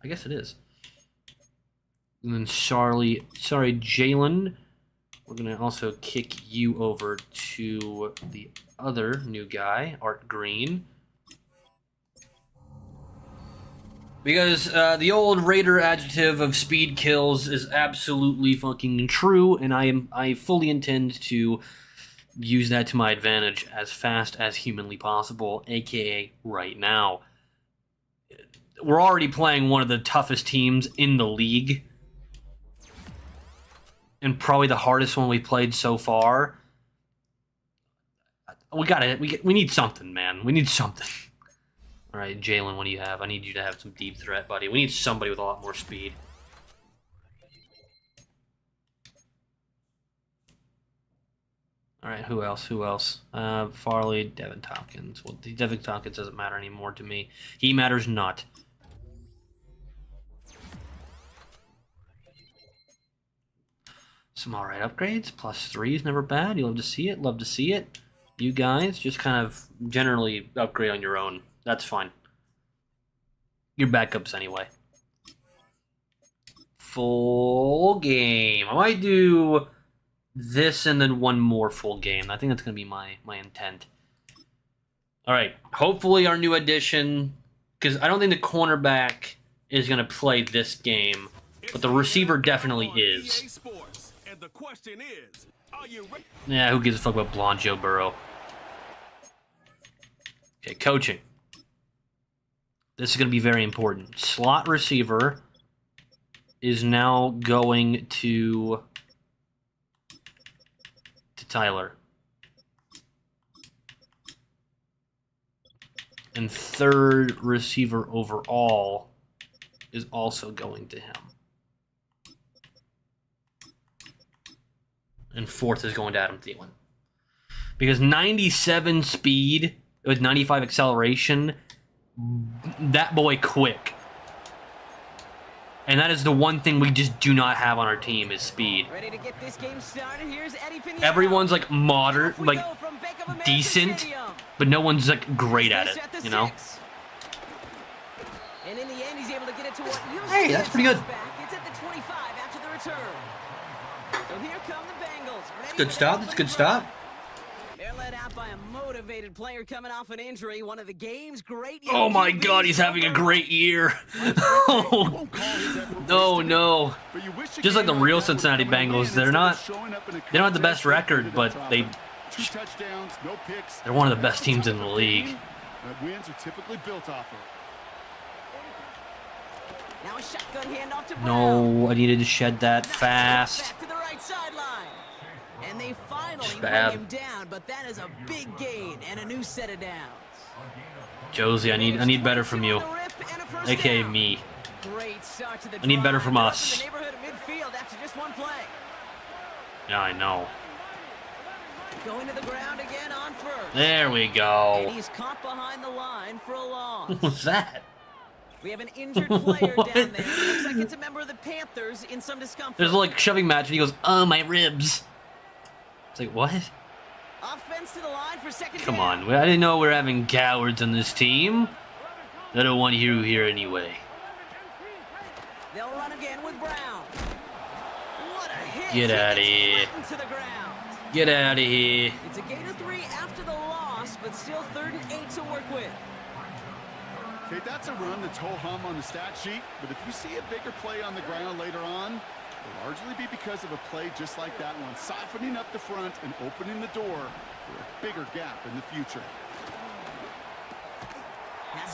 I guess it is. And then Jalen. We're going to also kick you over to the other new guy, Art Green. Because the old Raider adjective of speed kills is absolutely fucking true, and I fully intend to use that to my advantage as fast as humanly possible, aka right now. We're already playing one of the toughest teams in the league, and probably the hardest one we've played so far. We need something, man. We need something. All right, Jalen, what do you have? I need you to have some deep threat, buddy. We need somebody with a lot more speed. All right, who else? Farley, Devin Tompkins. Well, Devin Tompkins doesn't matter anymore to me. He matters not. Some alright upgrades. +3 is never bad. You love to see it. Love to see it. You guys just kind of generally upgrade on your own. That's fine. Your backups anyway. Full game. I might do this and then one more full game. I think that's going to be my intent. Alright. Hopefully our new addition... Because I don't think the cornerback is going to play this game. But the receiver definitely is. The question is, are you ready? Yeah, who gives a fuck about blonde Joe Burrow? Okay, coaching. This is going to be very important. Slot receiver is now going to Tyler. And third receiver overall is also going to him. And fourth is going to Adam Thielen. Because 97 speed with 95 acceleration, that boy quick. And that is the one thing we just do not have on our team is speed. Ready to get this game started. Here's Eddie Pinheiro. Everyone's like moderate, like decent, but no one's like great at it, you know? And in the end, he's able to get it to what hey, that's pretty good. It's at the 25 after the return. So here come the Bengals. That's a good stop. That's a good stop. They're led out by a motivated player coming off an injury. One of the game's great. Oh my God, he's having a great year. Oh no. Just like the real Cincinnati Bengals, they don't have the best record, but they're one of the best teams in the league. Wins are typically built off of. Now a shotgun handoff to Brown. No, I needed to shed that fast. Back to the right sideline. And they finally bring bad. him down, but that is a big gain and a new set of downs. Josie, I need better from you, aka me. Great start to the I need better from drive. us. In the neighborhood of midfield after just one play. Yeah, I know. Going to the ground again on first. There we And go. he's caught behind the line for a loss. What was that? We have an injured player down there. Looks like it's a member of the Panthers in some discomfort. There's like shoving match, and he goes, "Oh, my ribs." It's like, what? Offense to the line for second Come down. on, I didn't know we were having cowards on this team. I don't want you here anyway. They'll run again with Brown. What a hit! Get out of here. To the ground. Get out of here. It's a gain of 3 after the loss, but still 3rd and 8 to work with. Okay, that's a run that's ho-hum on the stat sheet, but if you see a bigger play on the ground later on, it'll largely be because of a play just like that one, softening up the front and opening the door for a bigger gap in the future.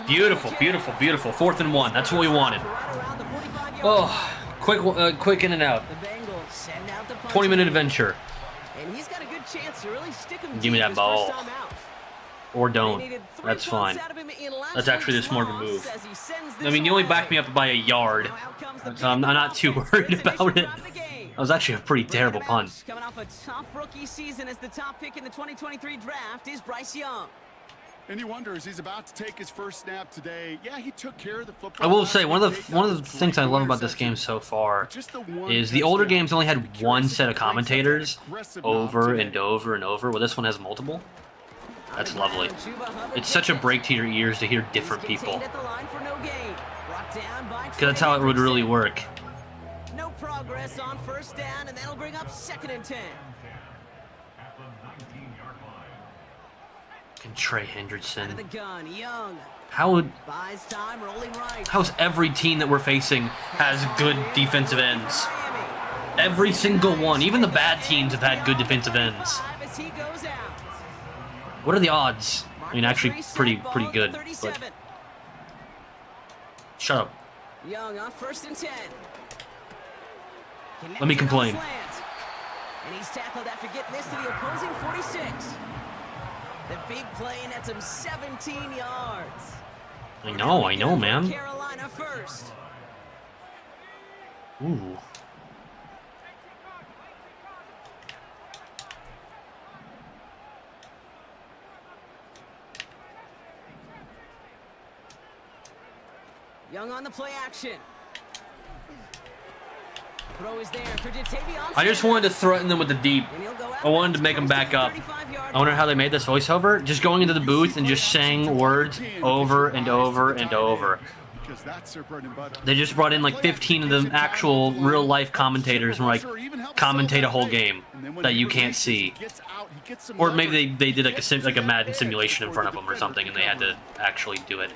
Beautiful, beautiful, beautiful. 4th and 1. That's what we wanted. Oh, quick in and out. 20-minute adventure. And he's got a good chance to really stick him. Give me that ball. Or don't. That's fine. That's actually the smarter move. I mean, you only backed me up by a yard, so I'm not too worried about it. That was actually a pretty terrible punt. Coming off a tough rookie season as the top pick in the 2023 draft is Bryce Young. And you wonder, as he's about to take his first snap today, yeah, he took care of the football. I will say one of the things I love about this game so far is the older games only had one set of commentators over and over and over. Well, this one has multiple. That's lovely. It's such a break to your ears to hear different people. Because that's how it would really work. No progress on 1st down, and that'll bring up 2nd and 10. And Trey Hendrickson. The gun, Young. How's every team that we're facing has good defensive ends? Every single one. Even the bad teams have had good defensive ends. What are the odds? I mean, actually, pretty good. But shut up. Young on 1st and 10. Let me complain. And he's tackled after getting this to the opposing 46. The big play nets him 17 yards. I know, man. Carolina first. Ooh. Young on the play action. Throw is there for Jatavion. I just wanted to threaten them with the deep. I wanted to make them back up. I wonder how they made this voiceover. Just going into the booth and just saying words over and over and over. They just brought in like 15 of the actual real-life commentators and like commentate a whole game that you can't see. Or maybe they did like a Madden simulation in front of them or something and they had to actually do it.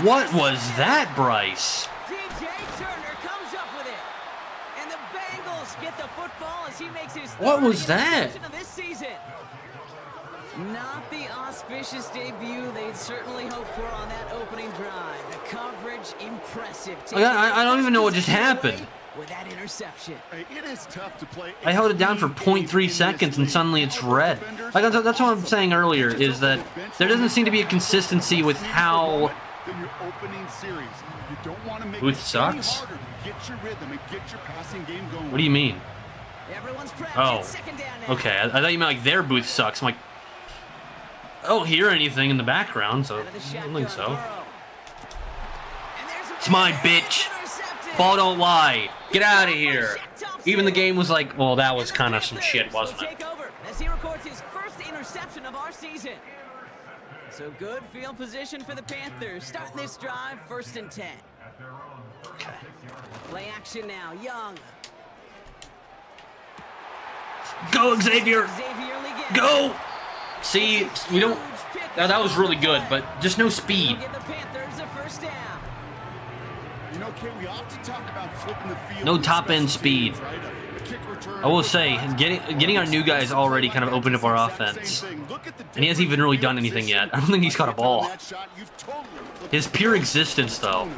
What was that, Bryce? What was that? Not the auspicious debut they'd certainly hoped for on that opening drive. The coverage impressive. I don't even know what just happened. With that interception. It is tough to play. I held it down for 0.3 seconds and suddenly it's red. Like that's what I'm saying earlier is that there doesn't seem to be a consistency with how Booth sucks. What do you mean? Oh, okay. I thought you meant like their booth sucks. I'm like, I don't hear anything in the background, so I don't think so. It's mine, bitch. Ball don't lie. Get out of here. Even the game was like, well, that was kind of some shit, wasn't it? As he records his first interception of our season. So good field position for the Panthers. Starting this drive, 1st and 10. Okay. Play action now, Young. Go, Xavier! Go! See, we don't... That was really good, but just no speed. No top-end speed. I will say, getting our new guys already kind of opened up our offense. And he hasn't even really done anything yet. I don't think he's got a ball. His pure existence, though.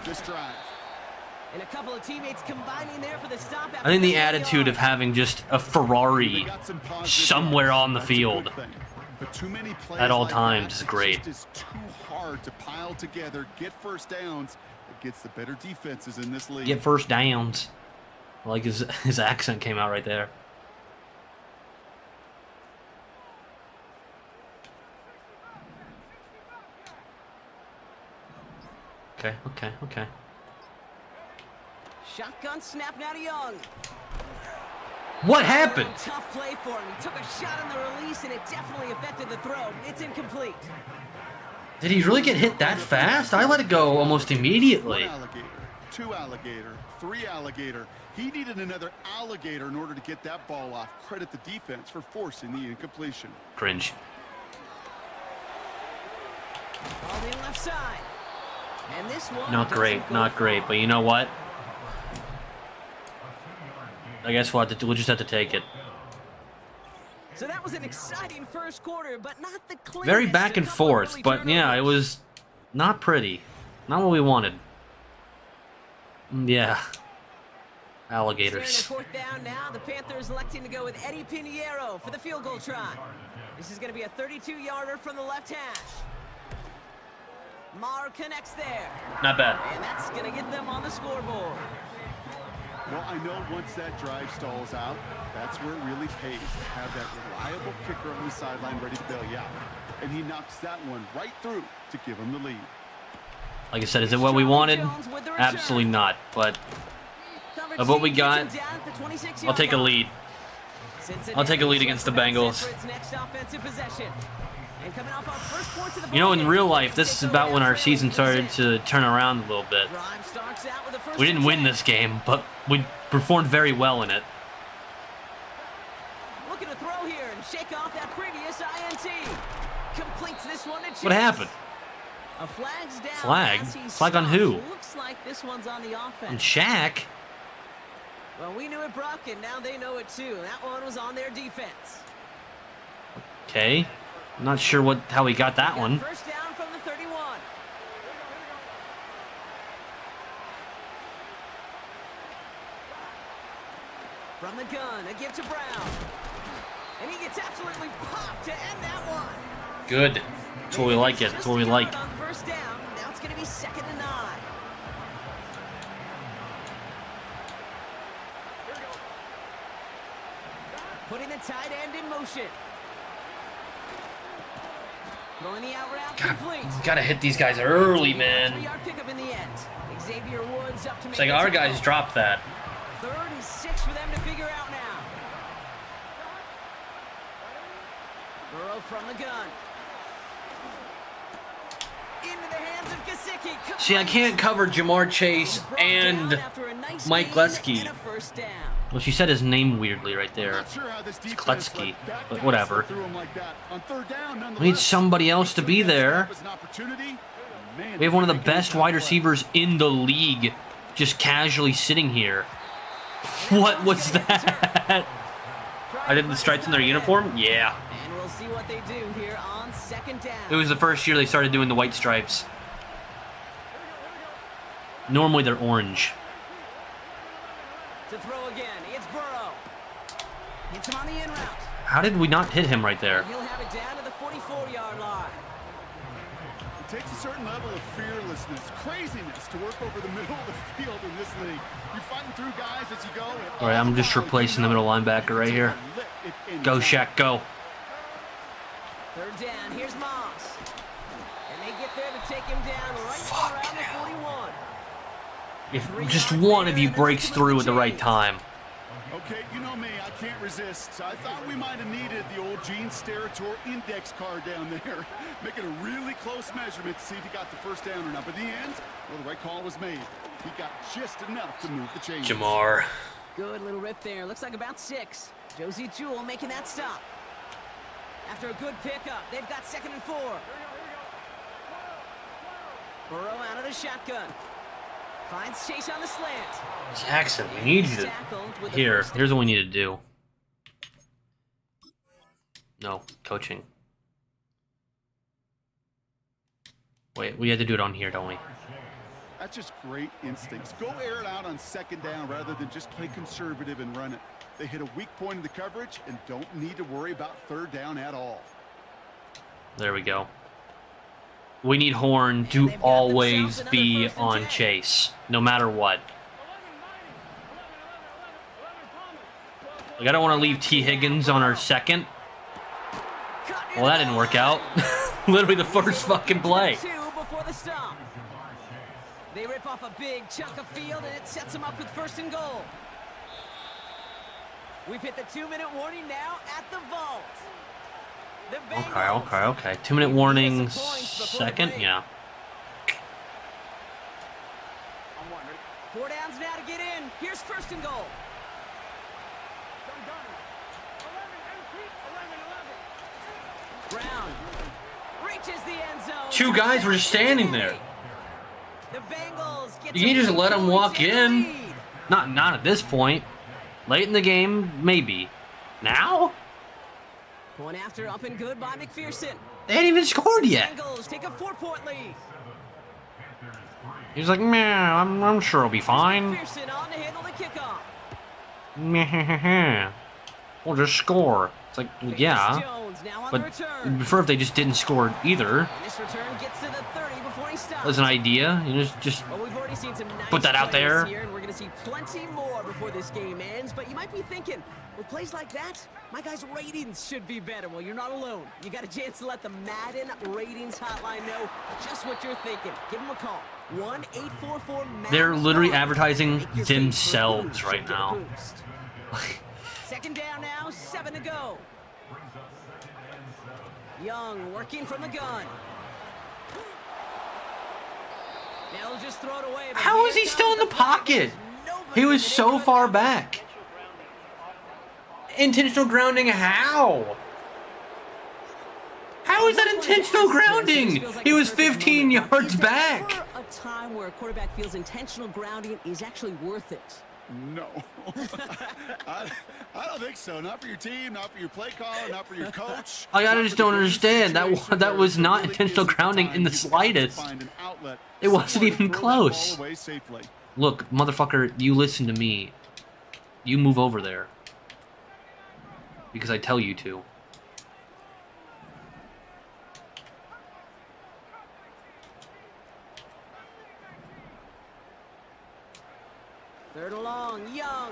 And a couple of teammates combining there for the stop. I think the attitude of having just a Ferrari somewhere on the field at all times is great. It's too hard to pile together, get first downs. It gets the better defenses in this league. Get first downs. Like his accent came out right there. Okay. Shotgun snap now to Young. What happened? Tough play for him. He took a shot on the release, and it definitely affected the throw. It's incomplete. Did he really get hit that fast? I let it go almost immediately. 1 alligator, 2 alligator, 3 alligator. He needed another alligator in order to get that ball off. Credit the defense for forcing the incompletion. Cringe. On the left side. And this one Not great, not great. But you know what? I guess we'll just have to take it. So that was an exciting first quarter, but not the cleanest. Very back and forth, early but yeah, it was not pretty. Not what we wanted. Yeah. Alligators. Staring at 4th down now, the Panthers electing to go with Eddie Pinheiro for the field goal try. This is going to be a 32-yarder from the left hash. Marr connects there. Not bad. And that's going to get them on the scoreboard. Well, I know once that drive stalls out, that's where it really pays to have that reliable kicker on the sideline ready to bail you out. And he knocks that one right through to give him the lead. Like I said, is it what we wanted? Absolutely not. But of what we got, I'll take a lead. I'll take a lead against the Bengals. You know, in real life, this is about when our season started to turn around a little bit. We didn't win this game, but we performed very well in it. Looking to throw here and shake off that previous INT. Completes this one to Chase. What happened? A flag's down. Flag? Flag on who? Looks like this one's on the offense. And Shaq? Well, we knew it, Brock, and now they know it too. That one was on their defense. Okay. I'm not sure how he got that one. First down from the 31. From the gun, a give to Brown. And he gets absolutely popped to end that one. Good. That's what we like it. That's what we like. On first down. Now it's going to be 2nd and 9. Putting the tight end in motion. Throwing the out route complete. Gotta hit these guys early, man. 3-yard pickup in the end. Xavier Woods up to make It's like our guys dropped that. 3rd and 6 for them to figure out now. Burrow from the gun. Into the hands of Gesicki. See, I can't cover Jamar Chase and Mike Getsky. Well, she said his name weirdly right there. It's Kletsky, but whatever. We need somebody else to be there. We have one of the best wide receivers in the league just casually sitting here. What was that? I did the stripes in their uniform? Yeah. And we'll see what they do here on 2nd down. It was the first year they started doing the white stripes. Normally they're orange. To throw again, it's Burrow. Hits him on the in route. How did we not hit him right there? He'll have it down to the 44-yard line. It takes a certain level of fearlessness, craziness to work over the middle of the field in this league. You're fighting through guys as you go. All right, I'm just replacing the middle linebacker right here. Go, Shaq, go. 3rd down, here's Moss. And they get there to take him down right around the 41. If just one of you breaks through at the right time. Okay, you know me, I can't resist. I thought we might have needed the old Gene Steratore index card down there. Making a really close measurement to see if he got the first down or not. But in the end, well, the right call was made. He got just enough to move the chains. Jamar. Good little rip there. Looks like about 6. Josie Jewell making that stop. After a good pickup, they've got 2nd and 4. Burrow out of the shotgun. Finds Chase on the slant. Jackson, we need you to... Here's what we need to do. No, coaching. Wait, we had to do it on here, don't we? That's just great instincts. Go air it out on 2nd down rather than just play conservative and run it. They hit a weak point in the coverage and don't need to worry about 3rd down at all. There we go. We need Horn to always be on Chase, no matter what. Like, I don't want to leave T. Higgins on our 2nd. Well, that didn't work out. Literally the first fucking play. They rip off a big chunk of field, and it sets them up with 1st and goal. We've hit the 2-minute warning now at the vault. The Okay, Bengals. okay. 2-minute warning, Need some points before the second? break. Yeah. 4 downs now to get in. Here's first and goal. Brown reaches the end zone. 2 guys were just standing there. The Bengals get You can't to just let 'em points walk and in. lead. Not at this point. Late in the game, maybe. Now? Point after up and good by McPherson. They hadn't even scored yet. Bengals take a 4-point lead. He's like, man, I'm sure it'll be fine. McPherson on to handle the kickoff. Meh. We'll just score. It's like, well, yeah. Jones now on But the return. I'd prefer if they just didn't score either. And this return gets to the 30 before he stops. As an idea, you know, just Well, we've already seen some nice put that out plays there. here, and we're going to see plenty more before this game ends. But you might be thinking, with plays like that, my guys' ratings should be better. Well, you're not alone. You got a chance to let the Madden ratings hotline know just what you're thinking. Give them a call. 1-844-MADDEN. They're literally Make advertising your favorite themselves boost. right Get a now. boost. Second down now, 7 to go. Young working from the gun. They'll just throw it away. but How here is he still in comes the flag. pocket? Nobody He was can so make far it. back. Intentional grounding, how? How is that intentional grounding? He was 15 yards Is there back. ever a time where a quarterback feels intentional grounding is actually worth it? No. I don't think so. Not for your team, not for your play caller, not for your coach. I not just for the don't game understand. situation That where was there not really intentional isn't the grounding time in the you can slightest. find an outlet, It wasn't somewhere to even throw that close. ball away safely. Look, motherfucker, you listen to me. You move over there. Because I tell you to. Third and long, Young.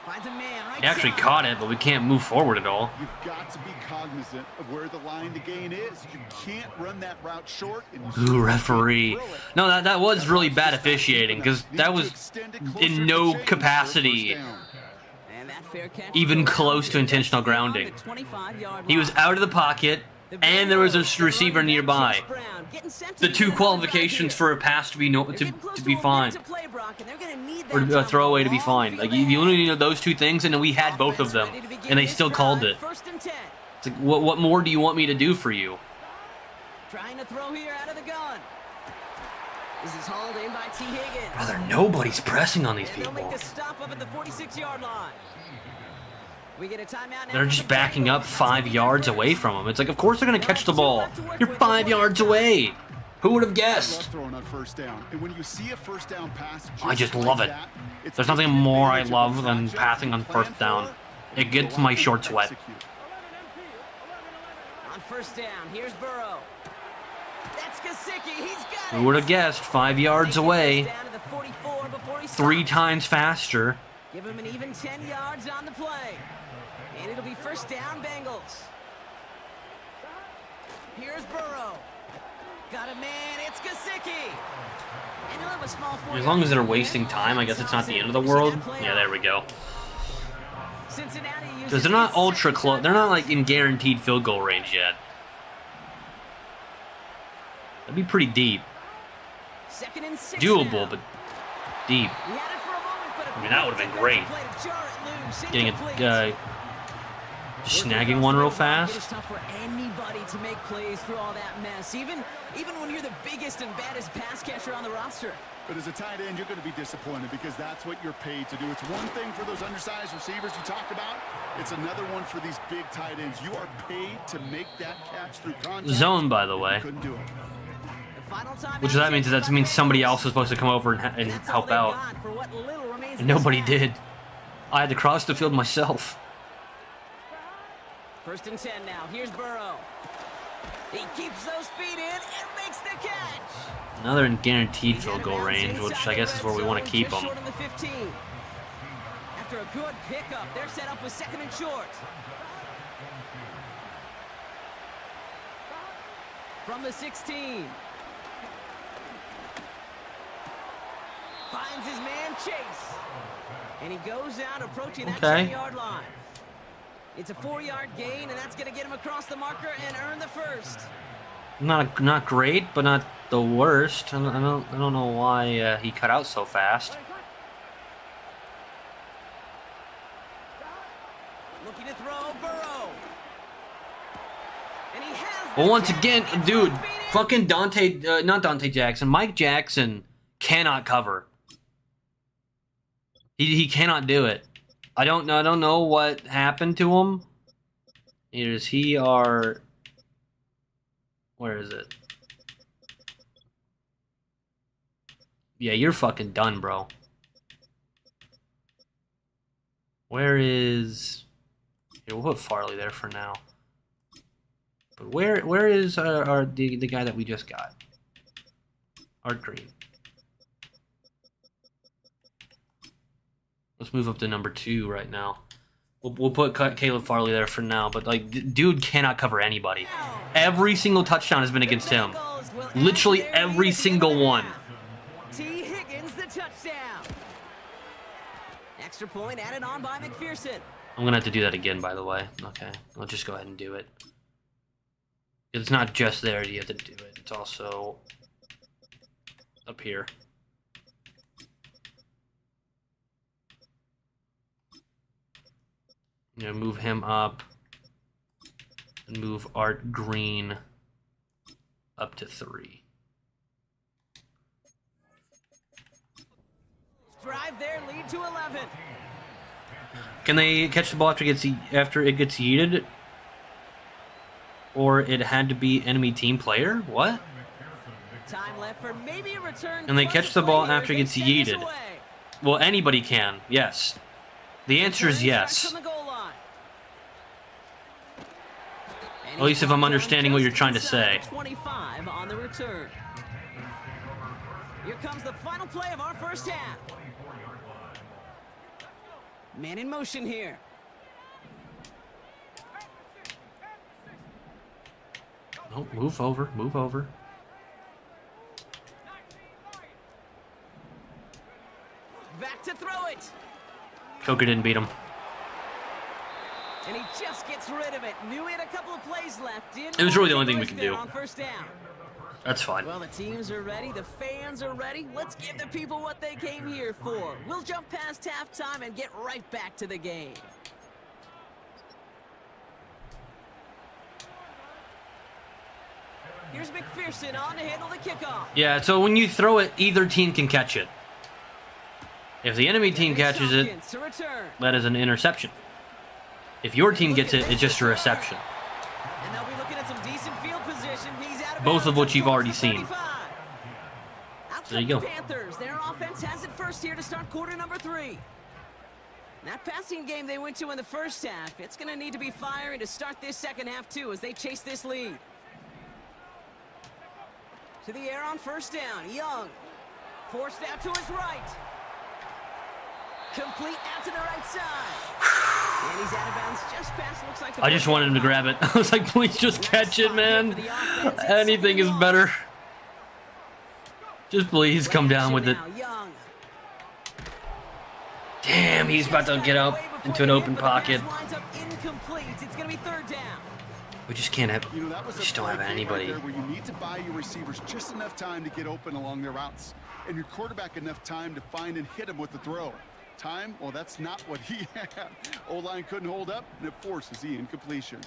Finds a man right He actually side. caught it, but we can't move forward at all. You've got to be cognizant of where the line to gain is. You can't run that route short. And Ooh, referee. No, that was really bad officiating, because that was in no capacity And that fair catch even goes close out to intentional just beyond grounding. the 25-yard He was line. out of the pocket, and there was a receiver nearby. The 2 qualifications for a pass to be to be fine, or a throwaway to be fine. Like you only need those 2 things, and then we had both of them, and they still called it. First and 10. It's like, what more do you want me to do for you? Trying to throw here out of the gun. This is hauled in by T. Higgins. Brother, nobody's pressing on these And they'll make people. the stop up at the 46-yard line. We get a timeout now They're for just the backing up Bengals. 5 yards away from him. It's like, of course they're gonna catch the ball. You're 5 yards away. Who would have I love guessed? throwing on first down. And when you see a first down pass, I just like love it. that, it's There's nothing taking more I advantage of the love than matchup passing on you plan first down. for, It gets my shorts wet. execute. On first down, here's Burrow. That's Gesicki. He's got it. Who would have guessed? 5 yards away. Down to the 44 before he 3 stops. times faster. Give him an even 10 yards on the play. And it'll be first down, Bengals. Here's Burrow. Got a man. It's Gesicki. And he'll have a small As long as they're wasting time, I guess it's not the end of the world. Yeah, there we go. Cincinnati uses Because they're not its ultra second close. They're not timeout. like in guaranteed field goal range yet. That'd be pretty deep. Second and 6 Doable, now. but deep. He had it for a moment, but a I mean, that would've been great. play to jar it loose, Getting incomplete. just Looking snagging across one the real middle, it is fast. tough for anybody to make plays through all that mess, even when you're the biggest and baddest pass catcher on the roster. But as a tight end, you're going to be disappointed because that's what you're paid to do. It's one thing for those undersized receivers you talk about. It's another one for these big tight ends. You are paid to make that catch through contact. Zone, by the way. You couldn't do it. The final time Which that means somebody else is supposed to come over and That's all help they've out. got for what little remains And of this nobody half. did. I had to cross the field myself. First and 10 now. Here's Burrow. He keeps those feet in and makes the catch. Now they're in guaranteed He's field goal inbounds range, which inside I the guess is red where we want to zone, keep just them. short of the 15. After a good pickup, they're set up with second and short. From the 16. Finds his man Chase. And he goes out approaching that Okay. 10-yard line. It's a 4-yard gain, and that's going to get him across the marker and earn the first. Not great, but not the worst. I don't know why he cut out so fast. Looking to throw, Burrow. And he has. Well, once again, dude, fucking not Dante Jackson, Mike Jackson cannot cover. He cannot do it. I don't know what happened to him. Where is it? Yeah, you're fucking done, bro. Where is... Here, we'll put Farley there for now. But where is the guy that we just got? Art Green. Let's move up to number 2 right now. We'll put Caleb Farley there for now, but like, dude cannot cover anybody. Every single touchdown has been against him. Literally every single one. T. Higgins, the touchdown. Extra point added on by McPherson. I'm gonna have to do that again, by the way. Okay, I'll just go ahead and do it. It's not just there you have to do it. It's also up here. I'm gonna move him up and move Art Green up to 3. Drive there, lead to 11. Can they catch the ball after it gets yeeted? Or it had to be enemy team player? What? Time left for maybe a return. And they catch the ball after it gets yeeted. Well, anybody can. Yes. The answer is yes. At least if I'm understanding what you're trying to say. 25 on the return. Here comes the final play of our first half. Man in motion here. Oh, move over, move over. Back to throw it. Coker didn't beat him. And he just gets rid of it. Knew he had a couple of plays left. It was really the only thing we can do. On first down. That's fine. Well, the teams are ready. The fans are ready. Let's give the people what they came here for. We'll jump past halftime and get right back to the game. Here's McPherson on to handle the kickoff. Yeah, so when you throw it, either team can catch it. If the enemy team catches it, that is an interception. If your team gets it, it's just a reception. And they'll be looking at some decent field position. He's out of both of which you've already seen. So there you go. Panthers, their offense has it first here to start quarter number 3. That passing game they went to in the first half, it's going to need to be firing to start this second half too as they chase this lead. To the air on first down, Young. Forced out to his right. Complete out to the right side. And he's out of bounds just past, looks like. I just wanted him to grab it. I was like, please just catch it, man. Anything is better. Just please come down with it. Damn, he's about to get up into an open pocket. It's going to be third down. We just can't have. We just don't have anybody. Where you need to buy your receivers just enough time to get open along their routes, and your quarterback enough time to find and hit him with the throw. Time? Well, that's not what he had. O-line couldn't hold up, and it forces the incompletion.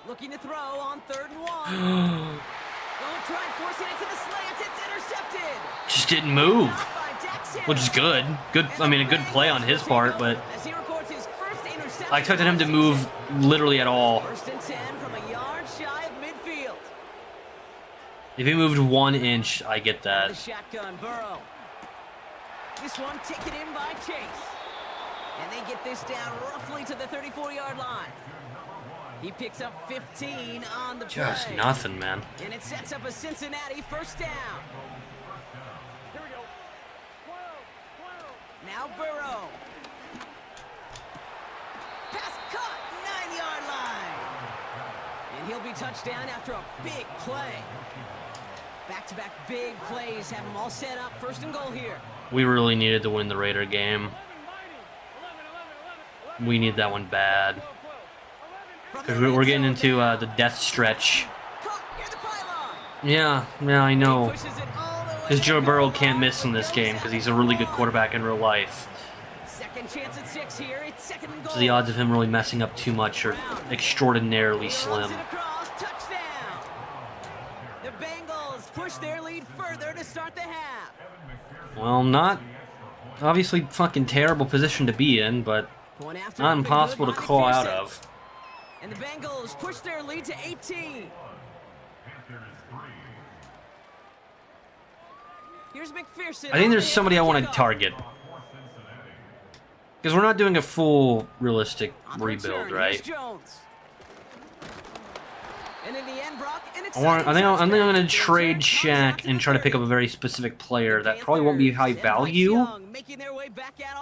Looking to throw on 3rd and 1. Going to try and force it into the slants. It's intercepted. Just didn't move, which is good. Good. I mean, a good play on his part, but I expected him to move literally at all. 1st and 10 from a yard shy of midfield. If he moved 1 inch, I get that. The shotgun, Burrow. This one taken in by Chase. And they get this down roughly to the 34-yard line. He picks up 15 on the play. Just nothing, man. And it sets up a Cincinnati first down. Here we go. Now Burrow. Pass caught, 9-yard line. And he'll be touchdown after a big play. Back-to-back big plays have them all set up. 1st and goal here. We really needed to win the Raider game. We need that one bad. Because we're getting into the death stretch. Yeah, I know. Because Joe Burrow can't miss in this game because he's a really good quarterback in real life. So the odds of him really messing up too much are extraordinarily slim. The Bengals push their lead further to start the half. Well, not obviously fucking terrible position to be in, but not impossible to call out of. And the Bengals push their lead to 18. Here's McPherson. I think there's somebody I want to target. Because we're not doing a full realistic rebuild, right? And in the end, Brock, I think I'm going to trade Shaq and try to pick up a very specific player that probably won't be high value.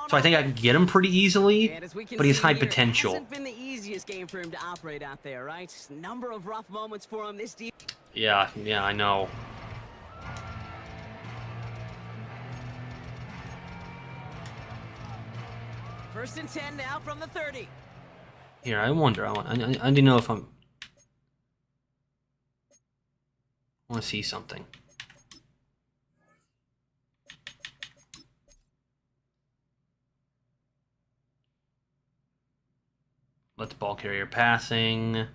So I think I can get him pretty easily, but he's high potential. Hasn't been the easiest game for him to operate out there, right? Number of rough moments for him this deep. Yeah, I know. First and 10 now from the 30. Here, I wonder. I need to know if I want to see something. Let's ball carrier passing.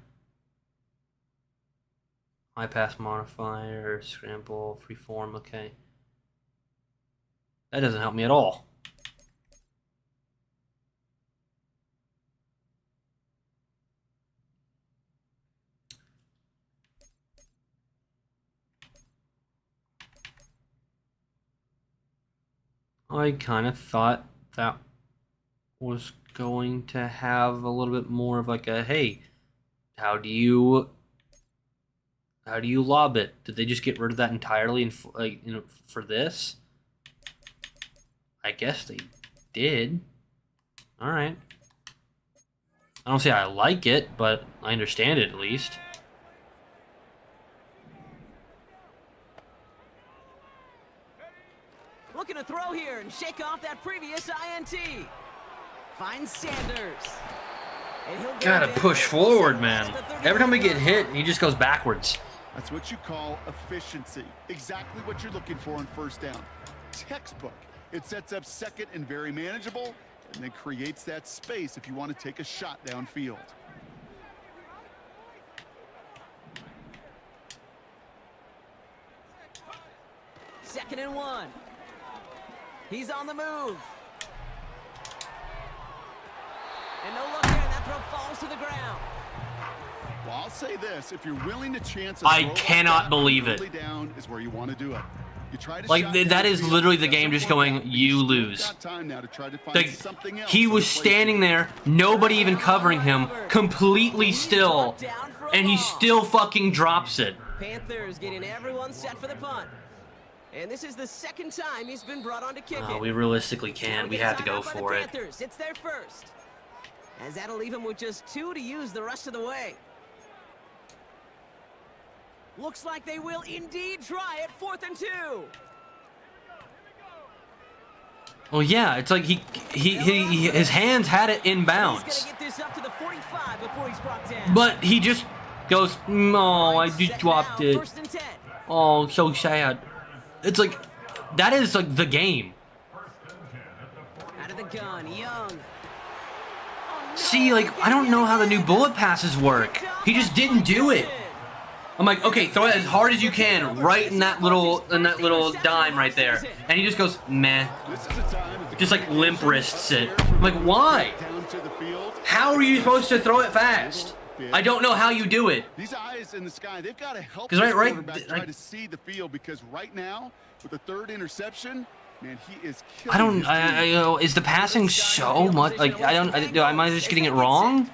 High pass modifier, scramble, freeform, okay. That doesn't help me at all. I kind of thought that was going to have a little bit more of like a, hey, how do you lob it? Did they just get rid of that entirely and like, you know, for this? I guess they did. All right. I don't say I like it, but I understand it at least. Looking to throw here and shake off that previous INT. Finds Sanders. Gotta push forward, man. Every time we get hit, he just goes backwards. That's what you call efficiency. Exactly what you're looking for on first down. Textbook. It sets up second and very manageable, and then creates that space if you want to take a shot downfield. Second and 1. He's on the move. And no look there, and that throw falls to the ground. Well, I'll say this, if you're willing to chance a I throw cannot believe it. Down is where you want to do it. You try to Like, that is literally the game just going, you lose. Like, he was standing there, nobody even covering him, completely still, and he still fucking drops it. Panthers getting everyone set for the punt. And this is the second time he's been brought on to kick it. We realistically can't. We have to go for it. Panthers. It's their first. As that'll leave him with just 2 to use the rest of the way. Looks like they will indeed try it. 4th and 2. Well, yeah, it's like his hands had it in bounds. He's gonna get this up to the 45 before he's brought down. But he just goes, no, I just dropped it. 1st and 10. Oh, so sad. It's like, that is like the game. Out of the gun, Young. See, like, I don't know how the new bullet passes work. He just didn't do it. I'm like, okay, throw it as hard as you can, right in that little dime right there. And he just goes, meh. Just like limp wrists it. I'm like, why? How are you supposed to throw it fast? I don't know how you do it. These eyes in the sky, they've got to help the quarterback try to see the field, because right now, with the 3rd interception, man, he is killing is the passing so much? Like, am I just getting it wrong?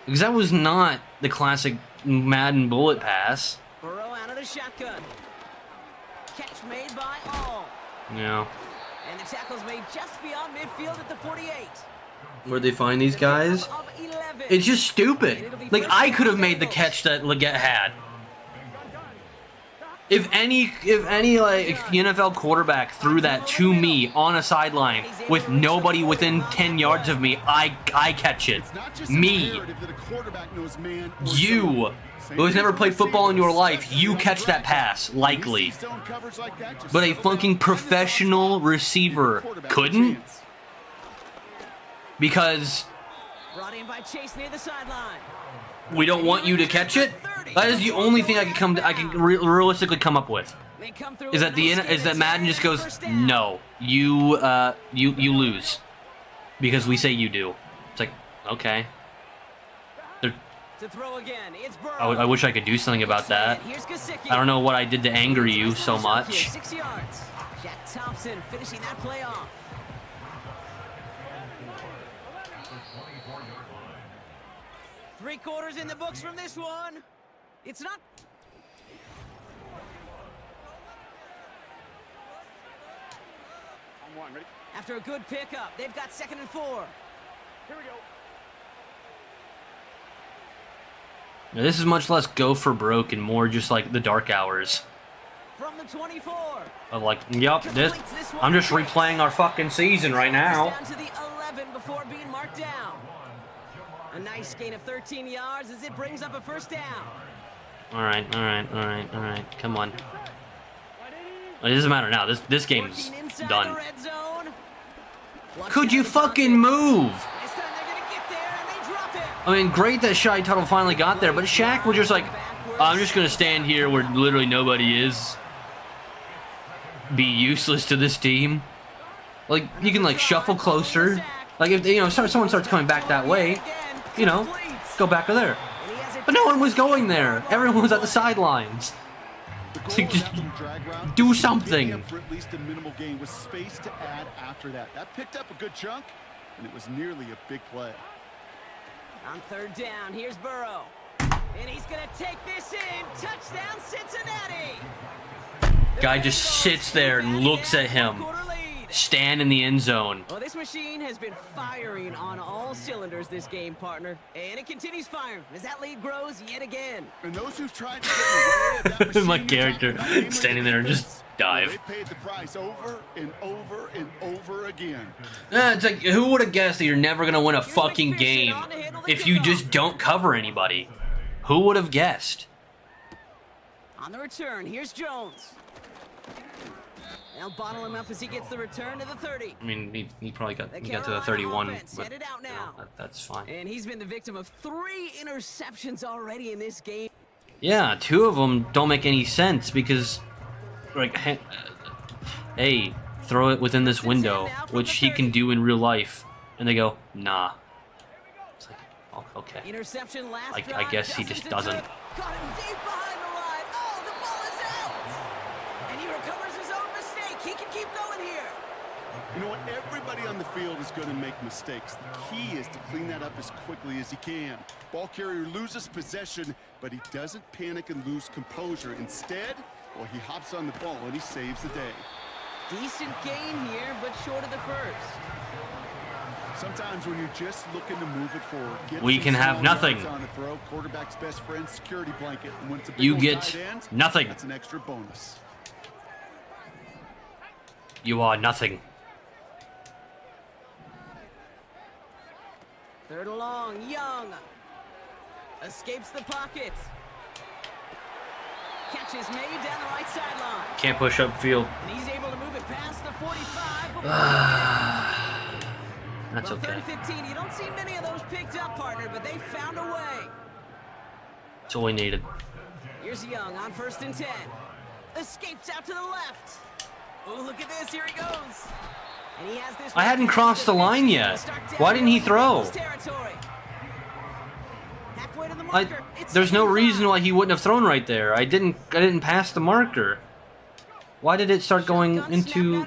Because that was not the classic Madden bullet pass. Burrow out of the shotgun. Catch made by all. Yeah. And the tackle's made just beyond midfield at the 48. Where'd they find these guys? It's just stupid. Like, I could have made the catch that Leggett had. If any like NFL quarterback threw that to me on a sideline with nobody within 10 yards of me, I catch it. Me. You, who has never played football in your life, you catch that pass, likely. But a fucking professional receiver couldn't? Because we don't want you to catch it? That is the only thing I can realistically come up with. Is that Madden just goes, no, you lose because we say you do. It's like, okay. I wish I could do something about that. I don't know what I did to anger you so much. Jack Thompson finishing that play off. Three quarters in the books from this one. It's not. After a good pickup, they've got 2nd and 4. Here we go. Now, this is much less go for broke and more just like the dark hours. From the 24. Of like, yep, I'm just replaying our fucking season right now. Down to the 11 before being marked down. A nice gain of 13 yards as it brings up a first down. All right. Come on. It doesn't matter now. This game's done. Could you fucking move? I mean, great that Shy Tuttle finally got there, but Shaq was just like, I'm just gonna stand here where literally nobody is. Be useless to this team. Like, you can like shuffle closer. Like if someone starts coming back that way, go back to there. But no one was going there. Everyone was at the sidelines. So just do something. For at least a minimal gain with space to add after that. That picked up a good chunk, and it was nearly a big play. On 3rd down, here's Burrow. And he's going to take this in. Touchdown, Cincinnati. Guy just sits there and looks at him. Stand in the end zone. Well, this machine has been firing on all cylinders this game, partner. And it continues firing as that lead grows yet again. And those who've tried to get in the way of that machine, my character standing there and just dive. They paid the price over and over and over again. It's like, who would have guessed that you're never going to win a fucking game if you just don't cover anybody? Who would have guessed? On the return, here's Jones. They'll bottle him up as he gets the return to the 30. I mean, he probably got to the 31, but that's fine. And he's been the victim of 3 interceptions already in this game. Yeah, 2 of them don't make any sense because, like, hey, throw it within this window, which he can do in real life, and they go, nah. It's like, oh, okay. Interception last I guess he just doesn't. Caught him deep behind the line. Oh, the ball is out. And he recovers his own mistake. He can keep going here. You know what? Everybody on the field is going to make mistakes. The key is to clean that up as quickly as he can. Ball carrier loses possession, but he doesn't panic and lose composure. Instead, well, he hops on the ball and he saves the day. Decent gain here, but short of the first. Sometimes when you're just looking to move it forward, we can have nothing. On the throw, quarterback's best friend, security blanket. And when it's a big you old get tight end, nothing. That's an extra bonus. You are nothing. 3rd and long, Young escapes the pocket. Catch is made down the right sideline. Can't push up field. And he's able to move it past the 45. That's well, okay. 30-15, you don't see many of those picked up, partner, but they found a way. That's all we needed. Here's Young on 1st and 10. Escapes out to the left. Oh, look at this. Here he goes. And he has this. I hadn't crossed the line yet. Why didn't he throw? There's no reason why he wouldn't have thrown right there. I didn't pass the marker. Why did it start going into?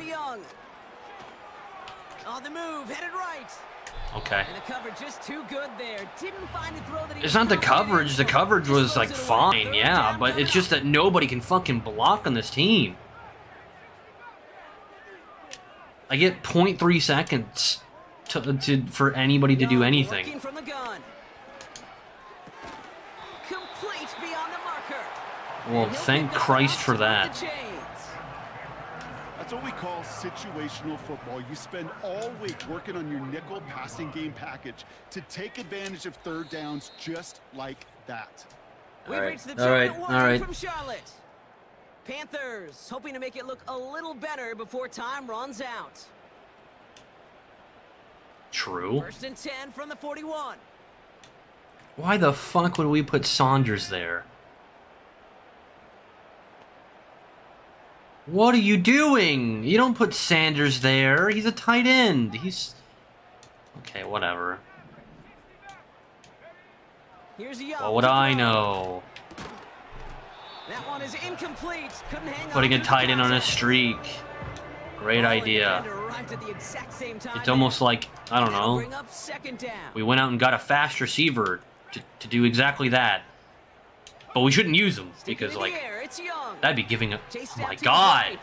On the move, headed right. Okay. And the coverage just too good there. Didn't find a throw that he It's not the coverage. The coverage was like fine, yeah, but it's just that nobody can fucking block on this team. I get 0.3 seconds for anybody to do anything. From the gun. Complete beyond the marker. Well, And he'll thank pick up Christ for off that. the chains. That's what we call situational football. You spend all week working on your nickel passing game package to take advantage of third downs just like that. We've right, reached the all right, 2-minute all warning right. from Charlotte. Panthers hoping to make it look a little better before time runs out. True. 1st and 10 from the 41. Why the fuck would we put Saunders there? What are you doing? You don't put Sanders there. He's a tight end. He's... Okay, whatever. Here's Young. What would to I throw. know? That one is incomplete. Couldn't hang Putting on a through tight the end on a contact. streak. Great Ball and idea. defender arrived at the exact same time It's almost there. like, I don't That'll know, bring up 2nd down. we went out and got a fast receiver to do exactly that. But we shouldn't use him Sticking because, in like, the air, it's Young. that'd be giving a... Chased Oh out my to the god! right.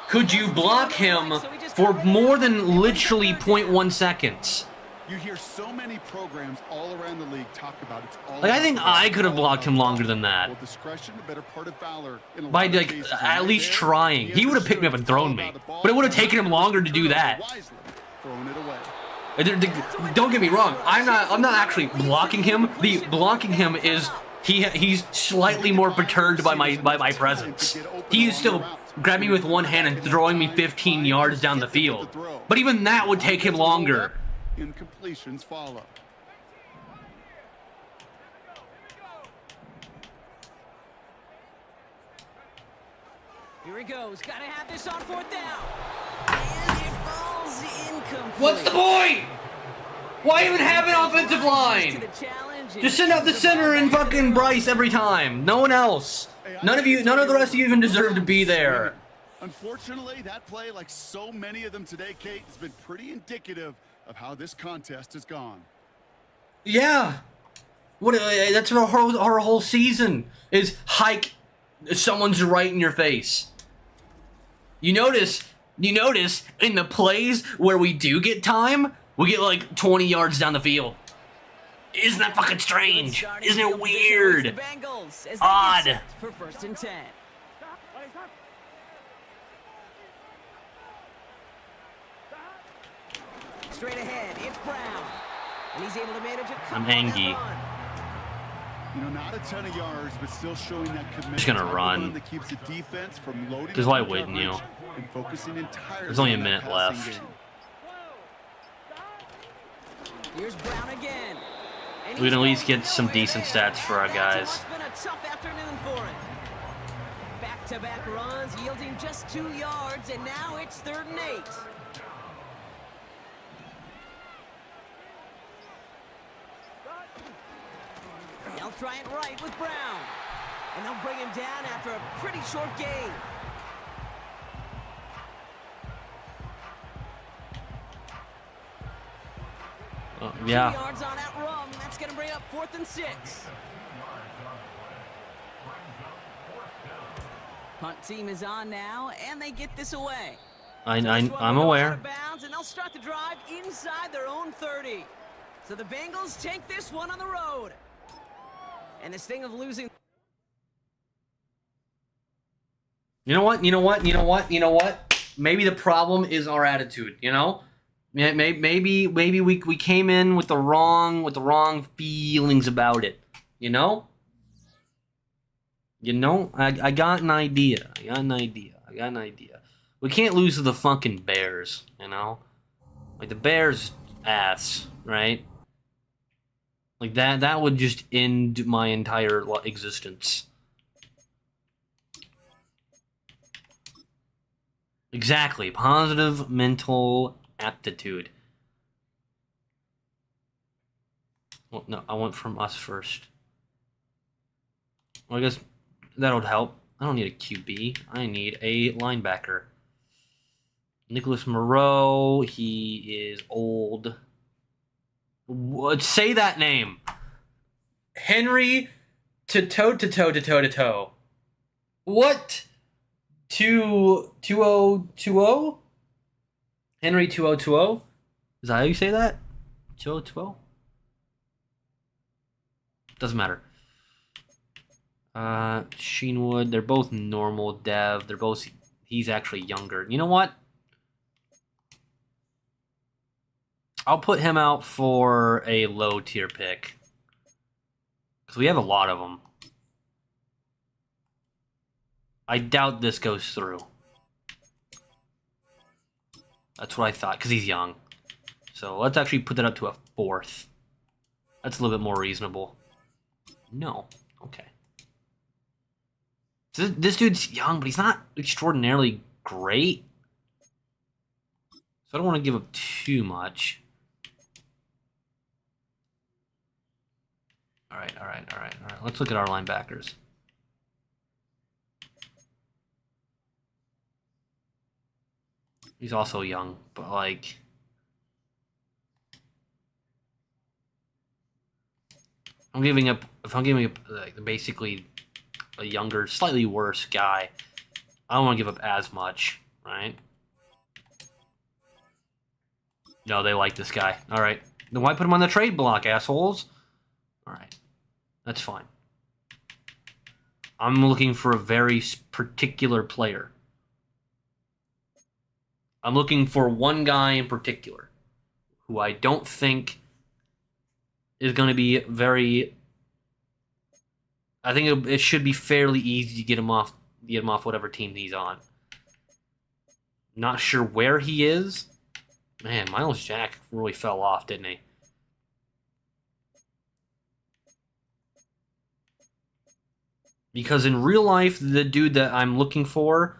Could you block him for more than literally 0.1 seconds? You hear so many programs all around the league talk about it's all Like, I about think the I ball, could have all blocked about him the longer ball. than that. Well, discretion, the better part of valor in a By, lot of like, cases. at And least there, trying. He would have picked me up and thrown me. But it would have taken him longer to do that. Wisely, throwing it away. Don't get me wrong. I'm not actually blocking him. The blocking him is he's slightly more perturbed by my presence. He is still grabbing me with one hand and throwing me 15 yards down the field. But even that would take him longer. Incompletions follow. Here he goes. Gotta have this on 4th down. And it falls incomplete. What's the point? Why even have an offensive line? Just send out the center and fucking Bryce every time. No one else. None of the rest of you even deserve to be there. Unfortunately, that play, like so many of them today, Kate, has been pretty indicative of how this contest has gone. Yeah. What? That's our whole season is hike. Someone's right in your face. You notice in the plays where we do get time, we get like 20 yards down the field. Isn't that fucking strange? Isn't it weird? Odd. For 1st and 10. Straight ahead, it's Brown. And he's able to manage a I'm couple on that angry. run. You know, not a ton of yards, but still showing that commitment. Just gonna to the run. That keeps the defense from loading. Because up why on wouldn't you? coverage and focusing entirely There's only a on that minute passing left. game. Here's Brown again. And We can he's at least going get some nowhere decent there. stats for our guys. It's been a tough afternoon for him. Back-to-back runs yielding just 2 yards, and now it's 3rd and 8. They'll try it right with Brown. And they'll bring him down after a pretty short gain. Yeah. 2 yards on that run. That's going to bring up 4th and 6. Punt team is on now, and they get this away. I'm Out aware. of bounds, and they'll start the drive inside their own 30. So the Bengals take this one on the road. And this thing of losing... You know what? Maybe the problem is our attitude, you know? Maybe we came in with the wrong feelings about it, you know? I got an idea. We can't lose to the fucking Bears, you know? Like, the Bears ass, right? Like, that would just end my entire existence. Exactly. Positive mental aptitude. Well, no, I want from us first. Well, I guess that would help. I don't need a QB. I need a linebacker. Nicholas Moreau. He is old. What? Say that name. Henry to toe. What? 2020? Henry 2020? Is that how you say that? 2020? Doesn't matter. Sheenwood, they're both normal dev. He's actually younger. You know what? I'll put him out for a low tier pick. Because we have a lot of them. I doubt this goes through. That's what I thought, because he's young. So let's actually put that up to a 4th. That's a little bit more reasonable. No. Okay. So this dude's young, but he's not extraordinarily great. So I don't want to give up too much. All right. Let's look at our linebackers. He's also young, but like... if I'm giving up like, basically a younger, slightly worse guy, I don't want to give up as much, right? No, they like this guy. All right. Then why put him on the trade block, assholes? All right. That's fine. I'm looking for a very particular player. I'm looking for one guy in particular who I don't think is going to be very... I think it should be fairly easy to get him off whatever team he's on. Not sure where he is. Man, Miles Jack really fell off, didn't he? Because in real life, the dude that I'm looking for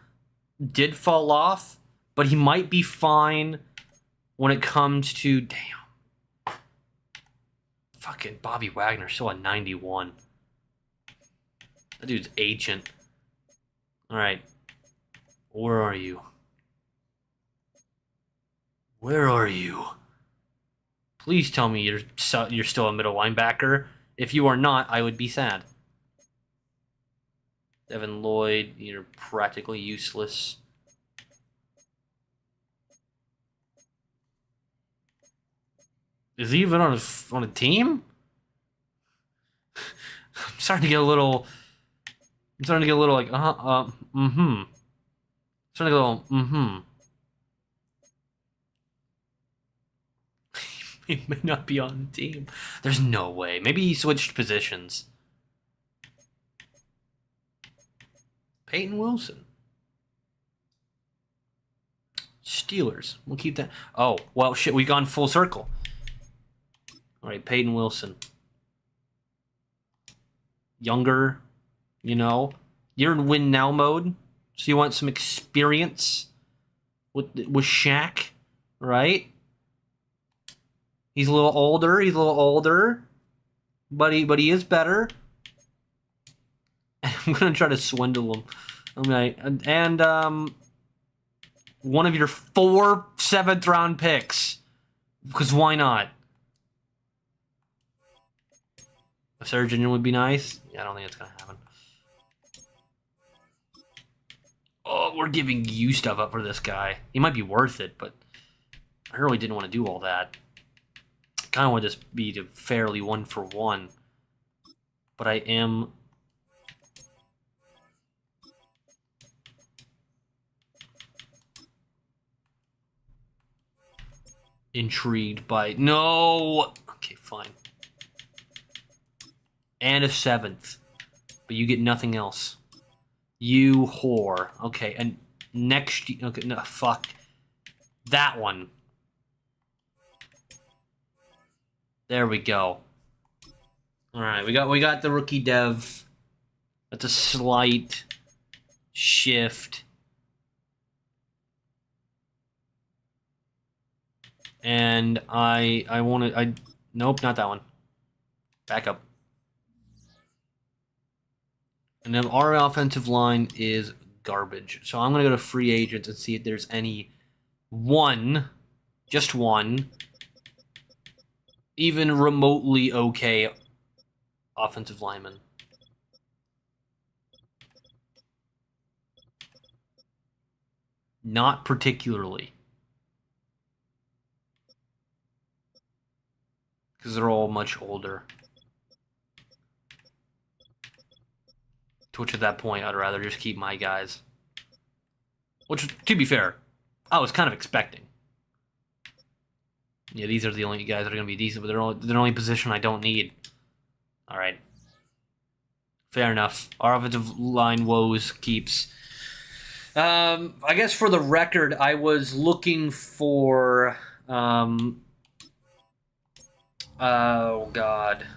did fall off, but he might be fine when it comes to... Damn. Fucking Bobby Wagner, still a 91. That dude's ancient. Alright. Where are you? Where are you? Please tell me you're still a middle linebacker. If you are not, I would be sad. Devin Lloyd, you're practically useless. Is he even on a team? I'm starting to get a little like, Starting to get a little, He may not be on the team. There's no way. Maybe he switched positions. Peyton Wilson. Steelers. We'll keep that. Oh, well, shit, we've gone full circle. All right, Peyton Wilson. Younger, you know. You're in win now mode, so you want some experience with Shaq, right? He's a little older, but he is better. I'm gonna try to swindle him. Okay, and one of your 4 7th-round picks, because why not? A surgeon would be nice. Yeah, I don't think it's gonna happen. Oh, we're giving you stuff up for this guy. He might be worth it, but I really didn't want to do all that. I kind of want this to be fairly 1-for-1, but I am intrigued by... No! Okay, fine. And a 7th. But you get nothing else. You whore. Okay, and next... Okay, no, fuck. That one. There we go. Alright, we got the rookie dev. That's a slight shift. And nope, not that one. Back up. And then our offensive line is garbage. So I'm going to go to free agents and see if there's any just one, even remotely okay offensive lineman. Not particularly. Because they're all much older. Which at that point, I'd rather just keep my guys. Which, to be fair, I was kind of expecting. Yeah, these are the only guys that are going to be decent, but they're the only position I don't need. All right. Fair enough. Our offensive line woes keeps. I guess for the record, I was looking for... oh, God.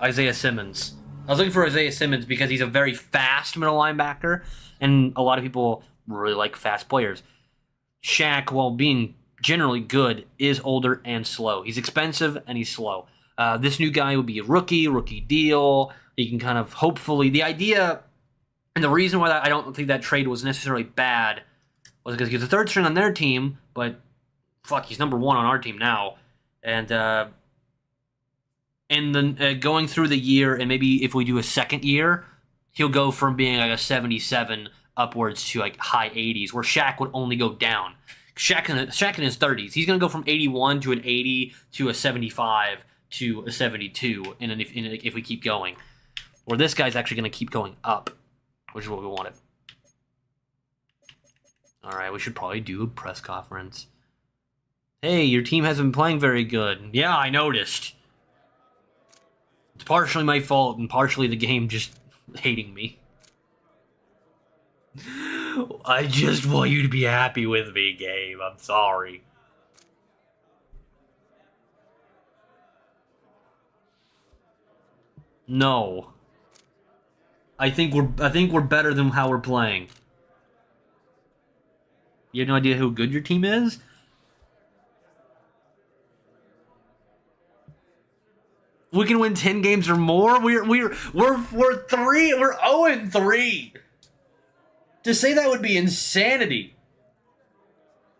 Isaiah Simmons. I was looking for Isaiah Simmons because he's a very fast middle linebacker, and a lot of people really like fast players. Shaq, while being generally good, is older and slow. He's expensive and he's slow. This new guy would be a rookie deal. He can kind of hopefully... The idea, and the reason why I don't think that trade was necessarily bad was because he's the third string on their team, but fuck, he's number one on our team now. And then going through the year, and maybe if we do a second year, he'll go from being like a 77 upwards to like high 80s, where Shaq would only go down. Shaq in his 30s, he's going to go from 81 to an 80 to a 75 to a 72, and then if we keep going. Or this guy's actually going to keep going up, which is what we wanted. All right, we should probably do a press conference. Hey, your team hasn't been playing very good. Yeah, I noticed. It's partially my fault and partially the game just hating me. I just want you to be happy with me, Gabe. I'm sorry. No. I think we're better than how we're playing. You have no idea how good your team is? We can win 10 games or more. We're 0-3. To say that would be insanity.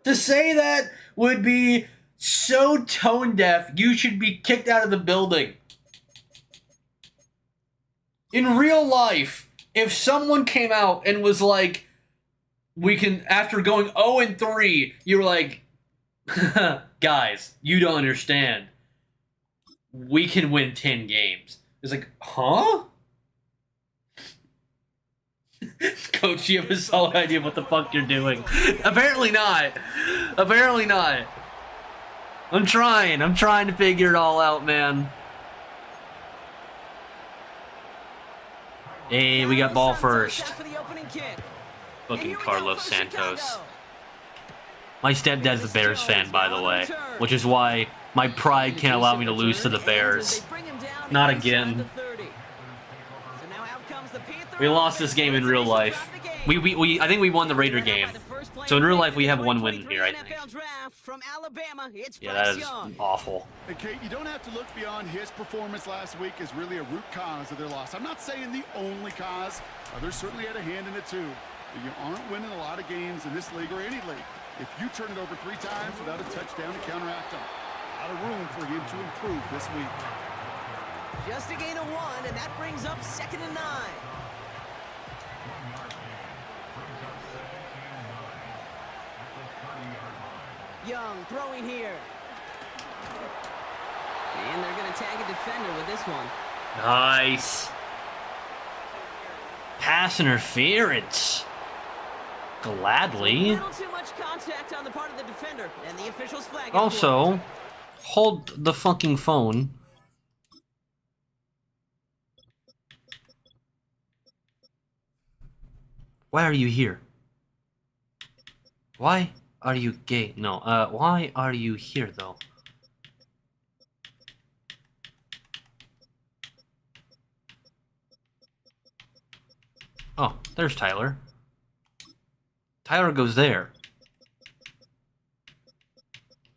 To say that would be so tone deaf, you should be kicked out of the building. In real life, if someone came out and was like, we can, after going 0-3, you were like, guys, you don't understand. We can win 10 games. It's like, huh? Coach, you have a solid idea of what the fuck you're doing. Apparently not. Apparently not. I'm trying to figure it all out, man. Hey, we got ball first. Fucking Carlos Santos. My stepdad's a Bears fan, by the way, which is why my pride can't allow me to lose to the Bears. Not again. We lost this game in real life. I think we won the Raider game. So in real life, we have one win here, I think. Yeah, that is awful. Hey, Kate, you don't have to look beyond his performance last week as really a root cause of their loss. I'm not saying the only cause. Others certainly had a hand in it too. But you aren't winning a lot of games in this league or any league if you turn it over 3 times without a touchdown to counteract them. A lot of room for him to improve this week. Just a gain of 1, and that brings up 2nd and 9. Young throwing here. And they're going to tag a defender with this one. Nice. Pass interference. Gladly. A little too much contact on the part of the defender, and the officials flag it. Also, hold the fucking phone. Why are you here? Why are you gay? No, why are you here, though? Oh, there's Tyler. Tyler goes there.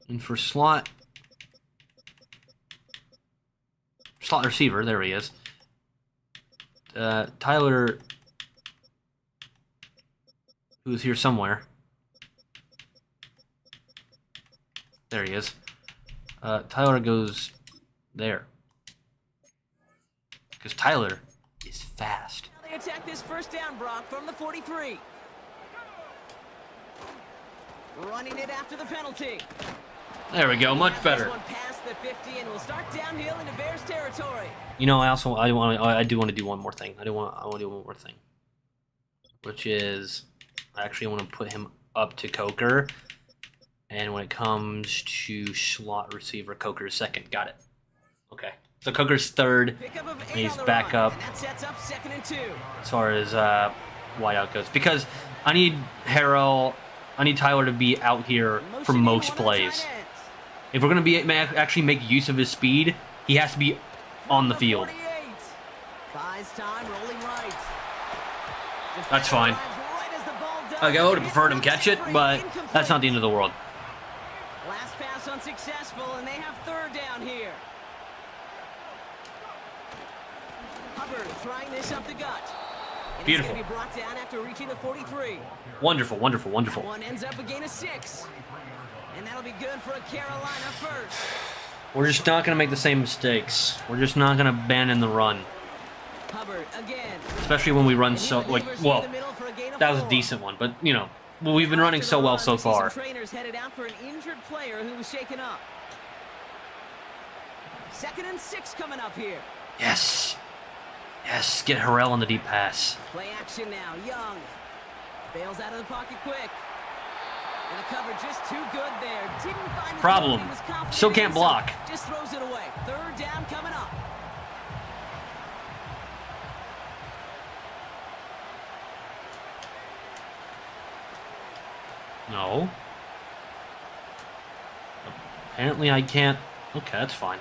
And for slot receiver, there he is. Tyler, who's here somewhere. There he is. Tyler goes there. Because Tyler is fast. They attack this first down, Brock, from the 43. Running it after the penalty. There we go, much better. One past the 50, and we'll start downhill into Bears territory. You know, I do want to do one more thing. I want to do one more thing, which is I actually want to put him up to Coker, and when it comes to slot receiver, Coker's second. Got it. Okay, so Coker's third, and he's back up. And that sets up 2nd and 2. As far as wideout goes, because I need Tyler to be out here for most plays. If we're gonna be actually make use of his speed, he has to be on the field. That's fine. I would have preferred him catch it, but that's not the end of the world. Last pass unsuccessful, and they have 3rd down here. Hubbard trying this up the gut. And Beautiful. He's gonna be brought down after reaching the 43. Wonderful, wonderful, wonderful. One ends up a gain of 6. And that'll be good for a Carolina first. We're just not going to make the same mistakes. We're just not going to abandon the run. Hubbard again. Especially when we run so, well, that was a decent one, but, you know, we've been running so well so far. Trainers headed out for an injured player who was shaken up. 2nd and 6 coming up here. Yes. Yes, get Harrell on the deep pass. Play action now. Young bails out of the pocket quick. And the cover just too good there. Didn't find the Problem. He was confident Still can't in, block. so just throws it away. 3rd down coming up. No. Apparently I can't. Okay, that's fine.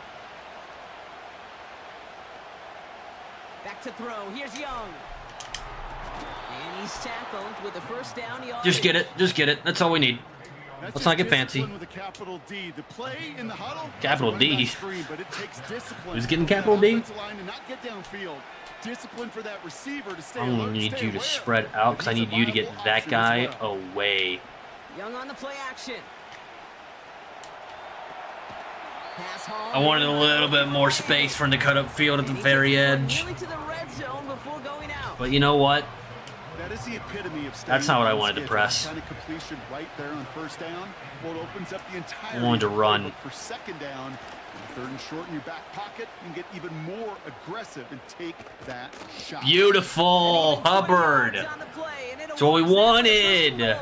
Back to throw. Here's Young. And he's tackled with the 1st down. Just get it. Just get it. That's all we need. Let's not get fancy. With a capital D. The play in the huddle, Capital D. screen, but it takes discipline. Who's getting capital D? Line to not get downfield. Discipline for that receiver to stay I'm going to need you to spread out because I need you to get that guy away. Young on the play action. Pass home. I wanted a little bit more space for him to cut up field at the very edge. Nearly to the red zone before going out. But you know what? That is the epitome of That's not what I wanted to press. Kind of completion right there on 1st down. Well, it opens up the entire I wanted to run. For 2nd down, 3rd and short in your back pocket, you can get even more aggressive and take that shot. Beautiful, Hubbard. That's what we wanted.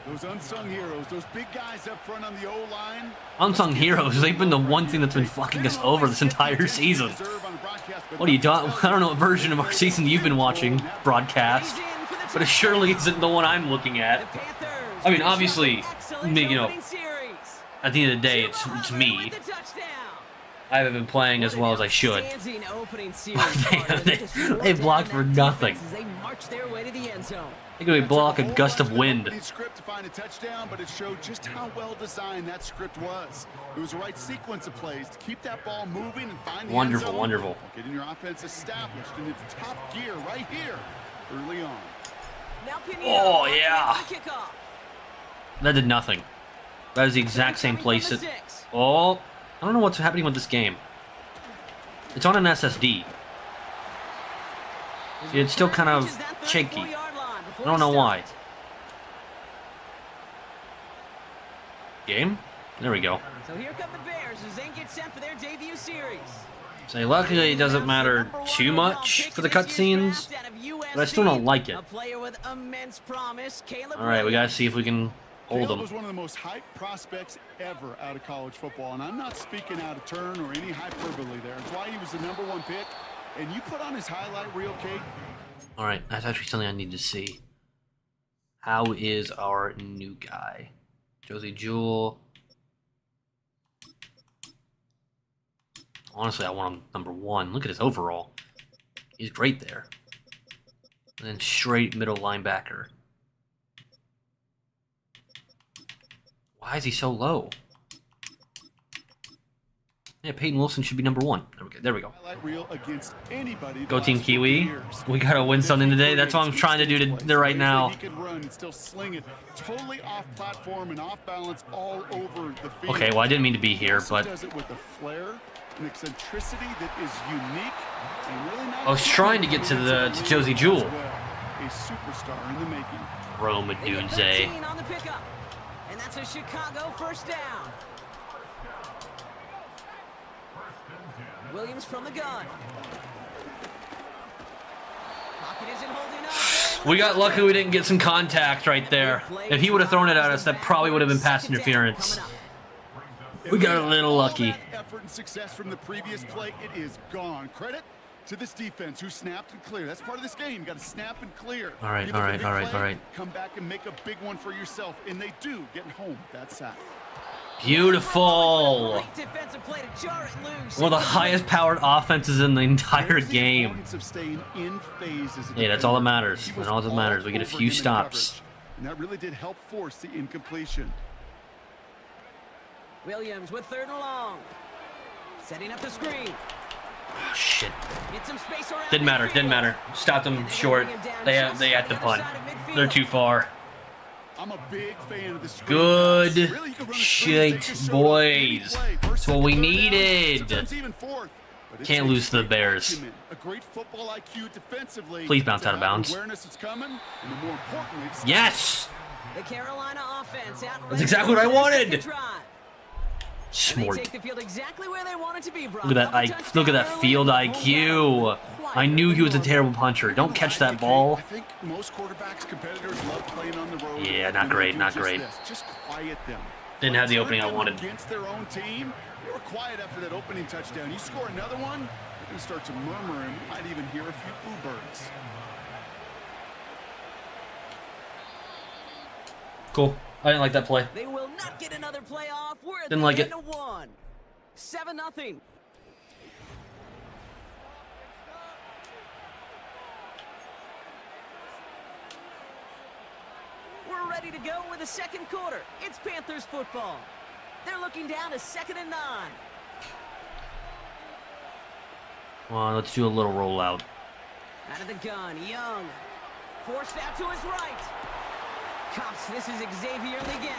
Those unsung heroes, those big guys up front on the O-line. Unsung heroes, they've been the one thing that's been fucking us over this entire season. What are you doing? I don't know what version of our season you've been watching broadcast, but it surely isn't the one I'm looking at. I mean, obviously, you know, at the end of the day, it's me. I haven't been playing as well as I should. They blocked for nothing. They could block a gust of wind. Script to find a touchdown, but it showed just how well designed that script was. It was the right sequence of plays to keep that ball moving and find the Wonderful, end zone. wonderful. Getting your offense established in its top gear right here early on. Oh, yeah. That did nothing. That is the exact same place. Oh, I don't know what's happening with this game. It's on an SSD. It's still kind of shaky. I don't know why. Game? There we go. So here come the Bears as they get set for their debut series. So luckily it doesn't matter too much for the cutscenes, but I still don't like it. Alright, we gotta see if we can hold Caleb him. was one of the most hyped prospects ever out of college football, and I'm not speaking out of turn or any hyperbole there. It's why he was the #1 pick, and you put on his highlight reel, Kate. Alright, that's actually something I need to see. How is our new guy? Josie Jewell. Honestly, I want him #1. Look at his overall. He's great there. And then straight middle linebacker. Why is he so low? Yeah, Peyton Wilson should be #1. There we go. Go Team Kiwi. We gotta win something today. That's what I'm trying to do there right now. Okay, well I didn't mean to be here, but I was trying to get to Josie Jewell. Rome Odunze. And that's a Chicago 1st down. Williams from the gun. Pocket isn't holding up. We got lucky we didn't get some contact right there. If he would have thrown it at us, that probably would have been pass interference. We got a little lucky. All that effort and success from the previous play, it is gone. Credit to this defense who snapped and cleared. That's part of this game. You got to snap and clear. All right, Give all up a right, big all right, play, all right. Come back and make a big one for yourself, and they do, getting home with that sack. Beautiful. Great defensive play to jar it loose. One of the highest powered offenses in the entire There's the game. importance of staying in phase as a Yeah, that's all that defender. matters. He was That's all that matters. We get a all few over him in stops. coverage, and that really did help force the incompletion. Williams with 3rd and long. Setting up the screen. Oh, shit. Get some space around Didn't matter. midfield. Didn't matter. Stopped them short. They had to punt. They're too far. I'm a big fan of the screen Good pass. Really, you can run a screen shit, and take a shot on boys. any play. First That's what we second, third down, needed. sometimes even fourth. But it Can't takes lose to the great Bears. acumen, a great football IQ defensively. Please bounce to out of have bounds. Awareness is coming, and the more importantly, it's Yes! The Carolina offense out. That's exactly what I wanted. They Smart. take the field exactly where they want it to be, Brock. Look at that! Look at that field IQ. I knew he was a terrible puncher. Don't catch that ball. I think most quarterbacks, competitors love playing on the road. Yeah, not And they great, do not just great. this, just quiet them. Didn't have the opening I Turn them wanted. Against their own team, they were quiet after that opening touchdown. You score another one, they're going to start to murmur and we might even hear a few bluebirds. Cool. I didn't like that play. They will not get another play off. We're at Didn't the like end it. of 1. 7-0. We're ready to go with the 2nd quarter. It's Panthers football. They're looking down to 2nd and 9. Come on, let's do a little rollout. Out of the gun, Young. Forced out to his right. Cops, this is Xavier Leggett.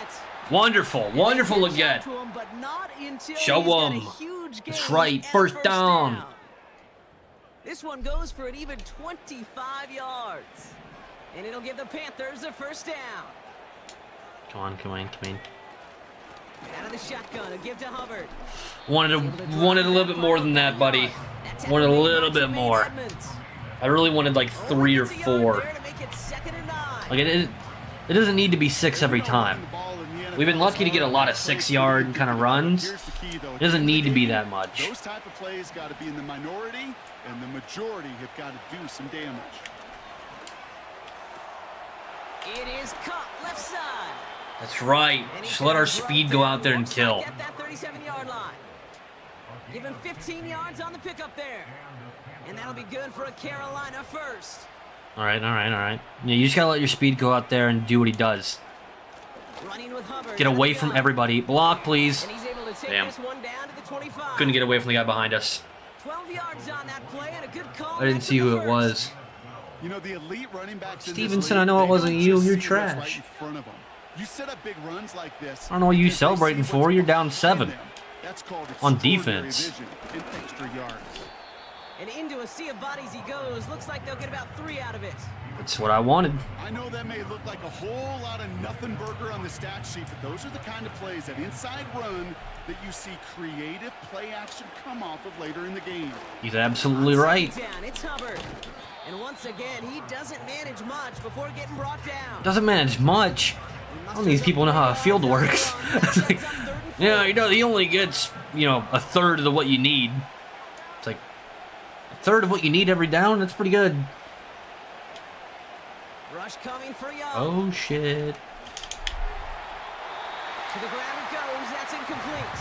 Wonderful, wonderful They Leggett. to him, but not until Show he's got a him. huge That's gain right, and first down. This one goes for an even 25 yards. And it'll give the Panthers a 1st down. Come on, come on, come on. Out of the shotgun, a give to Hubbard. Wanted a little bit more than that, buddy. That's Wanted a out of little bit Jermaine more. Edmonds. I really wanted like 3 or Gets a yard 4. there to make it 2nd and 9. Like it doesn't need to be 6 every time. We've been lucky to get a lot of 6-yard kind of runs. Here's the key, though. It doesn't need to be that much. Those type of plays got to be in the minority, and the majority have got to do some damage. It is cut left side. That's right. And he Just let our goes speed right go there. out there and Looks kill. like at that 37-yard line. Give him 15 yards on the pickup there. And that'll be good for a Carolina 1st. All right, all right, all right. Yeah, you just gotta let your speed go out there and do what he does. Running with Hubbard. Get away from everybody. Block, please. And he's able to take Damn. this one down to the 25. Couldn't get away from the guy behind us. 12 yards on that play and a good call. I didn't see who it was. You know, the elite running backs in this Stevenson, league, I know it they wasn't don't you. just You're see what's trash. right in front of them. You set up big runs like this. I don't know what you because they celebrating see for. what's You're down behind 7. them. That's called On extraordinary defense. vision and extra yards. And into a sea of bodies he goes. Looks like they'll get about 3 out of it. That's what I wanted. I know that may look like a whole lot of nothing burger on the stat sheet, but those are the kind of plays, that inside run, that you see creative play action come off of later in the game. He's absolutely On right. second down, it's Hubbard. And once again, he doesn't manage much before getting brought down. Doesn't manage much. None of these people know how a field works. It's like, yeah, you know, he only gets, you know, a third of what you need. It's like a third of what you need every down. That's pretty good. Rush coming for Young. Oh shit. To the ground it goes. That's incomplete.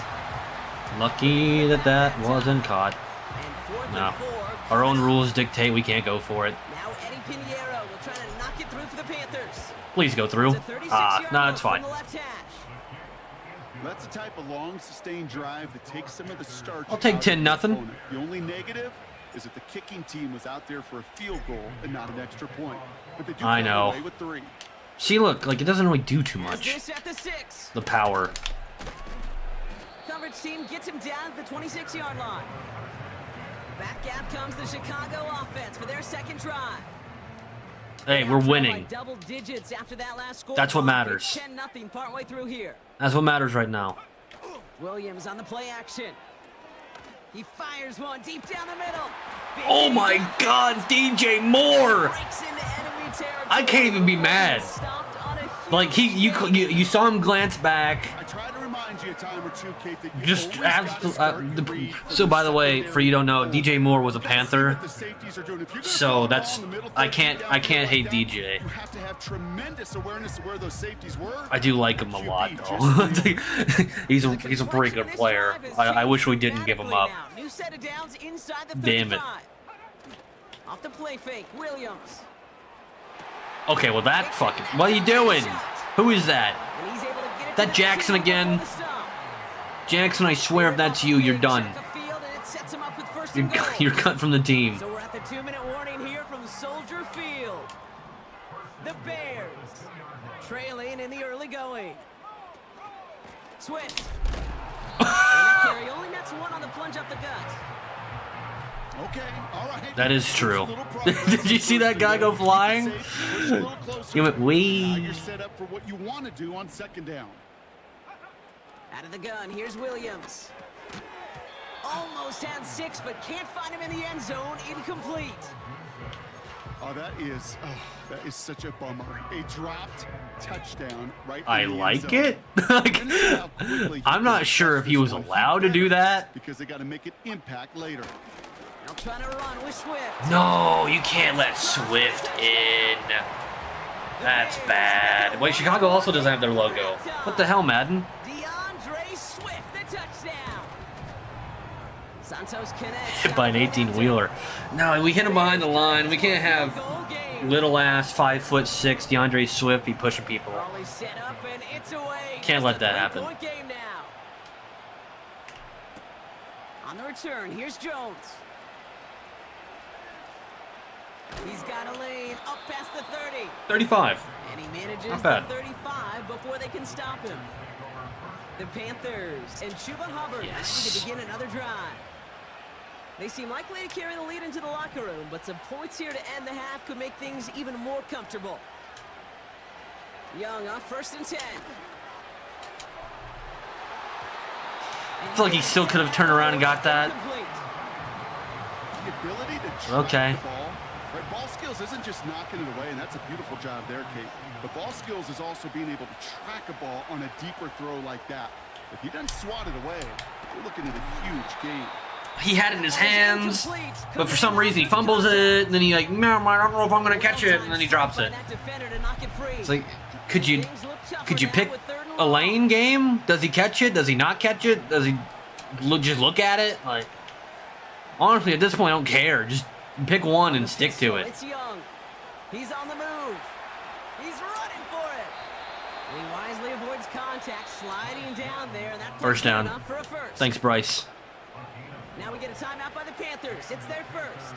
Lucky that that wasn't caught. And 4th No. and 4. Our own rules dictate we can't go for it. Now Eddie Pinheiro will try to knock it through for the Panthers. Please go through. It's a 36-yard No, look it's from fine. the left hash. That's the type of long, sustained drive that takes some of the starch. I'll take out of 10 the nothing. opponent. The only negative is that the kicking team was out there for a field goal and not an extra point. But they do I come know. away with 3. See, look, like it doesn't really do too As much. this at the 6. The power. Coverage team gets him down at the 26-yard line. Back out comes the Chicago offense for their 2nd drive. Hey, They we're outscored by winning. double digits after that last score. That's what It's matters. 10-0 partway through here. That's what matters right now. Williams on the play action. He fires one deep down the middle. Big Oh my God, DJ Moore! breaks into enemy territory. I can't even be mad. Stopped on a huge Like you saw him glance back. I try to remind you a time or two, Kate, that you Just always gotta start and breathe. so by the way, for you don't know, DJ Moore was a Panther, The safeties are doing. If you're gonna so put the that's ball in the middle, I third can't down, hate fourth down, DJ. You have to have tremendous awareness of where those safeties were. I do like him a lot though. he's a pretty good player. I wish we didn't give him up. New set of downs inside the Damn it. 35. Off the play fake, Williams. Okay, well that fucking what are you doing? Who is that? And he's able to get it That to the Jackson receiver again? before the stop. Jackson, I swear if that's you, you're done. Check the field, and it sets him up with first You're and goal. you're cut from the team. So we're at the 2-minute warning here from Soldier Field. The Bears trailing in the early going. Swift. And that carry only nets one on the plunge up the gut. Okay, all right. That is true. There's a little progress. Did you see that guy go flying? Push a little closer. He went Now wee. you're set up for what you want to do on second down. Out of the gun, here's Williams. Almost had 6, but can't find him in the end zone. Incomplete. Oh, that is such a bummer. A dropped touchdown right I in the end like zone. it. And this is how quickly he I'm not can sure if he was this one. allowed to do that. Because they got to make an impact later. Now trying to run with Swift. No, you can't let Swift in. That's bad. Wait, Chicago also doesn't have their logo. What the hell, Madden? DeAndre Swift, the touchdown. Santos connects. Hit by an 18-wheeler. No, we hit him behind the line. We can't have Goal game. little ass 5'6" DeAndre Swift be pushing people. Raleigh set up and it's away. Can't let that happen. 3-point game now. On the return, here's Jones. He's got a lane up past the 30. 35. And he manages Not bad. the 35 before they can stop him. The Panthers and Chuba Hubbard Yes. ready to begin another drive. They seem likely to carry the lead into the locker room, but some points here to end the half could make things even more comfortable. Young on 1st and 10. I feel like he still could have turned around and got that. Complete. The ability to track Okay. the ball. Right, ball skills isn't just knocking it away, and that's a beautiful job there, Kate. But ball skills is also being able to track a ball on a deeper throw like that. If he doesn't swat it away, you're looking at a huge game. He had it in his hands, but for some reason he fumbles it, and then he like, no, I don't know if I'm gonna catch it, and then he drops it. It's like, could you pick a lane game? Does he catch it? Does he not catch it? Does he just look at it? Like, honestly, at this point, I don't care. Just pick one and stick to it. It's Young. He's on the move. He's running for it. He wisely avoids contact, sliding down there. That First down. enough for a first. Thanks, Bryce. Now we get a timeout by the Panthers. It's their first.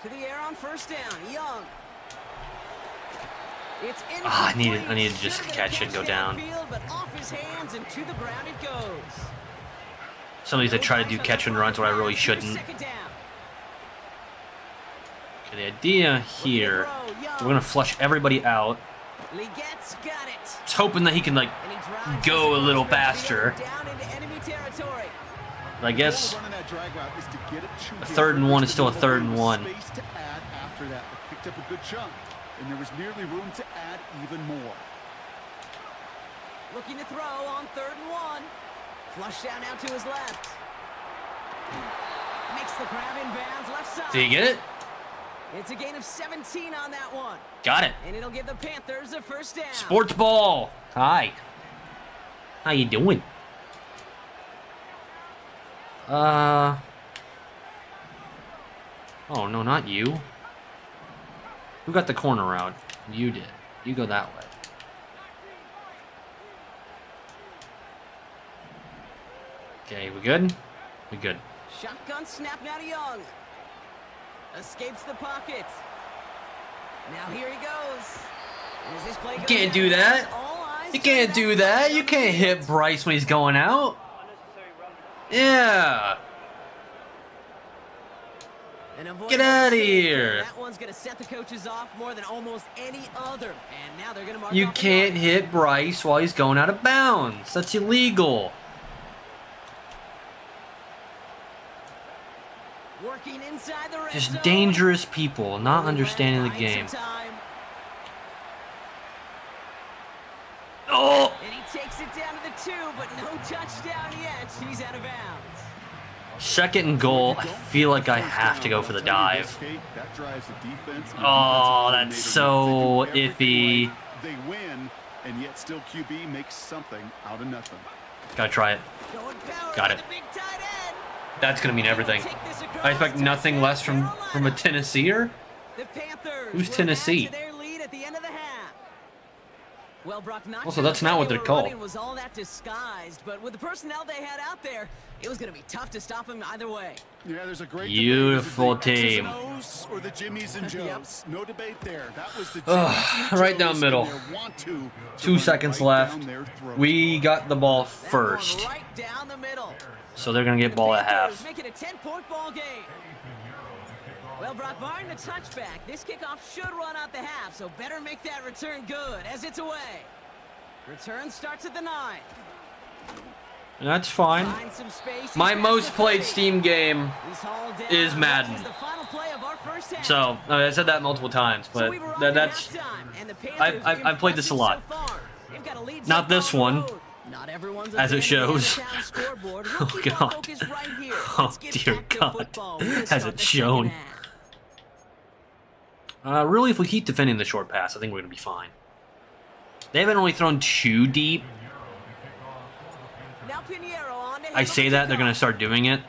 To the air on 1st down. Young. It's I incomplete. needed to just Should've been a catch it and go down. downfield, but off his hands and to the ground it goes. Some of these I try to do catch and runs, but I really Here's shouldn't. 2nd down. Okay, the idea here, we're gonna flush everybody out. Legette's got it. Just hoping that he can like And he drives go a his little midfield faster. Down into enemy territory. But I guess Running that drag route is to get it to a him. 3rd and 1 is There's still a no 3rd and 1. Space to add after that. They picked up a good chunk, and there was nearly room to add even more. Looking to throw on 3rd and 1. Flush down out to his left. Makes the grab in bounds left side. Did he get it? It's a gain of 17 on that one. Got it. And it'll give the Panthers a 1st down. Sports ball. Hi. How you doing? Oh no, not you. Who got the corner route? You did. You go that way. Okay, we good? We good. Shotgun snap now to Young. Escapes the pocket. Now here he goes. And as this play goes can't down, do that. all eyes You can't turned do up that. on You the can't hit Panthers. Bryce when he's going out. Yeah. Get out of here. That one's going to set the coaches off more than almost any other. And now they're going to mark You off the can't yard. hit Bryce while he's going out of bounds. That's illegal. Working inside the red Just zone. dangerous people not understanding the Buying game. some time. Oh! And he takes it down to the 2, but no touchdown yet. He's out of bounds. Second and goal. I feel like I have to go for the dive. Oh, that's so iffy. They win, and yet still QB makes something out of nothing. Gotta try it. Going power Got with it. the big tight end. That's gonna mean everything. Take this across I expect to nothing less from a Carolina. Tennesseer. The Panthers Who's were Tennessee? back to their lead at the end of the half. Well, Brock, not Also, sure that's the not play what they they're were called. running was all that disguised, but with the personnel they had out there, it was going to be tough to stop him either way. Yeah, there's a great Beautiful debate. Is it team. the X's and O's or the Jimmies and Joes? No debate there. That was the Ugh, Jimmies and right down Joes middle. and their want-to 2 run seconds right left. down their throat. We got the ball That one first, right down the middle. so they're gonna get The ball at Panthers half. make it a 10-point ball game. Well, Brock, barring the touchback, this kickoff should run out the half, so better make that return good as it's away. Return starts at the 9. That's fine. Find some space. He's My past most the played 30. Steam game He's hauled down. is Madden. This is the final play of our first half. So I said that multiple times, So but we were on that's to halftime, and the Panthers I've played this a lot. impressive so far. They've got a lead Not so this far on the one, road. Not everyone's a as it fan of the shows. out-of-town scoreboard. We'll Oh, keep our God. focus right here. Oh, Let's get dear back to God. football. We're gonna Has start it the shown? second half. really, if we keep defending the short pass, I think we're gonna be fine. They haven't only thrown too deep. Now Pinheiro on to I handle say the that they're gonna kickoff. start doing it,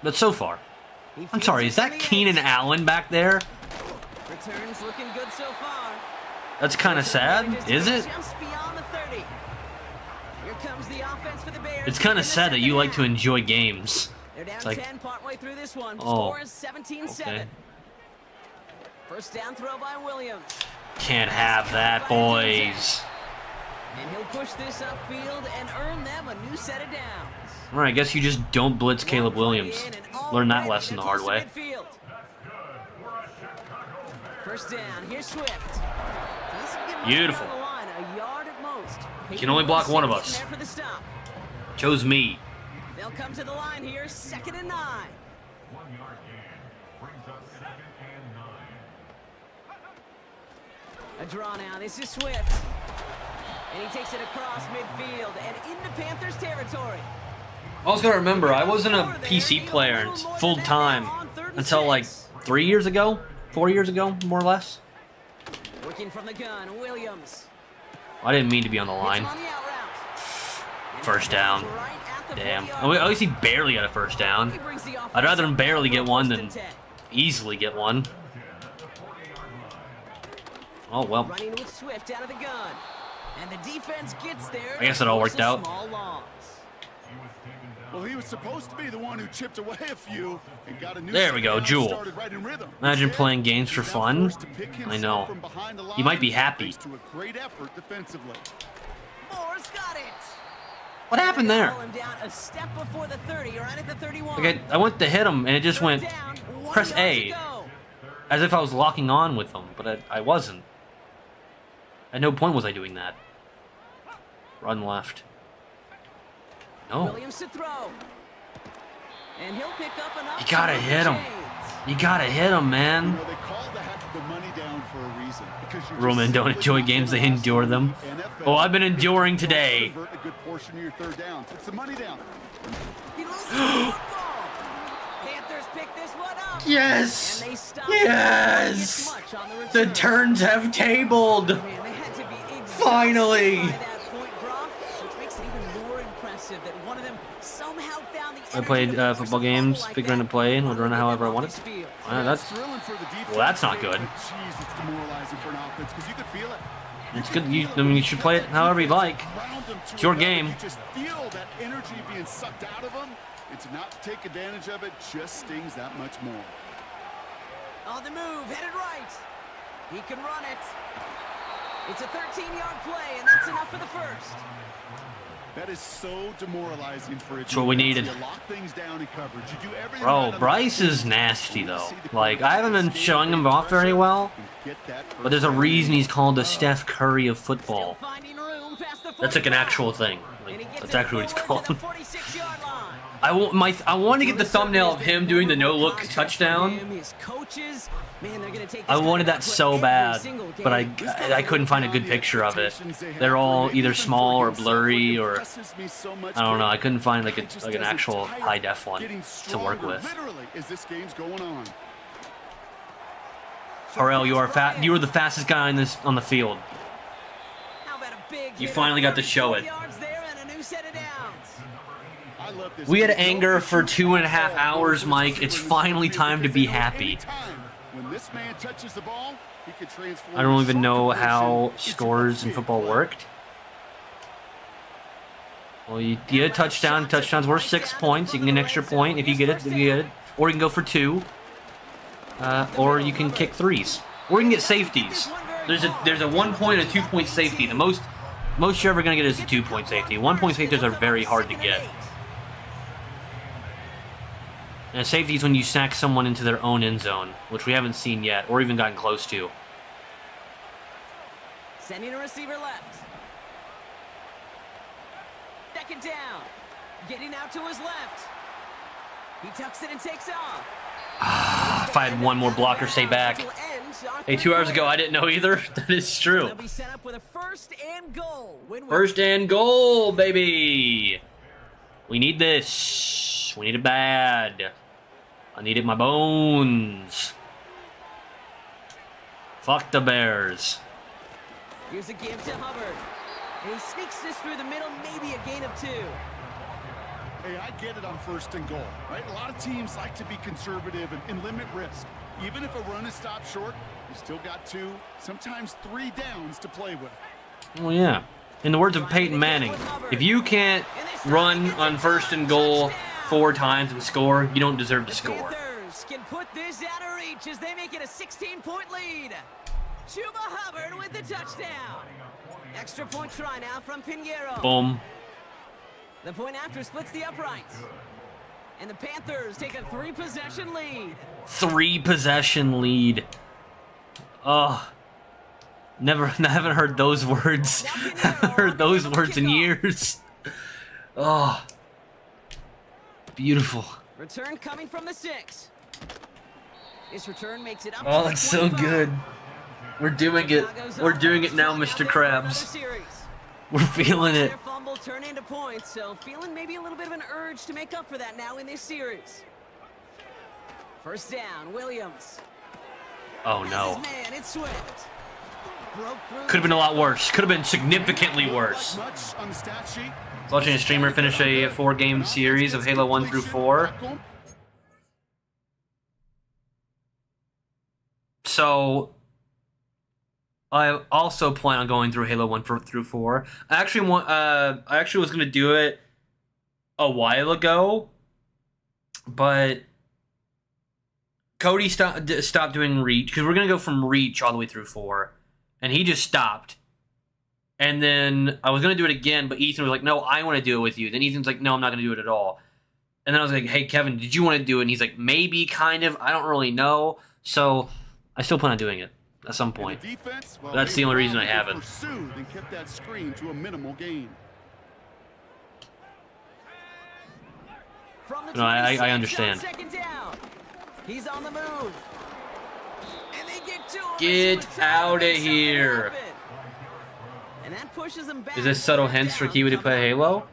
but so far, He I'm fields sorry. it Is from that the Keenan edge. Allen back there? Returns looking good so far. That's kind of sad, is it? Just beyond the 30. Here comes the offense for the Bears. It's kind in of the sad that you second like to half. enjoy games. They're down It's like, 10 partway through this one. oh, Score is 17-7. okay. First down throw by Williams. Can't have that, boys. And he'll push this upfield and earn them a new set of downs. All right, I guess you just don't blitz Caleb One play Williams. in and Learn that already lesson the they're hard close way. to midfield. First down, here's Swift. Doesn't get much Beautiful. down the line, a yard at most. You can only block one of us. Getting there for the stop. Chose me. They'll come to the line here, 2nd and 9. A draw now. This is Swift. And he takes it across midfield and into Panthers territory. Also gotta remember, I wasn't a PC player full time until like 3 years ago, 4 years ago, more or less. Working from the gun, Williams. I didn't mean to be on the Hits line. him on the out route. And First that down. goes right at the Damn. 40-yard At least he barely got a first down. He brings the offense I'd rather him up barely for get one than 1st and 10. easily get one. Oh well. Running with Swift out of the gun. And the defense gets there. I guess it all to force worked a out. small loss. Well, he was supposed to be the one who chipped away a few and got a new There we go, set down, Jewel. started right in rhythm. Imagine Instead, playing games for he's now fun. forced to pick I himself know. from behind the You might be line, happy. thanks to a great effort defensively. Moore's got it. What happened there? Pull him down a step before the 30, right at the 31. Okay, I went to hit him and it just went Third down, 1 press yard to A. go. as if I was locking on with him, but I wasn't. At no point was I doing that. Run left. No. Williams to throw. And he'll pick up enough. You gotta to move hit the him. chains. You gotta hit him, You man. know, they call the money down for a reason. Because you're Real men just don't simply enjoy not games, they gonna last endure in them. the NFL. Oh, I've been enduring Don't today. convert a good portion of your third down. It's the money down. He loses the football. Panthers pick this one up. Yes! And they stop Yes! it. Much on the The return. turns have tabled! Man, they had to be exhausted Finally! by that point, Brock, which makes it even more impressive that one of them somehow found the I energy played to force football a games, fumble like pick run to that. play, and would run it however I Off wanted. his field. That's thrilling for the defense. well, that's not good. But Jeez, it's demoralizing for an offense because you could feel it. It's good. I mean, you should play it however you like. It's your game. You just feel that energy being sucked out of them, and to not take advantage of it just stings that much more. On the move, headed right. He can run it. It's a 13-yard play, and that's enough for the first. That is so demoralizing for a That's what we defense. needed. You lock things down in coverage. You do everything right Bro, on the Bryce field. is nasty, though. See the Like, I haven't been quarterback showing him off very well, and get that but there's a first reason down. he's called the Steph Curry of football. Finding room past the That's like an 45. actual thing. And he Like, gets that's it actually what it's forward to called. the 46-yard line. I want to get the thumbnail of him doing the no-look touchdown. His coaches, man, they're gonna take I this wanted guy that out so every bad, single but game. I couldn't find a good picture of it. They're all either small or blurry, or I don't know. I couldn't find like an actual high def one to work with. Literally, as this game's going on. Harrell, you are the fastest guy on the field. How about a big You hit finally got to show 40 it. yards there and a new set of downs. I love this We had game. anger for 2.5 hours, Mike. It's finally time to be happy. When this man touches the ball, he could transform I don't a even short know how conversion scores in into a football big play. worked. Well, you get a touchdown. Touchdowns worth 6 points. You can get an extra point if you get it. Or you can go for 2. Or you can kick 3s. Or you can get safeties. There's a 1 point and a 2 point safety. The most you're ever gonna get is a 2 point safety. 1 point safeties are very hard to get. And a safety is when you sack someone into their own end zone, which we haven't seen yet, or even gotten close to. Sending a receiver left. Second down. Getting out to his left. He tucks it and takes off. If I had one more blocker stay back. Hey, 2 hours ago I didn't know either. That is true. They'll be set up with a first and goal. First and goal, baby. We need this. We need it bad. I need it in my bones. Fuck the Bears. Here's a give to Hubbard. And he sneaks this through the middle, maybe a gain of 2. Hey, I get it on first and goal, right? A lot of teams like to be conservative and limit risk. Even if a run is stopped short, you still got 2, sometimes 3 downs to play with. Oh yeah. In the words of Peyton Manning, if you can't run on first and goal 4 times and score, you don't deserve to score. Panthers can put this out of reach as they make it a 16-point lead. Chuba Hubbard with the touchdown. Extra point try now from Pinheiro. Boom. The point after splits the uprights. And the Panthers take a 3-possession lead. 3-possession lead. Oh. Haven't heard those words. Haven't heard those words in years. Oh. Beautiful. Return coming from the 6. This return makes it up Oh, to that's so 25. good. We're doing it. We're doing it now, Mr. Krabs. We're feeling it. Their fumble turn into points, so feeling maybe a little bit of an urge to make up for that now in this series. First down, Williams. Oh Has no. his man, it's Swift. Broke through Could have been a lot worse. Could have been significantly worse. Much on the stat sheet. Watching a streamer finish a 4-game series of Halo 1 through 4. So I also plan on going through Halo 1 through 4. I actually was gonna do it a while ago, but Cody stopped doing Reach because we're gonna go from Reach all the way through 4, and he just stopped. And then I was gonna do it again, but Ethan was like, "No, I want to do it with you." Then Ethan's like, "No, I'm not gonna do it at all." And then I was like, "Hey, Kevin, did you want to do it?" And he's like, "Maybe, kind of. I don't really know." So I still plan on doing it at some point. Defense, well, That's the only reason I haven't. Pursued and kept that screen to a minimal gain. From the No, I 26 on understand. second down. He's on the move. And they get to him. Get outta here. And that pushes him back. Is this subtle hints for Kiwi to play Halo?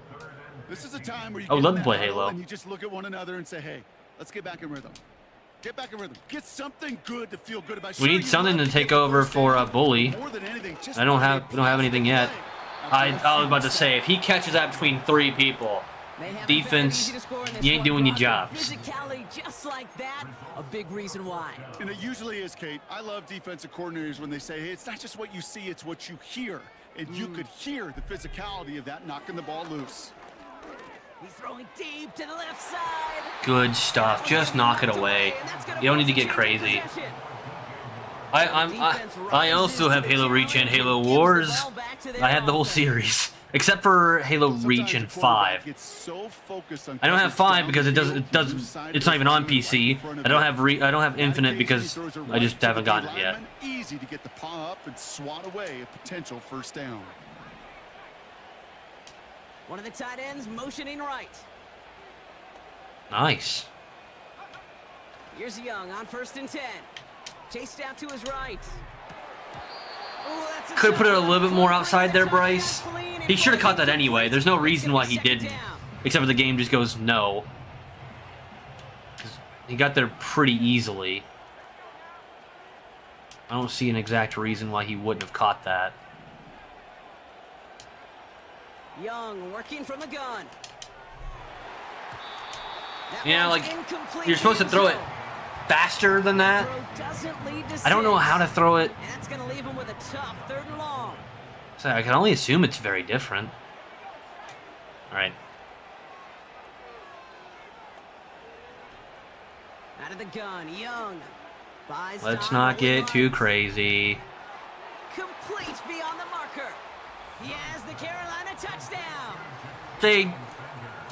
This is a time where you I would get love in to play that huddle Halo. and you just look at one another and say, "Hey, let's get back in rhythm. Get back in rhythm. Get something good to feel good about." We need something to take over for a bully. More than anything, just We don't play have anything yet. play. I was about to say, if he catches that between 3 people, They have defense, it easy to score in this you ain't one, doing your Brock. jobs. Physicality just like that, a big reason why. And it usually is, Kate. I love defensive coordinators when they say, "Hey, it's not just what you see, it's what you hear." And you could hear the physicality of that knocking the ball loose. He's throwing deep to the left side. Good stuff. Just knock it away. You don't need to get crazy. I also have Halo Reach and Halo Wars. I had the whole series. Except for Halo Reach and 5. I don't have 5 because it's not even on PC. I don't have Infinite because I just haven't gotten it yet. Easy to get the paw up and swat away a potential first down. One of the tight ends motioning right. Nice. Here's Young on 1st and 10. Chased out to his right. Could have put it a little bit more outside there, Bryce. He should have caught that anyway. There's no reason why he didn't. Except for the game just goes no. He got there pretty easily. I don't see an exact reason why he wouldn't have caught that. Young working from the gun. Yeah, like, you're supposed to throw it faster than that. I don't know how to throw it. That's going to leave him with a tough 3rd and long. So I can only assume it's very different. All right. Out of the gun, Young. Let's not get too crazy. Complete beyond the marker. He has the Carolina touchdown.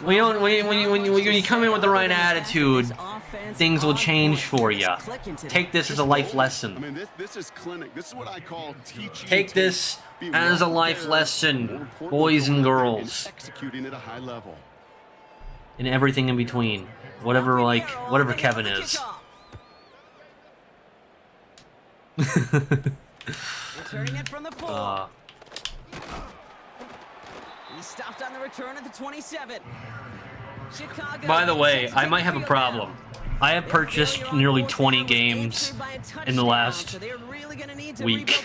When you come in with the right attitude, things will change for you. Take this as a life lesson. I mean, this is clinic. This is what I call teaching. Take this as a life lesson, boys and girls. Executing at a high level. And everything in between. Whatever Kevin is. Returning it from the 4. He stopped on the return at the 27. Chicago. By the way, I might have a problem. I have purchased nearly 20 games in the last week.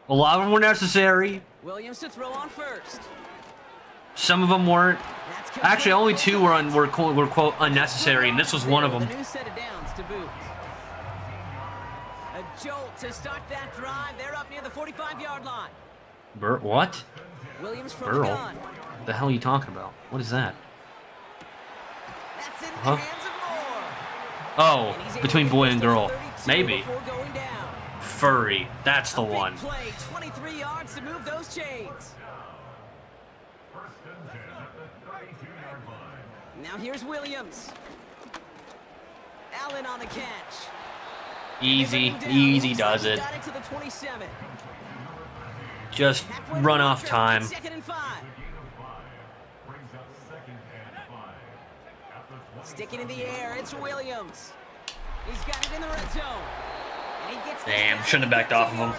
A lot of them were necessary. Williams to throw on 1st. Some of them weren't. Actually, only 2 were quote unnecessary, and this was one of them. A new set of downs to boot. A jolt to start that drive. They're up near the 45-yard line. What? Williams from Burl? the gun. What the hell are you talking about? What is that? That's in Huh? the hands of Moore. Oh, And he's able between to boy get and to the girl. 32 Maybe. before going down. Furry. That's the Big one. play, 23 yards to move those chains. Now here's Williams. Allen on the catch. Easy does it. Got it to the 27. Just Halfway run to off the time. 2nd and 5. Sticking in the air, it's Williams. He's got it in the red zone. And he gets Damn, shouldn't have backed off of him.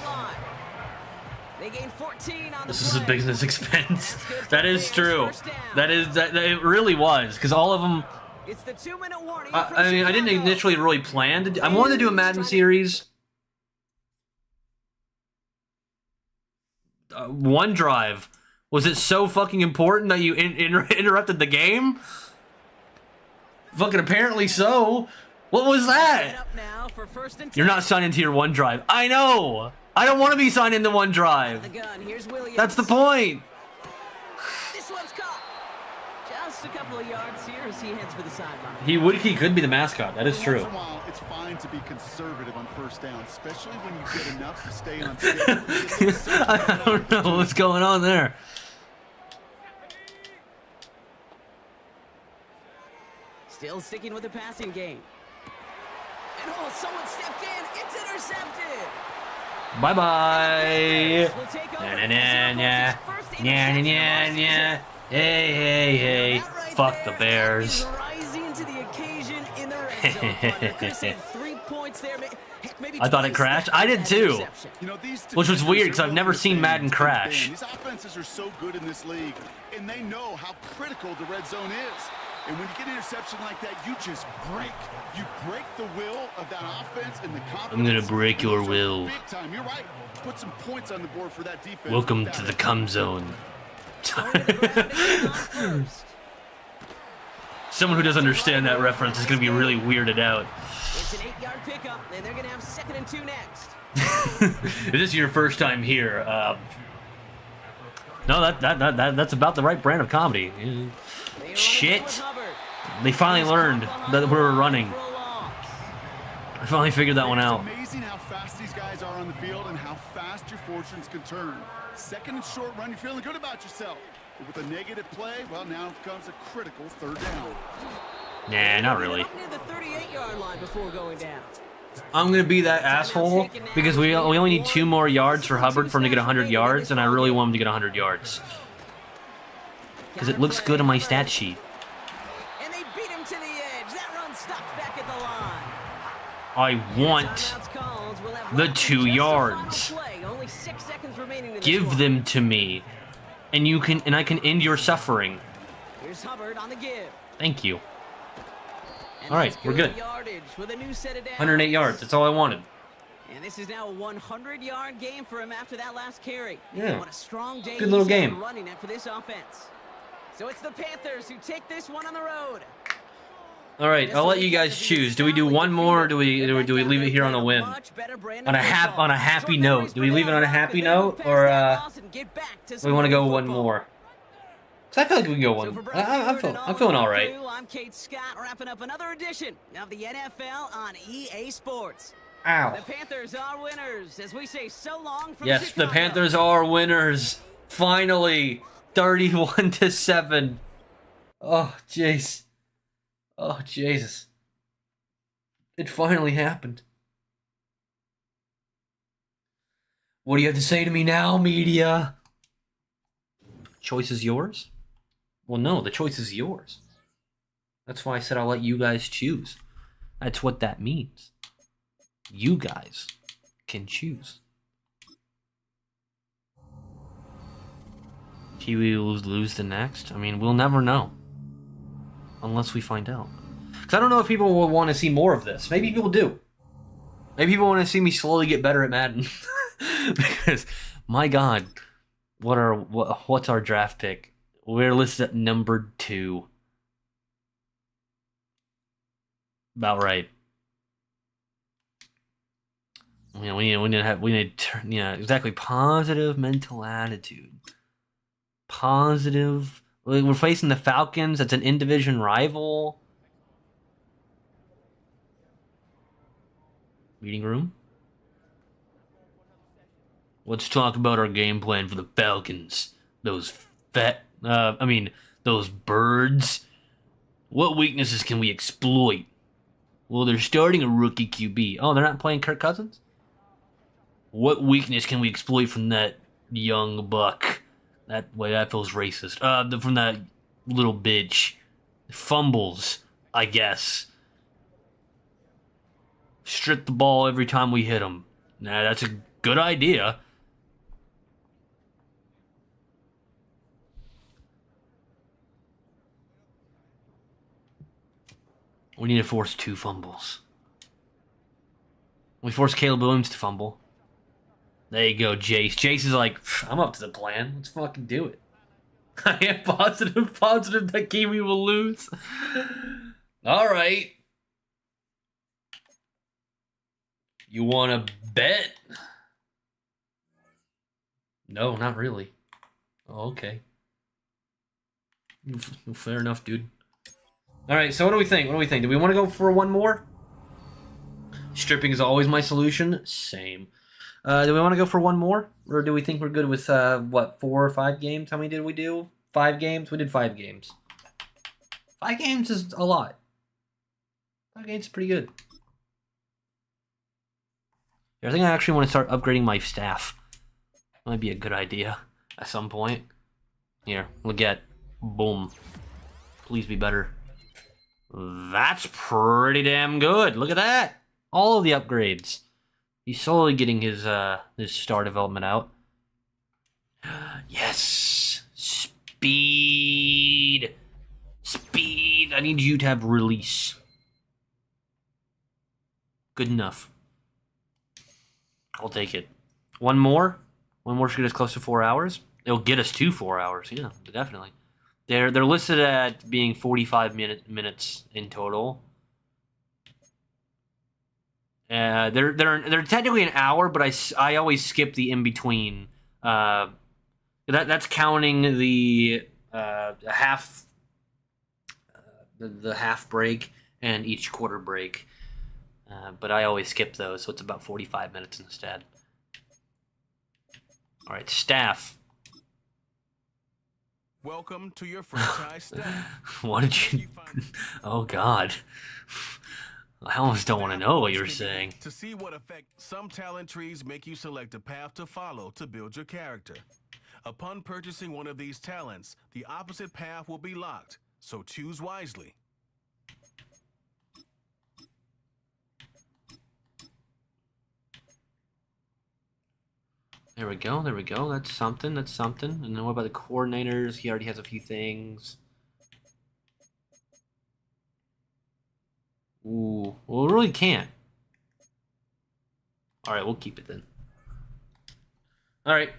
They gain 14 on This the is a play. business expense. That's good for That is 3 true. yards, first down. That it really was, because all of them. It's the 2-minute warning. I mean, I didn't initially really plan to. I wanted to do a Madden series. OneDrive. Was it so fucking important that you interrupted the game? Fucking apparently so. What was that? Up now for 1st and 10. You're not signed into your OneDrive. I know. I don't want to be signed into The OneDrive. gun. Here's Williams. That's the point. This one's caught. Just a couple of yards here as he heads for the sideline. He could be the mascot. That is true. Once in a while, it's fine to be conservative on 1st down, especially when you get enough to stay on field. I don't know what's going on there. Still sticking with the passing game. And someone stepped in. It's intercepted. Bye-bye. Will take over. Nah. Hey. Fuck the Bears. Rising to the occasion in the red zone. Could have saved 3 points there. Heck, maybe I thought it twice crashed. that I did too. interception. You know, these Which was weird, 'cause I've defenders never are seen Madden Big crash. fan. These offenses are so good in this league, and they know how critical the red zone is. And when you get an interception like that, you just break. You break the will of that offense and the confidence. I'm gonna break your will. Big time. You're right. Put some points on the board for that defense. Welcome to the cum zone. Going to the ground again on 1st. Someone who doesn't understand that reference is gonna be really weirded out. It's an 8-yard pickup, and they're going to have 2nd and 2 next. If this is your first time here, no, that's about the right brand of comedy. They run it with Shit. Hubbard. They finally learned that we were running. For a loss. I finally figured that one out. It's amazing how fast these guys are on the field and how fast your fortunes can turn. Second and short run, you're feeling good about yourself. But with a negative play, well, now comes a critical third down. Nah, not really. Up near the 38-yard line before going down. I'm going to be that asshole because we only need 2 more yards for Hubbard for him to get 100 yards, and I really want him to get 100 yards. Because it looks good on my stat sheet. And they beat him to the edge. That run stopped back at the line. I want the 2 yards. Only 6 seconds remaining in this Give one. them to me. And I can end your suffering. Here's Hubbard on the give. Thank you. And All right, that's we're good. Yardage with a new set of downs. 108 yards. That's all I wanted. And this is now a 100-yard game for him after that last carry. Yeah. What a strong day Good little he's had game. running it for this offense. So it's the Panthers who take this one on the road. All right, I'll let you guys choose. Do we do one more, or do we leave it here on a win? On a happy note. Do we leave it on a happy note, or do we want to go one more? Because I feel like we can go one. I'm feeling all right. I'm Kate Scott, wrapping up another edition of the NFL on EA Sports. Ow. The Panthers are winners, as we say so long from Yes, Chicago. the Panthers are winners. Finally, 31-7. Oh, jeez. Oh, Jesus. It finally happened. What do you have to say to me now, media? Choice is yours? Well, no, the choice is yours. That's why I said I'll let you guys choose. That's what that means. You guys can choose. Kiwi will lose the next? I mean, we'll never know. Unless we find out. Because I don't know if people will want to see more of this. Maybe people do. Maybe people want to see me slowly get better at Madden. Because, my God, what's our draft pick? We're listed at number 2. About right. You know, we need exactly, positive mental attitude. Positive. We're facing the Falcons. That's an in-division rival. Meeting room. Let's talk about our game plan for the Falcons. Those birds. What weaknesses can we exploit? Well, they're starting a rookie QB. Oh, they're not playing Kirk Cousins? What weakness can we exploit from that young buck? That feels racist. From that little bitch. Fumbles, I guess. Strip the ball every time we hit him. Nah, that's a good idea. We need to force 2 fumbles. We force Caleb Williams to fumble. There you go, Jace. Jace is like, I'm up to the plan. Let's fucking do it. I am positive that Kiwi will lose. All right. You want to bet? No, not really. Oh, okay. Fair enough, dude. All right, so what do we think? Do we want to go for one more? Stripping is always my solution. Same. Do we want to go for one more? Or do we think we're good with, 4 or 5 games? How many did we do? 5 games? We did 5 games. 5 games is a lot. 5 games is pretty good. I think I actually want to start upgrading my staff. Might be a good idea at some point. Here, look at. Boom. Please be better. That's pretty damn good. Look at that. All of the upgrades. He's slowly getting his star development out. Yes. Speed. Speed. I need you to have release. Good enough. I'll take it. One more? One more should get us close to 4 hours. It'll get us to 4 hours. Yeah, definitely. They're listed at being 45 minutes in total. They're technically an hour, but I always skip the in between. That's counting the half break and each quarter break. But I always skip those, so it's about 45 minutes instead. All right, staff. Welcome to your franchise staff. What did you... Oh, God. I almost don't want to know what you were saying. To see what effect some talent trees make you select a path to follow to build your character. Upon purchasing one of these talents, the opposite path will be locked, so choose wisely. There we go, there we go. That's something, that's something. And then what about the coordinators? He already has a few things. Ooh, well, we really can't. All right, we'll keep it then. All right.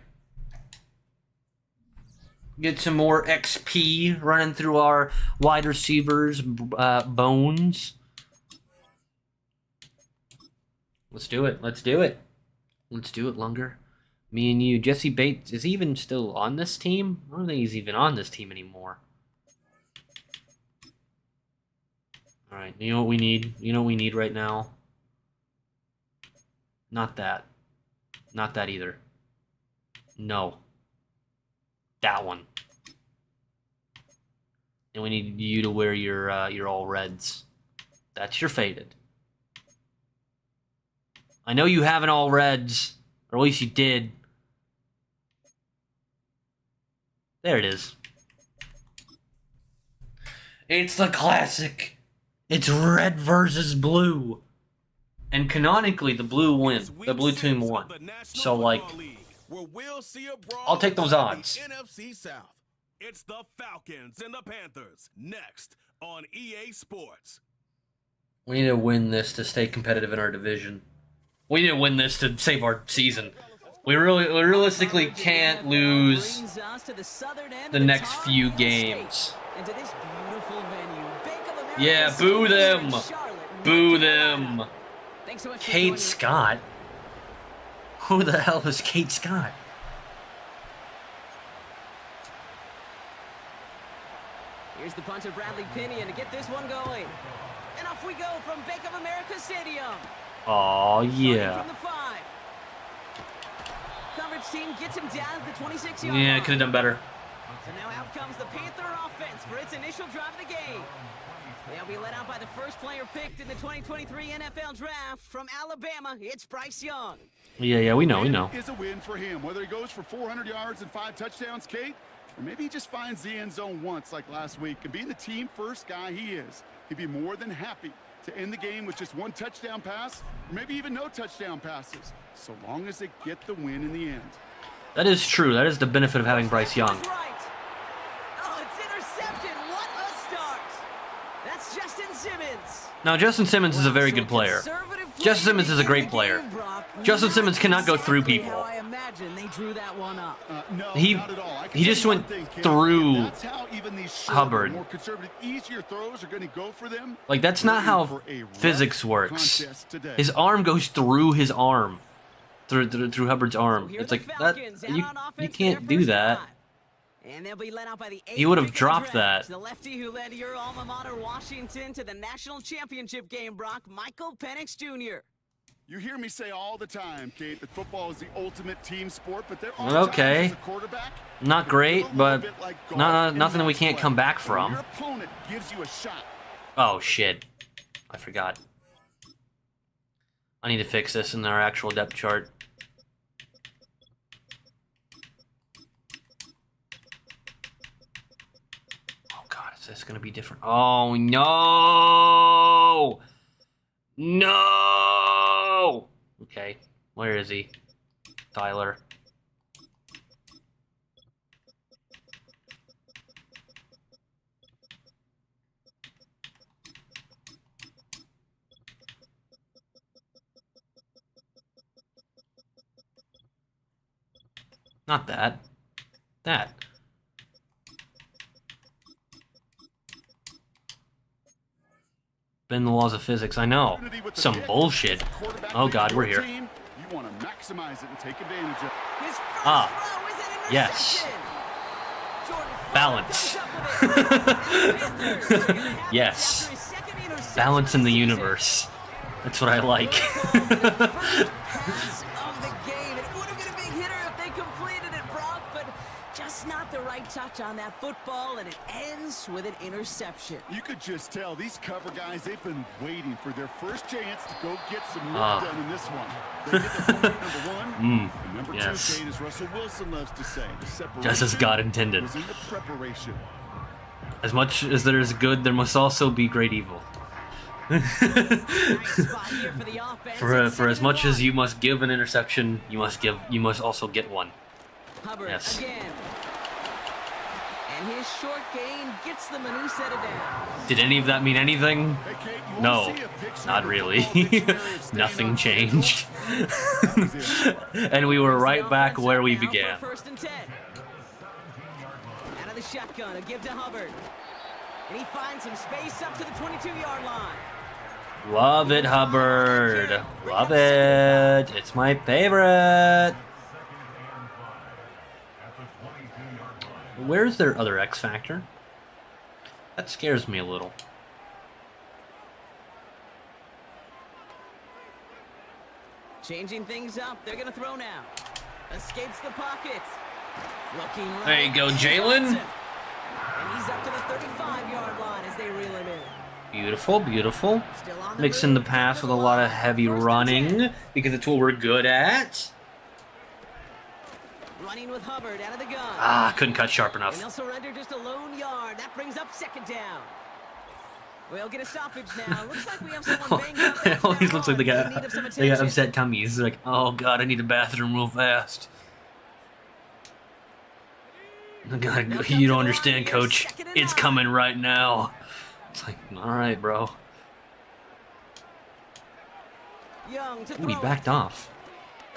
Get some more XP running through our wide receivers' bones. Let's do it. Let's do it. Let's do it, Lunger. Me and you. Jesse Bates, is he even still on this team? I don't think he's even on this team anymore. All right, you know what we need? You know what we need right now? Not that. Not that either. No. That one. And we need you to wear your all reds. That's your faded. I know you have an all reds, or at least you did. There it is. It's the classic. It's red versus blue. And canonically, the blue win. The blue team won. So, like, I'll take those odds. NFC South. It's the Falcons and the Panthers next on EA Sports. We need to win this to stay competitive in our division. We need to win this to save our season. We realistically can't lose the next few games. Yeah, boo them. Boo them. Kate Scott? Who the hell is Kate Scott? Here's the punter, Bradley Pinion, to get this one going. And off we go from Bank of America Stadium. Oh yeah. From the 5. Coverage team gets him down at the 26-yard Yeah, line. could have done better. So now out comes the Panther offense for its initial drive of the game. They'll be led out by the first player picked in the 2023 NFL Draft from Alabama. It's Bryce Young. Yeah, we know. Is a win for him. Whether he goes for 400 yards and 5 touchdowns, Kate, or maybe he just finds the end zone once like last week. And being the team first guy he is, he'd be more than happy to end the game with just 1 touchdown pass, or maybe even no touchdown passes, so long as they get the win in the end. That is true. That is the benefit of having Bryce Young. Right. Oh, it's intercepted. What a start. That's Justin Simmons. Now, Justin Simmons is a very good player. Justin Simmons is a great player. Justin Simmons cannot go through people. I imagine they drew that one up. No, He not at all. I can he tell just you went one thing, Kate, through that's how even these shorter, Hubbard. more conservative, easier throws are going to go for them. Like, that's not We're in how for a rough physics works. contest today. His arm goes through his arm. Through Hubbard's arm. Here It's the like, that Falcons out you on offense you for can't their do first that. drive. And they'll be led out by the He would have 8th pick in the dropped draft. that. The lefty who led your alma mater, Washington, to the national championship game, Brock, Michael Penix Jr. You hear me say all the time, Kate, that football is the ultimate team sport, but there are Well, times okay. as a quarterback, Not you great, feel a but little bit like golf nothing in that we match can't play. come back When from. your opponent gives you a shot. Oh, shit. I forgot. I need to fix this in our actual depth chart. Oh, God, is this going to be different? Oh, no! No! Okay, where is he? Tyler. Not that. That. Bend the laws of physics, I know. Some bullshit. Oh god, we're here. You want to maximize it and take advantage of it. His first Ah, throw is an yes. interception. Jordan Fuller Balance. with the Panthers. Yes. After his second interception Balance in the of season. universe. That's what I like. Pass of the game. It would have been a big hitter if they completed it, Brock, but just not the right touch on that football, and it ends with an interception. You could just tell these cover guys, they've been waiting for their first chance to go get some work done in this one. They get the point number one, and number two, Kate, as Russell Wilson loves to say, the separation Just as God intended. was in the preparation. As much as there is good, there must also be great evil. Nice spot here for the offense. For as much as you must give an interception, you must also get one. Hubbard Yes. again. And his short gain gets them a new set of downs. Did any of that mean anything? Hey, Kate, you No, wanna see a picture not of a really. football dictionary of staying Nothing on changed. schedule? And we were right The back offense where up we now for began. 1st and 10. Out of the shotgun, a give to Hubbard. And he finds some space up to the 22-yard line. Love it, Hubbard. Love it. It's my favorite. Where's their other X Factor? That scares me a little. Changing things up. They're going to throw now. Escapes the pocket. Looking right. There you go, Jalen. And he's up to the 35-yard line as they reel him in. Beautiful, beautiful. Still on the Mixing the move, pass top of with a the lot of line, heavy 1st and 10. running because it's what we're good at. Running with Hubbard out of the gun. Ah, couldn't cut sharp And enough. they'll surrender just a lone yard. That brings up 2nd down. We'll get a stoppage now. Looks like we have someone banged up. It always looks like they In need got of some they got attention. upset tummies. They're like, oh god, I need the bathroom real fast. God, you don't understand, coach. It's coming right now. It's like, all right, bro. Young to Ooh, he throw backed it. off.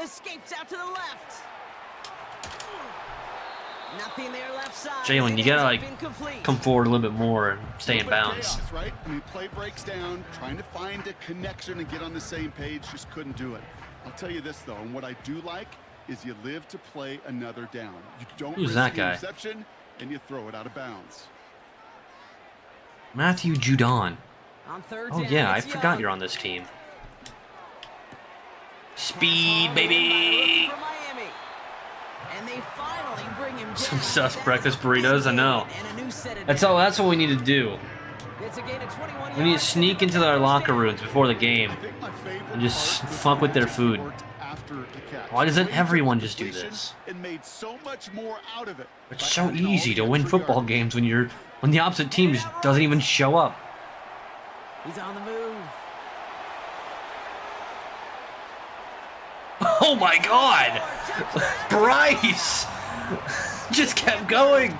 Escapes out to the left. Nothing there left side. Jalen, It you gotta, ends up like, incomplete. Come forward a little bit more and stay in Little bit of bounds. chaos, right? I mean, play breaks down, trying to find a connection and get on the same page, just couldn't do it. I'll tell you this, though, and what I do like is you live to play another down. You don't Who's risk that the guy? interception, and you throw it out of bounds. Matthew Judon. On 3rd Oh down, yeah, I it's forgot Young. you're on this team. Pass Speed, hard baby. for Miami. And they finally bring him Some down. sus That's breakfast a big burritos, I know. gain and a new set of That's downs. all. That's what we need to do. It's a gain of 21 We need to yards. sneak into our locker rooms before the game. I think my favorite And just part was fuck with the their way food. it worked after the catch. Why doesn't The way he everyone took just do completion this? And made so much more out of it. It's by so adding all easy the to win extra football yardage. games when the opposite team just doesn't even show up. He's on the move. Oh my god! Bryce! Just kept going!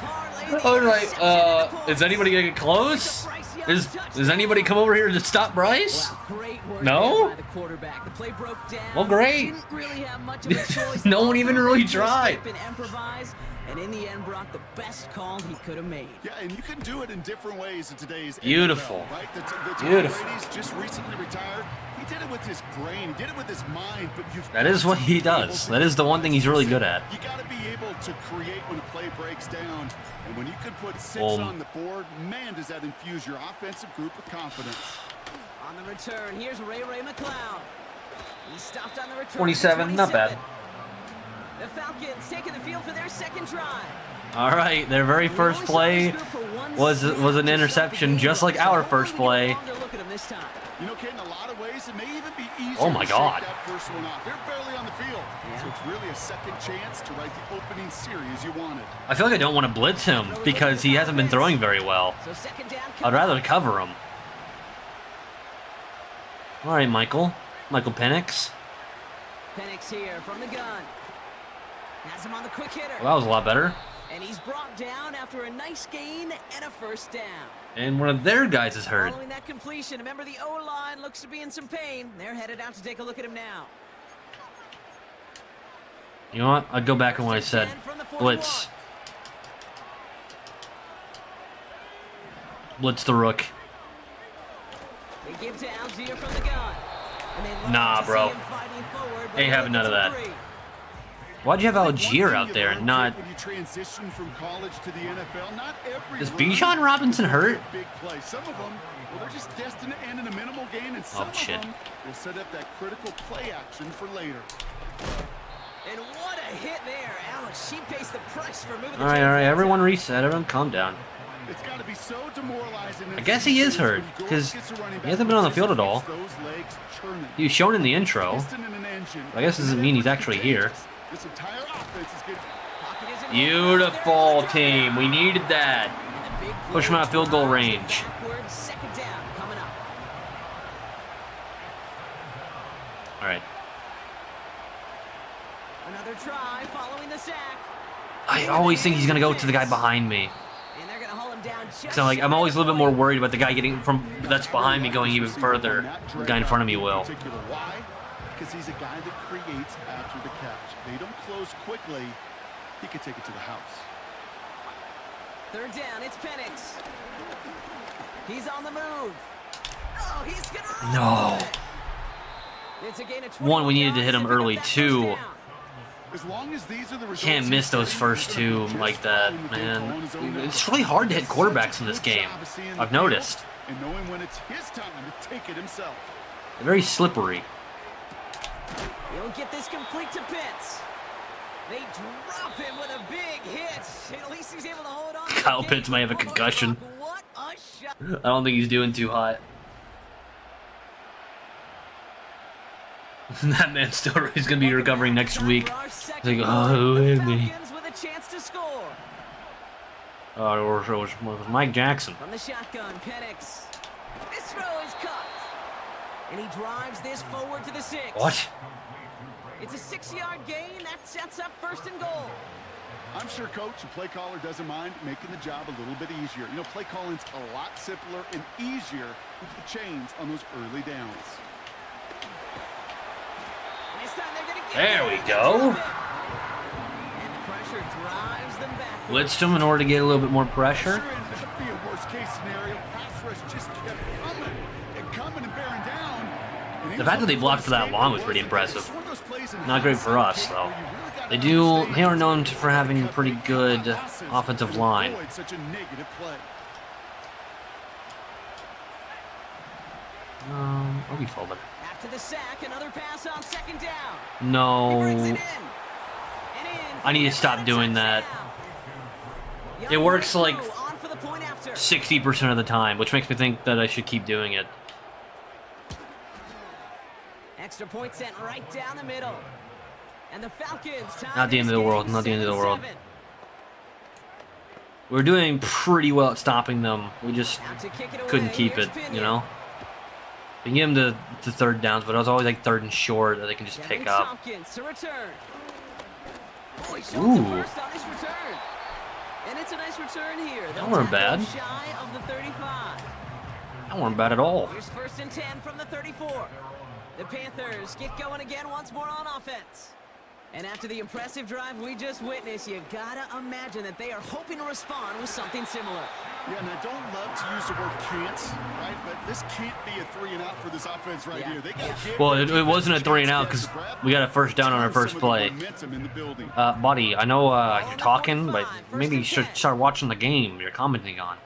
Alright, is anybody gonna get close? Is anybody come over here to stop Bryce? Wow, great work No? there by the quarterback. The play broke down. Well, great. Didn't really have much of a choice. No one even really To tried. escape and improvise, and in the end, Brock, the best call he could have made. Yeah, and you can do it in different ways in today's Beautiful. NFL, right? The Tom Beautiful. Brady's just recently retired. He did it with his brain. He did it with his mind. But you've That is got what to he be able does. to That is the one thing he's really good at. You got to be able to create when a play breaks down. And when you can put 6 Boom. on the board, man, does that infuse your offensive group with confidence. On the return, here's Ray McLeod. He stopped on the return. 27, not bad. The Falcons taking the field for their 2nd drive. Alright, their very first play was an interception, just like our first play. You know, Kate, in a lot of ways, it may even be easier Oh my to God. shake that first one off. They're barely on the field. So it's really a second chance to write the opening series you wanted. I feel like I don't want to blitz him because he hasn't been throwing very well. So 2nd down. I'd rather cover him. Alright, Michael Penix. Penix here from the gun. Has him on the quick hitter. Well, that was a lot better. And he's brought down after a nice gain and a 1st down. And one of their guys is hurt. Following that completion, remember the O-line looks to be in some pain. They're headed out to take a look at him now. You know what? I'd go back on what I said. Blitz. Blitz the rook. They give to Algier from the gun. And they love Nah, to see bro. him fighting forward, but Ain't they're having none of looking that. for 3. Why'd you have Like, Algier one out thing there you and learn, not... when you transition from college to the NFL, not every Is rookie Bijan Robinson is hurt? a big play. Some of them, well, they're just destined to end in a minimal gain, and some shit. of them will set up that critical play action for later. And what a hit there. Alex, she pays the price for moving the All right, chains everyone downtown. reset. Everyone calm down. It's got to be so demoralizing. I guess he is hurt, because he hasn't been on the field at all. He was shown in the intro. I guess doesn't mean he's actually here. This entire offense is getting... Pocket isn't Beautiful there. team. We needed that. And a big Push him out of field goal range. Backwards, second down coming up. All right. Another try following the sack. I always think he's going to go to the guy behind me. And they're going to haul him down just So I'm always a little bit more worried about the guy getting from that's behind me going even further. The guy in front of me will. Why? Because he's a guy that creates after the catch. They don't close quickly. He could take it to the house. Third down, it's Penix. He's on the move. Oh, he's gonna No. It's a gain of 1, we 21 needed to hit yards him pick up early. that 2, first down. As long as these are the results can't miss those first two like that, man. It's really hard to hit quarterbacks in this game. I've noticed. And knowing when it's his time to take it himself. They're very slippery. He'll get this complete to Pitts. They drop him with a big hit. At least he's able to hold on. Kyle Pitts might have a concussion. What a shot. I don't think he's doing too hot. That man still is going to be recovering next week. He's like, oh, hit me. With a chance to score. Oh, it was Mike Jackson. From the shotgun, Penix. This throw is cut. And he drives this forward to the 6. What? It's a 6-yard gain. That sets up first and goal. I'm sure coach and play caller doesn't mind making the job a little bit easier. You know, play calling's a lot simpler and easier with the chains on those early downs. And this time they're gonna get There we it. go. And the pressure drives them back. Blitzed him in order to get a little bit more pressure. Sure ended up being a worst case scenario. Pass rush just kept coming and bearing down. And The fact that they blocked for that long was pretty impressive. Not great for us, though. They are known for having a pretty good offensive line. Such a negative play. I'll be folded. After the sack, another pass on second down. He brings it No. in. And in I need to stop doing that. It works like on for the point after. 60% of the time, which makes me think that I should keep doing it. Extra point sent right down the middle. And the Falcons tie Not the end of the this world, game not the end of the world. 7-7. We're doing pretty well at stopping them. We just Out to kick it away. couldn't keep Here's it, Pinion. you know? We can get them to third downs, but it was always like third and short that they can just Devin pick up. Tompkins to return. Oh, he shows Ooh. the first on this return. And it's a nice return here. That weren't bad. Shy of the 35. That weren't bad at all. Here's first and 10 from the 34. The Panthers get going again once more on offense. And after the impressive drive we just witnessed, you gotta imagine that they are hoping to respond with something similar. Yeah, and I don't love to use the word can't, right? But this can't be a 3-and-out for this offense right here. They got Well, it wasn't a 3-and-out because we got a first down on our first play. Buddy, I know you're talking, but maybe you should start watching the game you're commenting on.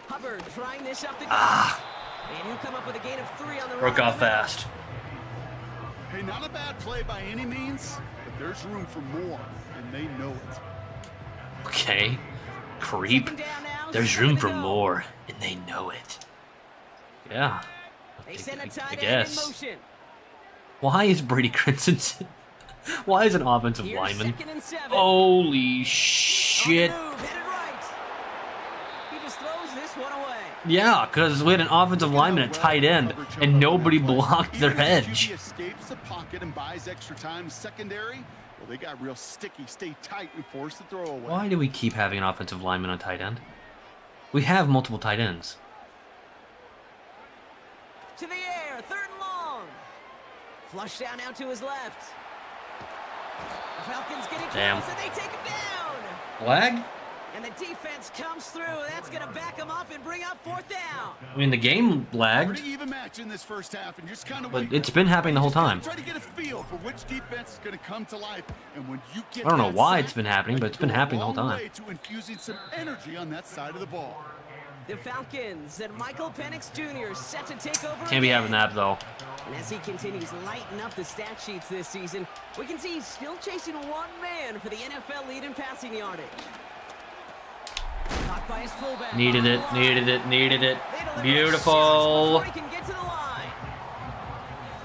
Hubbard trying this up the and he'll come up with a gain of 3 on the Broke run. off fast. Hey, not a bad play by any means, but there's room for more, and they know it. Okay. Creep. Second down now, There's room for 7-0. more, and they know it. Yeah. They send a I tight end in guess. motion. Why is Brady Christensen? Why is an offensive Here's lineman? 2nd and 7. Holy On shit. the move, headed right. He just throws this one away. Yeah, because we had an offensive lineman at tight end, and nobody blocked their edge. He escapes the pocket and buys extra time secondary. Well, they got real sticky. Stay tight and force the throw away. Why do we keep having an offensive lineman on tight end? We have multiple tight ends. To the air, 3rd and long. Flush down now to his left. The Falcons getting Damn. close and they take him down. Flag? And the defense comes through. That's going to back them up and bring up 4th down. I mean, the game lagged, Pretty even match in this first half, and just kind of but it's been happening the whole time. Try to get a feel for which defense is going to come to life, and when you get I don't know that why sack, it's been happening, but it's been happening the whole long time. way to infusing some energy on that side of the ball. The Falcons and Michael Penix Jr. set to take over. Can't be again. having that though. And as he continues lighting up the stat sheets this season, we can see he's still chasing one man for the NFL lead in passing yardage. Caught by his fullback. Needed it, needed it, needed it. Beautiful. He can get to the line.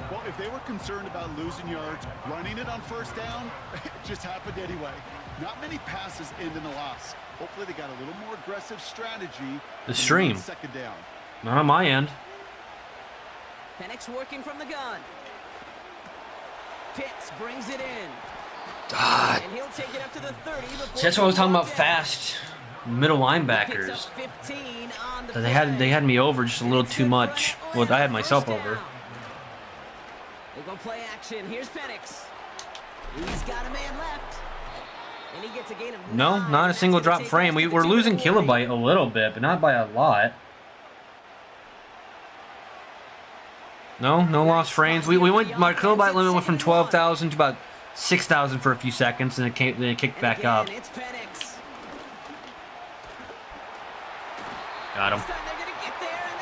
Well, if they were concerned about losing yards, running it on first down, it just happened anyway. Not many passes end in a loss. Hopefully they got a little more aggressive strategy. The stream. Second down. Not on my end. Penix working from the gun. Pitts brings it in. God. And he'll take it up to the 30. See, that's what I was talking about. Fast middle linebackers. So they had me over just a little too much. Well, I had myself over. They go play action. Here's Penix. He's got a man left. And he gets a gain of 9. No, not a single drop frame. We're losing kilobyte a little bit, but not by a lot. No lost frames. We went. My kilobyte limit went from 12,000 to about 6,000 for a few seconds, and then it kicked back up. It's Penix. Got him.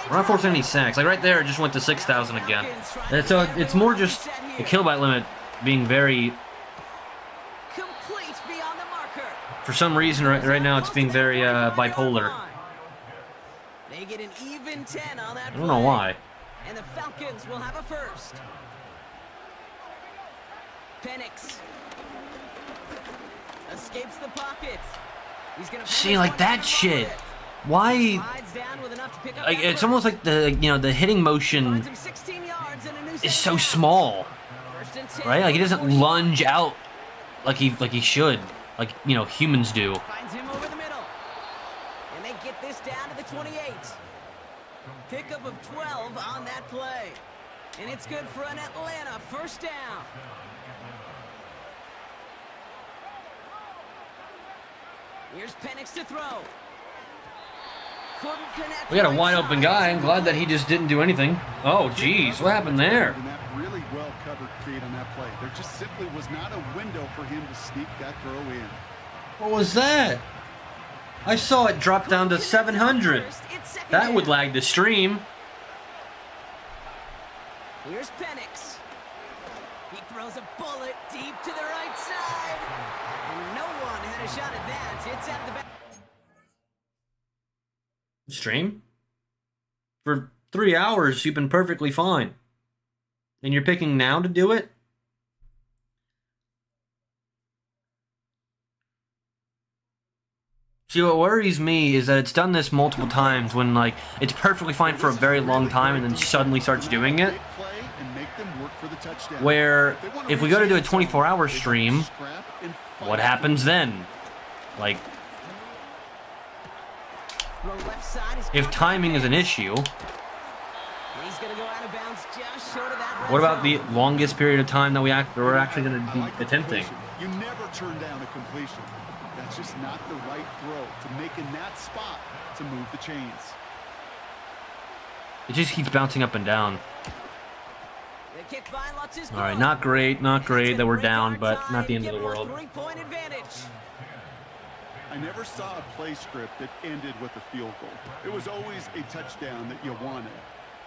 We're not forcing any sacks. Like right there, it just went to 6,000 again. And so it's more just the kilobyte limit being very. Complete beyond the marker. For some reason, right now, it's being very bipolar. They get an even 10 on that. I don't know why. And the Falcons will have a first. Penix escapes the pocket. He's gonna See, like that shit. Why? Like, it's almost like the hitting motion is so small, right? Like he doesn't lunge out like he should, like humans do. Finds him over the middle, and they get this down to the 28. Pickup of 12 on that play, and it's good for an Atlanta first down. Here's Penix to throw. We got a wide open guy. I'm glad that he just didn't do anything. Oh, geez, what happened there? And that really well covered create on that play. There just simply was not a window for him to sneak that throw in. What was that? I saw it drop down to 700. That would lag the stream. Here's Penix. He throws a bullet deep to the right side. And no one had a shot at that. It's at the back. Stream? For 3 hours, you've been perfectly fine. And you're picking now to do it? See, what worries me is that it's done this multiple times when, like, it's perfectly fine for a very long time and then suddenly starts doing it. Where, if we go to do a 24-hour stream, what happens then? Like, if timing is an issue, what about the longest period of time that we're actually going to be attempting? You never turn down a completion. That's just not the right throw to make in that spot to move the chains. It just keeps bouncing up and down. All right, not great that we're down, but not the end of the world. I never saw a play script that ended with a field goal. It was always a touchdown that you wanted.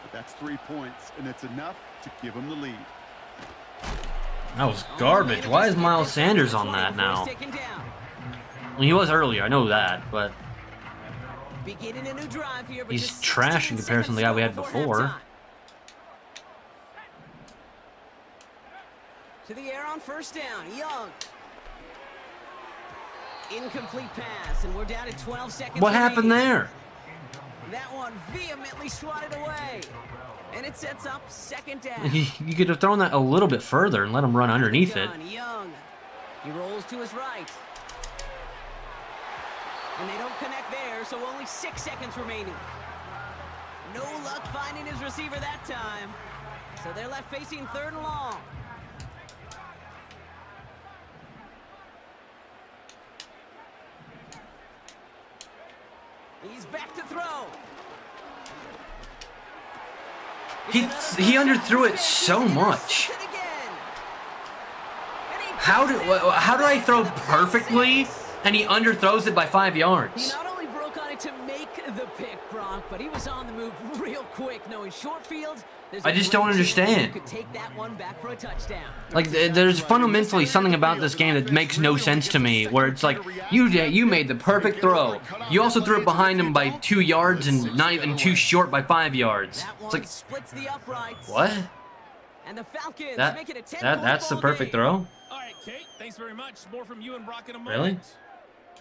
But that's 3 points, and it's enough to give them the lead. That was garbage. Why is Miles Sanders on that now? Well, he was earlier, I know that, but he's trash in comparison to the guy we had before. To the air on first down, Young. Incomplete pass, and we're down to 12 seconds. What happened there? That one vehemently swatted away. And it sets up second down. You could have thrown that a little bit further and let him run underneath it. Young. He rolls to his right. And they don't connect there, so only 6 seconds remaining. No luck finding his receiver that time. So they're left facing 3rd and long. back to throw. He underthrew it so much. How do I throw perfectly and he underthrows it by 5 yards? He not only broke on it to make the pick, Brock, but he was on the move real quick, knowing short field. I just don't understand. Could take that one back for a touchdown. Like, there's fundamentally something about this game that makes no sense to me, where it's like, you made the perfect throw. You also threw it behind him by 2 yards and not even too short by 5 yards. It's like, splits the uprights. what? And the Falcons make it a 10-point That's the ball perfect game. throw? All right, Kate, thanks very much. More from you and Brock in a moment. Really?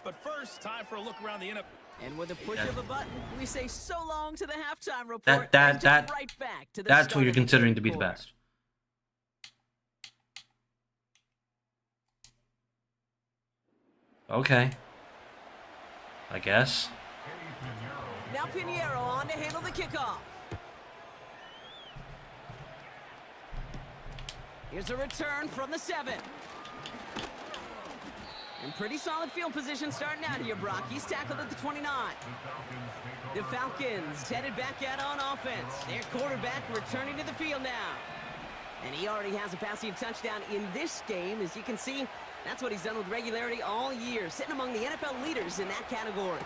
But first, time for a look around the NFL. And with a push of a button, we say so long to the halftime report. That's right back to the what start you're of the considering third to be the quarter. best. Okay. I guess. Now Pinheiro on to handle the kickoff. Here's a return from the 7. In pretty solid field position starting out here, Brock. He's tackled at the 29. The Falcons headed back out on offense. Their quarterback returning to the field now. And he already has a passing touchdown in this game. As you can see, that's what he's done with regularity all year, sitting among the NFL leaders in that category.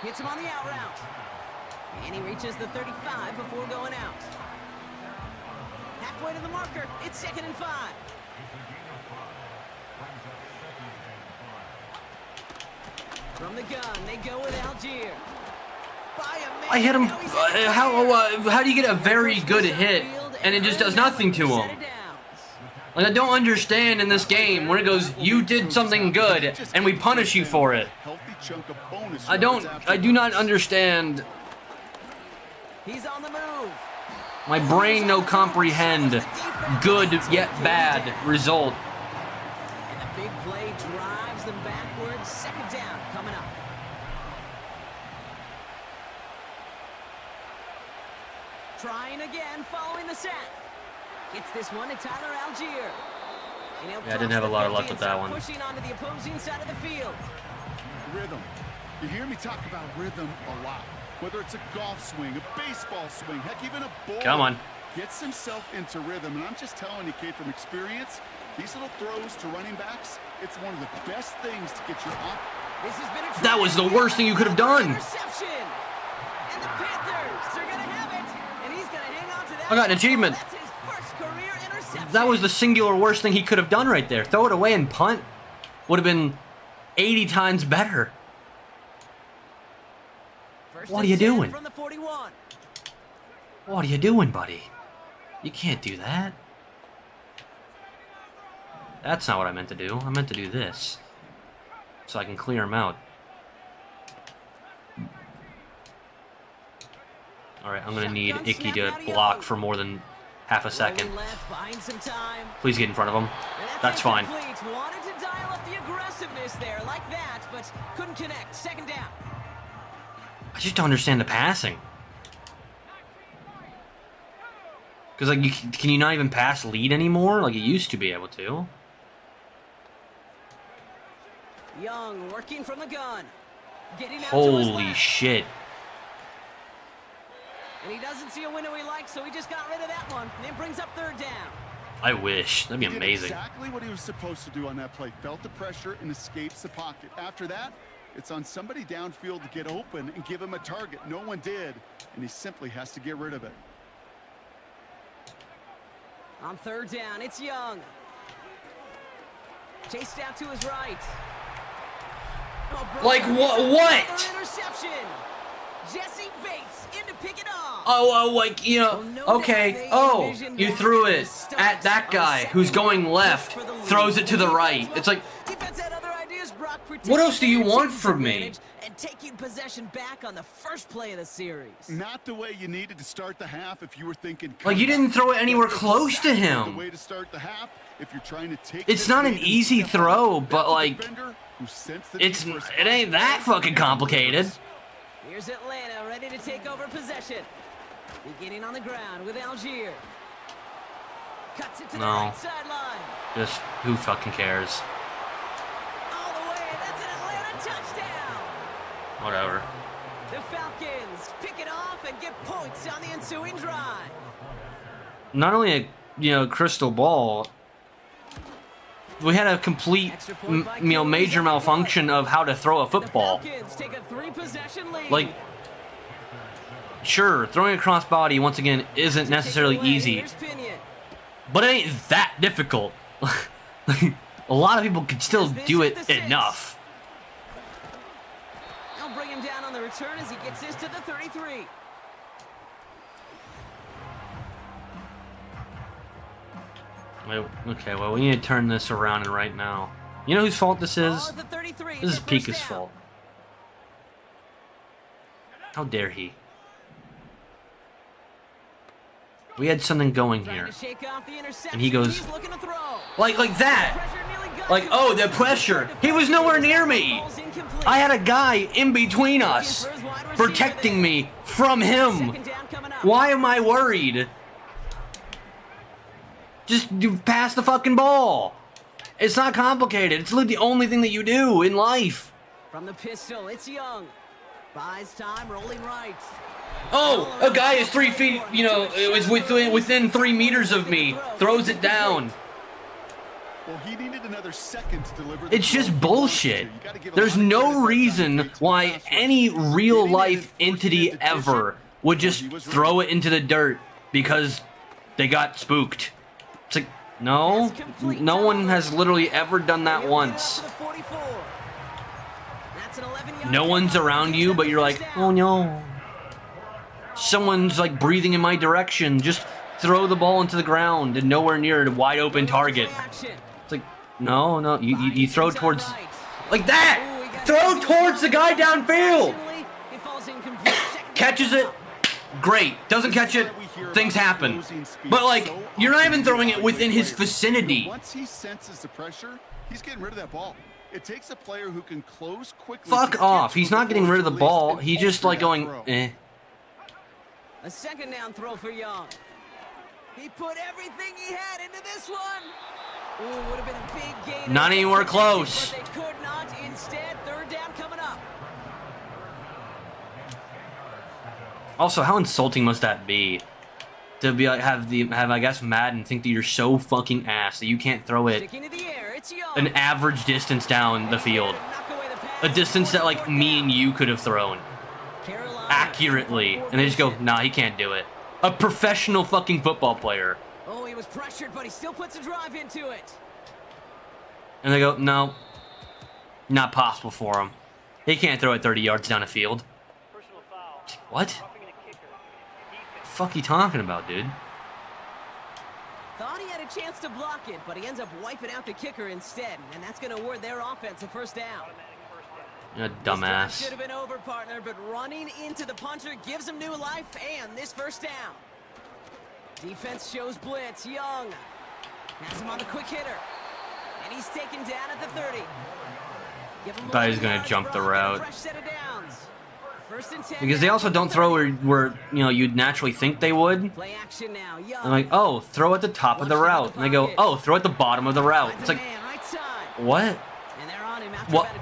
Hits him on the out route. And he reaches the 35 before going out. Halfway to the marker, it's 2nd and 5. From the gun, they go with Algier. I hit him. How do you get a very good hit and it just does nothing to him? Like, I don't understand in this game when it goes, you did something good and we punish you for it. I do not understand. He's on the move. My brain no comprehend good yet bad result. And the big play drives them backwards. 2nd down coming up. Trying again, following the sack. Gets this one to Tyler Algier. Yeah, I didn't have a lot of luck with that one. Pushing onto the opposing side of the field. Rhythm. You hear me talk about rhythm a lot. Whether it's a golf swing, a baseball swing, heck, even a ball. Come on. Gets himself into rhythm. And I'm just telling you, Kate, from experience, these little throws to running backs, it's one of the best things to get your off. This has been a That was the worst thing you could have done. Interception. And the Panthers are going to have it. And he's going to hang on to that. I got an achievement. That's his first career interception. That was the singular worst thing he could have done right there. Throw it away and punt would have been 80 times better. What are you doing? From the 41. What are you doing, buddy? You can't do that. That's not what I meant to do. I meant to do this. So I can clear him out. Alright, I'm gonna need Icky to block for more than half a second. Please get in front of him. That's fine. Wanted to dial up the aggressiveness there like that, but couldn't connect. 2nd down. I just don't understand the passing. Because, like, can you not even pass lead anymore? Like, you used to be able to. Young working from the gun. Getting out to his Holy left. shit. And he doesn't see a window he likes, so he just got rid of that one. And it brings up 3rd down. I wish. That'd be He did amazing. exactly what he was supposed to do on that play. Felt the pressure and escapes the pocket. After that, it's on somebody downfield to get open and give him a target. No one did, and he simply has to get rid of it. On 3rd down, it's Young. Chased out to his right. Oh, Like, what? Interception. Jesse Bates in to pick it off. Oh, like, you know, okay. Oh, you threw it at that guy who's going left, throws it to the right. It's like, Defense had other ideas, Brock. what else do you want from me? And taking possession back on the first play of the series. Not the way you needed to start the half if you were thinking. Like, you didn't throw it anywhere close to him. The way to start the half if you're trying to take. It's not an easy throw, but, like, it ain't that fucking complicated. Here's Atlanta ready to take over possession. Beginning on the ground with Algier. Cuts it to the right sideline. Just, who fucking cares? All the way, that's an Atlanta touchdown. Whatever. pick it off and get points on the ensuing drive. Not only a crystal ball, we had a complete major malfunction of how to throw a football. Take a 3-possession lead. Like, sure, throwing a crossbody once again isn't necessarily easy, but it ain't that difficult. A lot of people can still do it enough. They'll bring him down on the return as he gets this to the 33. Okay, well, we need to turn this around right now. You know whose fault this is? This is Pika's fault. How dare he? We had something going here. And he goes, like that. Like, oh, the pressure. He was nowhere near me. I had a guy in between us, protecting me from him. Why am I worried? Just pass the fucking ball. It's not complicated. It's literally the only thing that you do in life. From the pistol, it's Young. Buys time, rolling right. Oh, a guy is 3 feet, it was within 3 meters of me. Throws it down. Well, he needed another second to deliver. It's just bullshit. There's no reason why any real life entity ever would just throw it into the dirt because they got spooked. It's like, no one has literally ever done that once. No one's around you, but you're like, oh no. Someone's like breathing in my direction. Just throw the ball into the ground and nowhere near a wide open target. It's like, no, you throw towards, like that. Throw towards the guy downfield. Catches it, great. Doesn't catch it, things happen. But like, you're not even throwing it within his vicinity. Once he senses the pressure, he's getting rid of that ball. It takes a player who can close quickly. Fuck off. He's not getting rid of the ball. He's just like going, eh. A second down throw for Young. He put everything he had into this one. Ooh, would have been a big gain. Not anywhere close. But they could not. Instead, third down coming up. Also, how insulting must that be? To be like, have I guess Madden think that you're so fucking ass that you can't throw it an average distance down the field. A distance that like me and you could have thrown accurately, and they just go, nah, he can't do it. A professional fucking football player. Oh, he was pressured, but he still puts a drive into it. And they go, no, not possible for him. He can't throw it 30 yards down the field. What? The fuck you talking about, dude? Thought he had a chance to block it, but he ends up wiping out the kicker instead, and that's going to award their offense a first down. You're a dumbass. Should have been over, partner, but running into the punter gives him new life and this first down. Defense shows blitz. Young has him on the quick hitter, and he's taken down at the 30. I thought he was going to jump the route. Because they also don't throw where you'd naturally think they would. I'm like, oh, throw at the top of the route. And they go, oh, throw at the bottom of the route. It's like, what?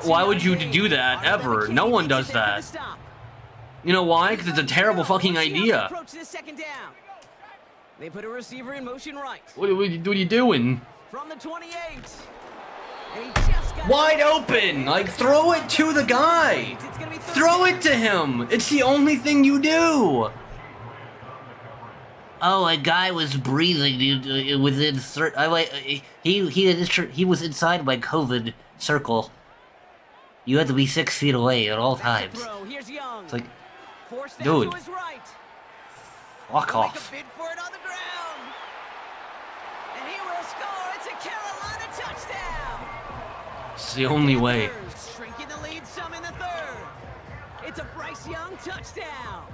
Why would you do that ever? No one does that. You know why? Because it's a terrible fucking idea. They put a receiver in motion right. What are you doing? From the 28. Wide open! Like, throw it to the guy! Throw it to him! It's the only thing you do! Oh, a guy was breathing within... He was inside my COVID circle. You had to be 6 feet away at all times. It's like, dude. Fuck off. It's the only way. Shrinking the lead some in the third. It's a Bryce Young touchdown.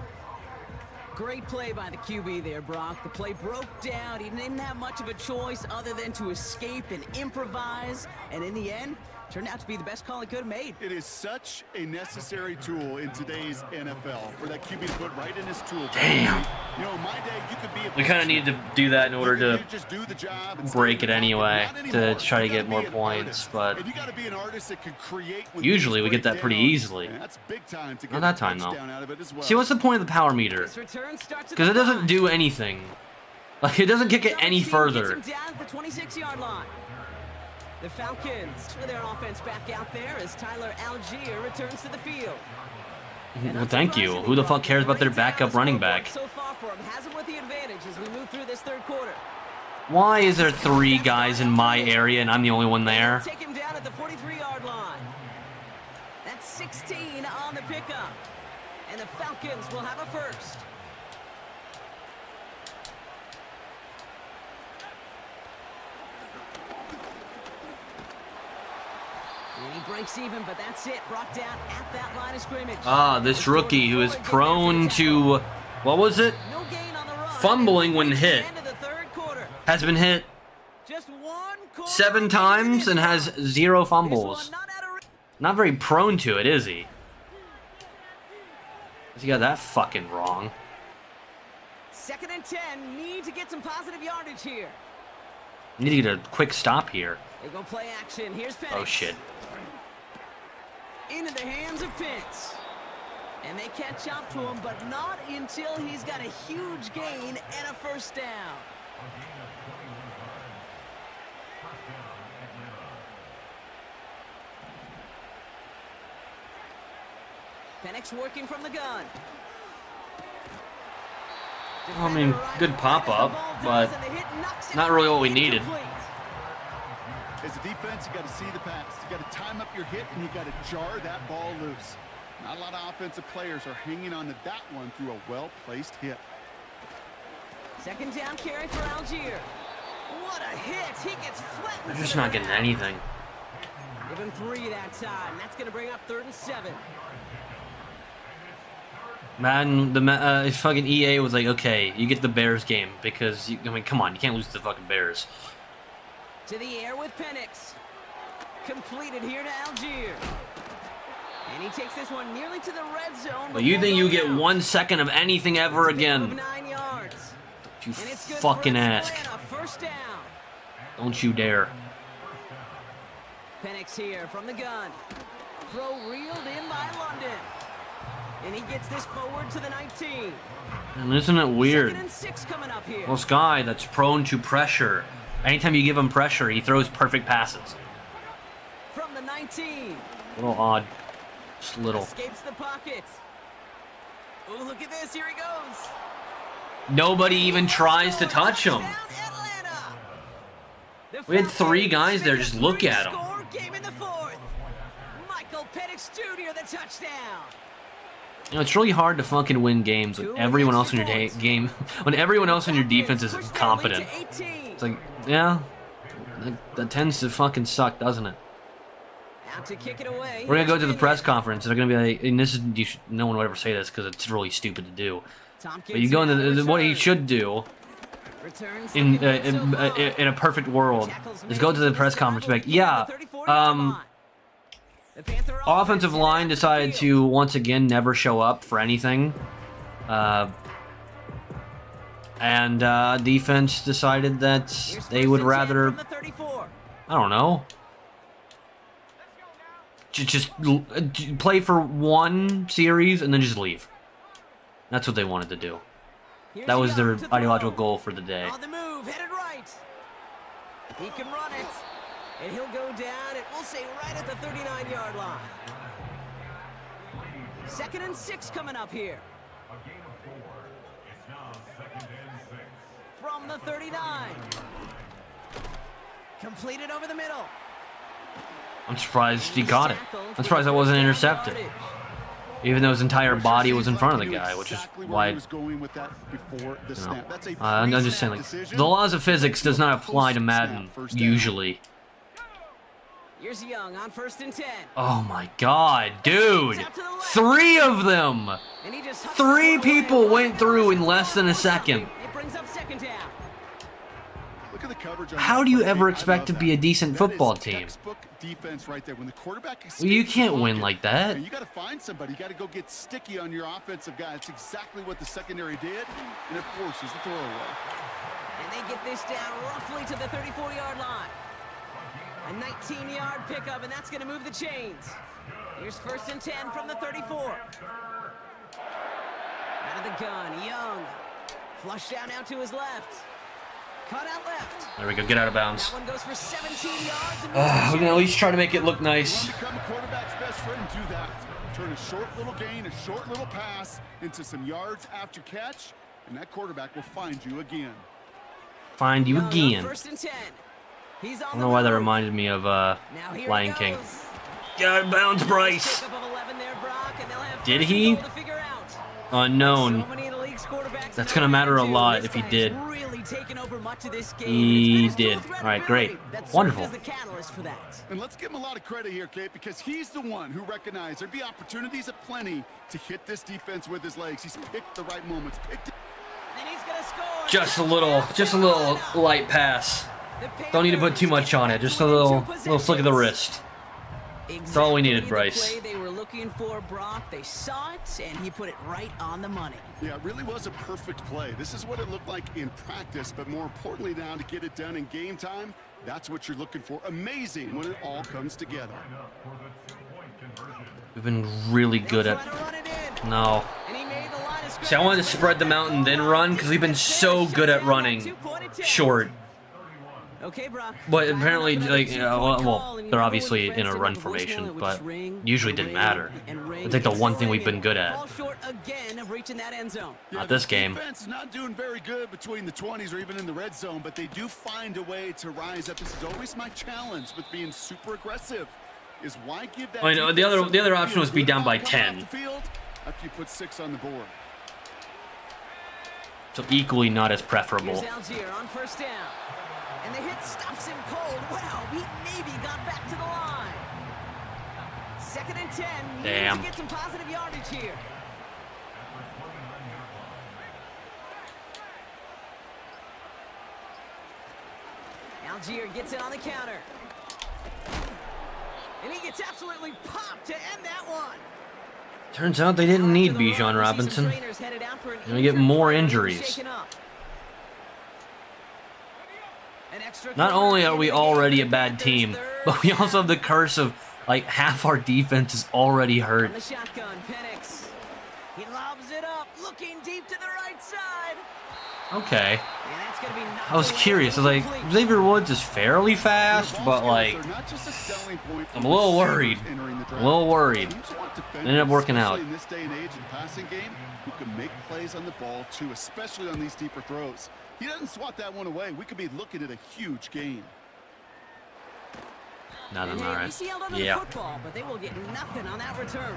Great play by the QB there, Brock. The play broke down. He didn't have much of a choice other than to escape and improvise. And in the end, Turned out to be the best call he could have made. It is such a necessary tool in today's NFL for that QB to put right in his tool. Damn. You know, in my day, you could be a We kind of need to do that in order to just do the job and break it stay anyway, not to anymore. try to You gotta get more be an points, artist. but And you gotta be an artist that can create when usually we things get that break pretty down. easily. And that's big time to Not get that a time, though. touchdown out of it as well. See, what's the point of the power meter? This return starts at Because it the doesn't 5. do anything. Like, it doesn't kick it any Gets further. him down at the 26-yard line. The Falcons with their offense back out there as Tyler Algier returns to the field. Well, thank you. Who the fuck cares about their backup running back? So far for him, has him with the advantage as we move through this third quarter. Why is there 3 guys in my area and I'm the only one there? Take him down at the 43-yard line. That's 16 on the pickup. And the Falcons will have a first. And he breaks even, but that's it. Brought down at that line of scrimmage. Ah, this rookie who is prone to, what was it? No gain on the run. Fumbling when hit. End of the third quarter. Has been hit Just one quarter 7 times and has 0 This fumbles. one not out of Not very prone to it, is he? He got that fucking wrong. 2nd and 10. Need to get some positive yardage here. Need to get a quick stop here. They go play action. Here's Penix. Oh shit. Into the hands of Pitts. And they catch up to him, but not until he's got a huge gain and a first down. Penix working from the gun. I mean, good pop-up, but not really what we needed. As a defense, you got to see the pass. You got to time up your hit, and you got to jar that ball loose. Not a lot of offensive players are hanging on to that one through a well-placed hit. 2nd down carry for Algier. What a hit! He gets flattened. They're just not getting anything. Give him 3 that time. That's going to bring up 3rd and 7. Madden, fucking EA was like, okay, you get the Bears game because I mean, come on, you can't lose to the fucking Bears. To the air with Penix. Completed here to Algier. And he takes this one nearly to the red zone. But you think you get 1 second of anything ever again? 9 yards. You And it's good fucking for ask. Atlanta. First down. Don't you dare. Penix here from the gun. Throw reeled in by London. And he gets this forward to the 19. And isn't it weird? 2nd and 6 coming up here. This guy that's prone to pressure. Anytime you give him pressure, he throws perfect passes. From the 19. A little odd. Just a little. Escapes the pocket. Oh, look at this. Here he goes. Nobody even tries to touch him. We had 3 guys there, just look at him. Game in the 4th. Michael Penix Jr. the touchdown. You know, it's really hard to fucking win games when everyone else in your game, when everyone else in your defense is incompetent. It's like, yeah, that tends to fucking suck, doesn't it? Out to kick it away. We're gonna go to the press conference. They're gonna be like, and this is no one would ever say this because it's really stupid to do. But you go into what he should do in a perfect world is go to the press conference and be like, yeah, offensive line decided to once again never show up for anything, and defense decided that they would rather, I don't know, just play for 1 series and then just leave. That's what they wanted to do. That was their ideological goal for the day. On the move, headed right. He can run it. And he'll go down, and we'll say right at the 39-yard line. 2nd and 6 coming up here. From the 39. Completed over the middle. I'm surprised he got it. I'm surprised that wasn't intercepted. Even though his entire body was in front of the guy, which is why, I'm just saying, like, the laws of physics does not apply to Madden, usually. Here's Young on 1st and 10. Oh my god, dude! 3 of them! 3 people went through in less than a second. It brings up 2nd down. Look at the coverage on How that do you play. ever I expect love to that. be a decent That football is team? textbook defense right there. When the quarterback Well, you escapes can't the win pocket, like that. and you got to find somebody. You got to go get sticky on your offensive guy. That's exactly what the secondary did, and it forces the throwaway. And they get this down roughly to the 34-yard line. A 19-yard pickup, and that's going to move the chains. Here's 1st and 10 from the 34. Out of the gun, Young. Flush down now to his left. Cut out left. There we go. Get out of bounds. That one goes for 17 yards. And We can at least try to make it look nice. You want to become a quarterback's best friend, do that. Turn a short little gain, a short little pass into some yards after catch, and that quarterback will find you again. Find you Young on again. 1st and 10. He's on I don't know why that the move. reminded me of Now here Lion he King. goes. Get out of bounds, Bryce. Pickup of 11 there, Brock, and they'll have Did 1st and he? goal to figure out. Unknown. So many of the league's quarterbacks That's know gonna what matter to a do. lot This if he guy did. has really taken over much of this game. He It's been his did. dual All right, great. threat ability that served Wonderful. as the catalyst for that. And let's give him a lot of credit here, Kate, because he's the one who recognized there'd be opportunities aplenty to hit this defense with his legs. He's picked the right moments. And he's gonna score. Just a little light pass. Don't need to put too much on it. Just a little flick of the wrist. That's all we needed, Bryce. The play they were looking for, Brock. They saw it, and he put it right on the money. Yeah, it really was a perfect play. This is what it looked like in practice, but more importantly now to get it done in game time, that's what you're looking for. Amazing when it all comes together. We've been really good at... No. See, I wanted to spread them out and then run because we've been so good at running short. Okay, Brock. But apparently, like, well, they're obviously in a run formation, but usually didn't matter. It's like the one thing we've been good at. Fall short again of reaching that end zone. Not this game. Defense is not doing very good between the 20s or even in the red zone, but they do find a way to rise up. This is always my challenge with being super aggressive. Is why give that? I know the other option was be down by 10. After you put 6 on the board. So equally not as preferable. Here's Algier on 1st down. And the hit stops him cold. Wow, he maybe got back to the line. 2nd and 10. Damn. To get some positive yardage here. Algier gets it on the counter. And he gets absolutely popped to end that one. Turns out they didn't need Bijan Robinson. Gonna get more injuries. Not only are we already a bad team, but we also have the curse of, like, half our defense is already hurt. On the shotgun, Penix. He lobs it up, looking deep to the right side. Okay. And that's gonna be knocked I was away curious. I was like, incomplete. Xavier Woods is fairly fast, but, like, I'm a little worried. A little worried. Ended up working out. In this day and age in the passing game, who can make plays on the ball too, especially on these deeper throws. He doesn't swat that one away. We could be looking at a huge gain. Nothing, And hey, alright. BC held onto the football, but they will get nothing on that return.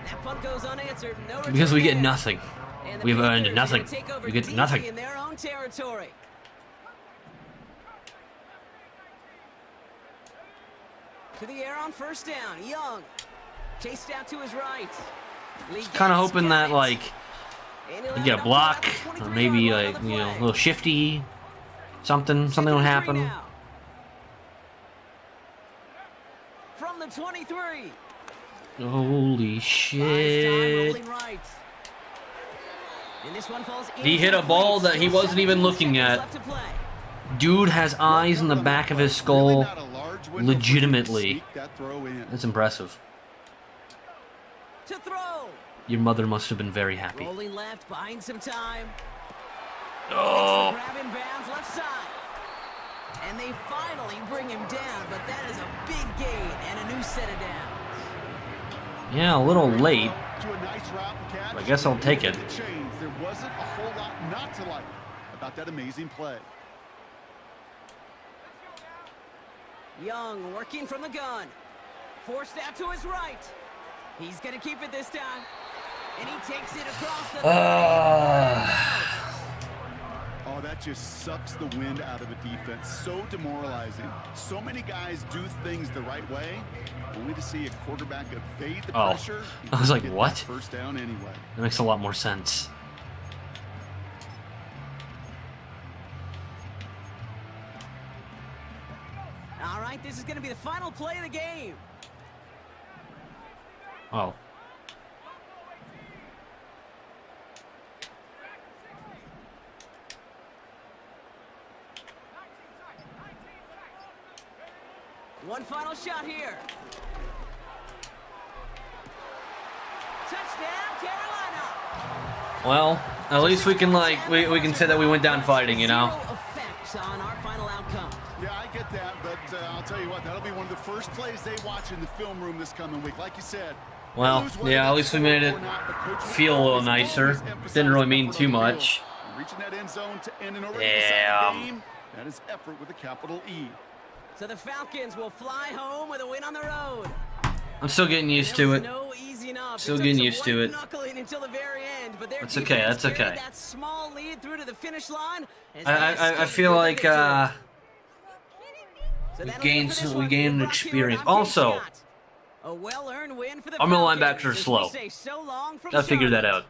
That punt goes unanswered. No return Because we get there. nothing. And the We've earned Panthers are nothing. gonna take over We get deep nothing. in their own territory. To the air on 1st down. Young chased out to his right. Kind of hoping that, like, you get a block, or maybe, like, you know, a little shifty, something will happen. From the 23. Holy shit. Rolling right. And this one falls He hit a ball that he wasn't even looking at. left to play. Dude has eyes in the back of his skull. Really not a large window for him to Legitimately. sneak that throw in. That's impressive. To throw. Your mother must have been very happy. Rolling left, buying some time. Oh, Grab in bounds, left side. And they finally bring him down, but that is a big gain and a new set of downs. yeah, a little late. To a nice route and catch. I guess I'll take it. There wasn't a whole lot not to like about that amazing play. Young working from the gun. Forced out to his right. He's going to keep it this time. And he takes it across the... Oh, that just sucks the wind out of a defense. So demoralizing. So many guys do things the right way, only to see a quarterback evade the Oh. pressure. I was like, get that what? First down anyway. That makes a lot more sense. going to be the final play of the game. Oh. One final shot here. Touchdown, Carolina. Well, at least we can we can say that we went down fighting, you know. Zero effects on our final outcome. Yeah, I get that, but I'll tell you what, that'll be one of the first plays they watch in the film room this coming week. Like you said. Well, yeah, at least we made it feel a little nicer. Didn't really mean too much. Reaching that end zone to end an already Yeah. decided game. That is effort with a capital E. So the Falcons will fly home with a win on the road. I'm still getting used to it. No easy enough. Still It took getting some used to it. white-knuckling until the very end, but their That's okay, defense that's carried okay. That small lead through to the finish line. as they I escaped feel with the like victory. uh, So we that'll gained do it for this we one. gained We're brought to you experience. on Jay Also, Scott. A well-earned win for the our middle Falcons, linebackers are as we slow. say so long from Gotta figure that Charlotte. out.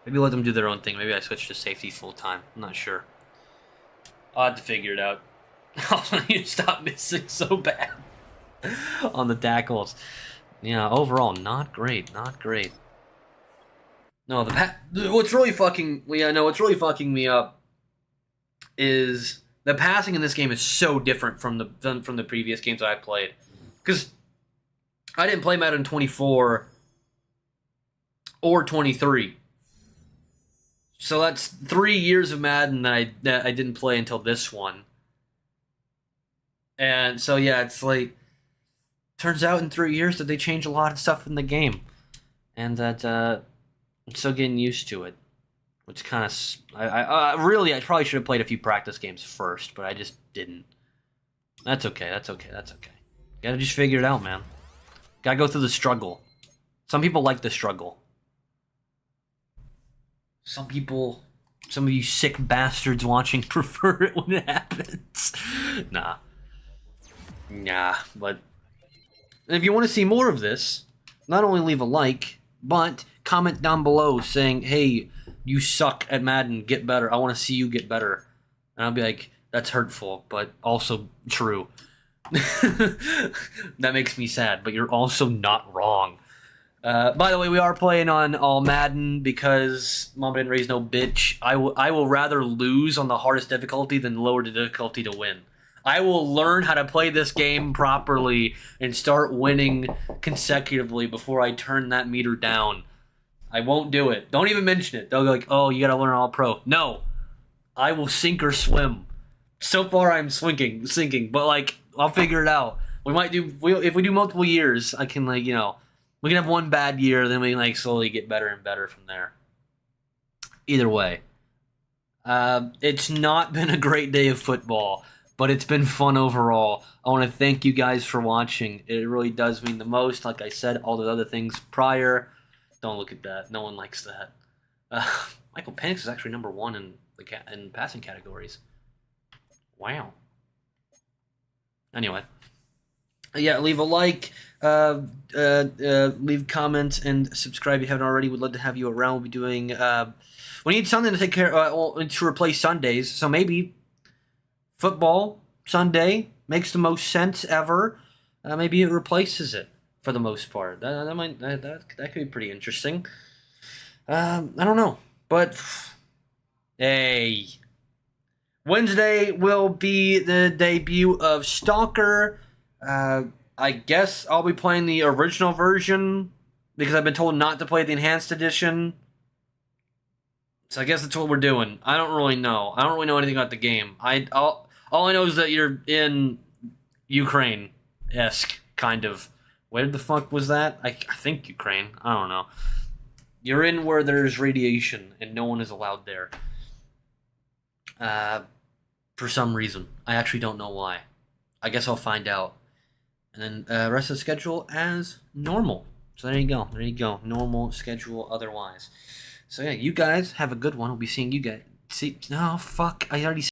Maybe let them do their own thing. Maybe I switch to safety full time. I'm not sure. I'll have to figure it out. You stop missing so bad on the tackles. Yeah, overall, not great. Not great. No, what's really fucking me up is the passing in this game is so different from the previous games I played. Because I didn't play Madden 24 or 23. So that's 3 years of Madden that I didn't play until this one. And so, yeah, it's like, turns out in 3 years that they changed a lot of stuff in the game. And that I'm still getting used to it. Which kind of, I probably should have played a few practice games first, but I just didn't. That's okay. Gotta just figure it out, man. Gotta go through the struggle. Some people like the struggle. Some of you sick bastards watching prefer it when it happens. Nah, but if you want to see more of this, not only leave a like, but comment down below saying, hey, you suck at Madden, get better. I want to see you get better. And I'll be like, that's hurtful, but also true. That makes me sad, but you're also not wrong. By the way, we are playing on all Madden because Mom didn't raise no bitch. I will rather lose on the hardest difficulty than lower the difficulty to win. I will learn how to play this game properly and start winning consecutively before I turn that meter down. I won't do it. Don't even mention it. They'll go like, oh, you gotta learn all pro. No. I will sink or swim. So far I'm sinking, but like, I'll figure it out. If we do multiple years, I can we can have one bad year, then we can slowly get better and better from there. Either way, it's not been a great day of football, but it's been fun overall. I want to thank you guys for watching. It really does mean the most. Like I said, all the other things prior, don't look at that. No one likes that. Michael Penix is actually number 1 in passing categories. Wow. Anyway. Yeah, leave a like, leave comments, and subscribe if you haven't already. We'd love to have you around. We'll be doing, we need something to take care to replace Sundays, so maybe football Sunday makes the most sense ever. Maybe it replaces it for the most part. That could be pretty interesting. I don't know, but hey, Wednesday will be the debut of Stalker. I guess I'll be playing the original version because I've been told not to play the enhanced edition. So I guess that's what we're doing. I don't really know. I don't really know anything about the game. All I know is that you're in Ukraine-esque, kind of. Where the fuck was that? I think Ukraine. I don't know. You're in where there's radiation and no one is allowed there. For some reason. I actually don't know why. I guess I'll find out. And then rest of the schedule as normal. So there you go. There you go. Normal schedule otherwise. So yeah, you guys have a good one. We'll be seeing you guys. Oh, fuck. I already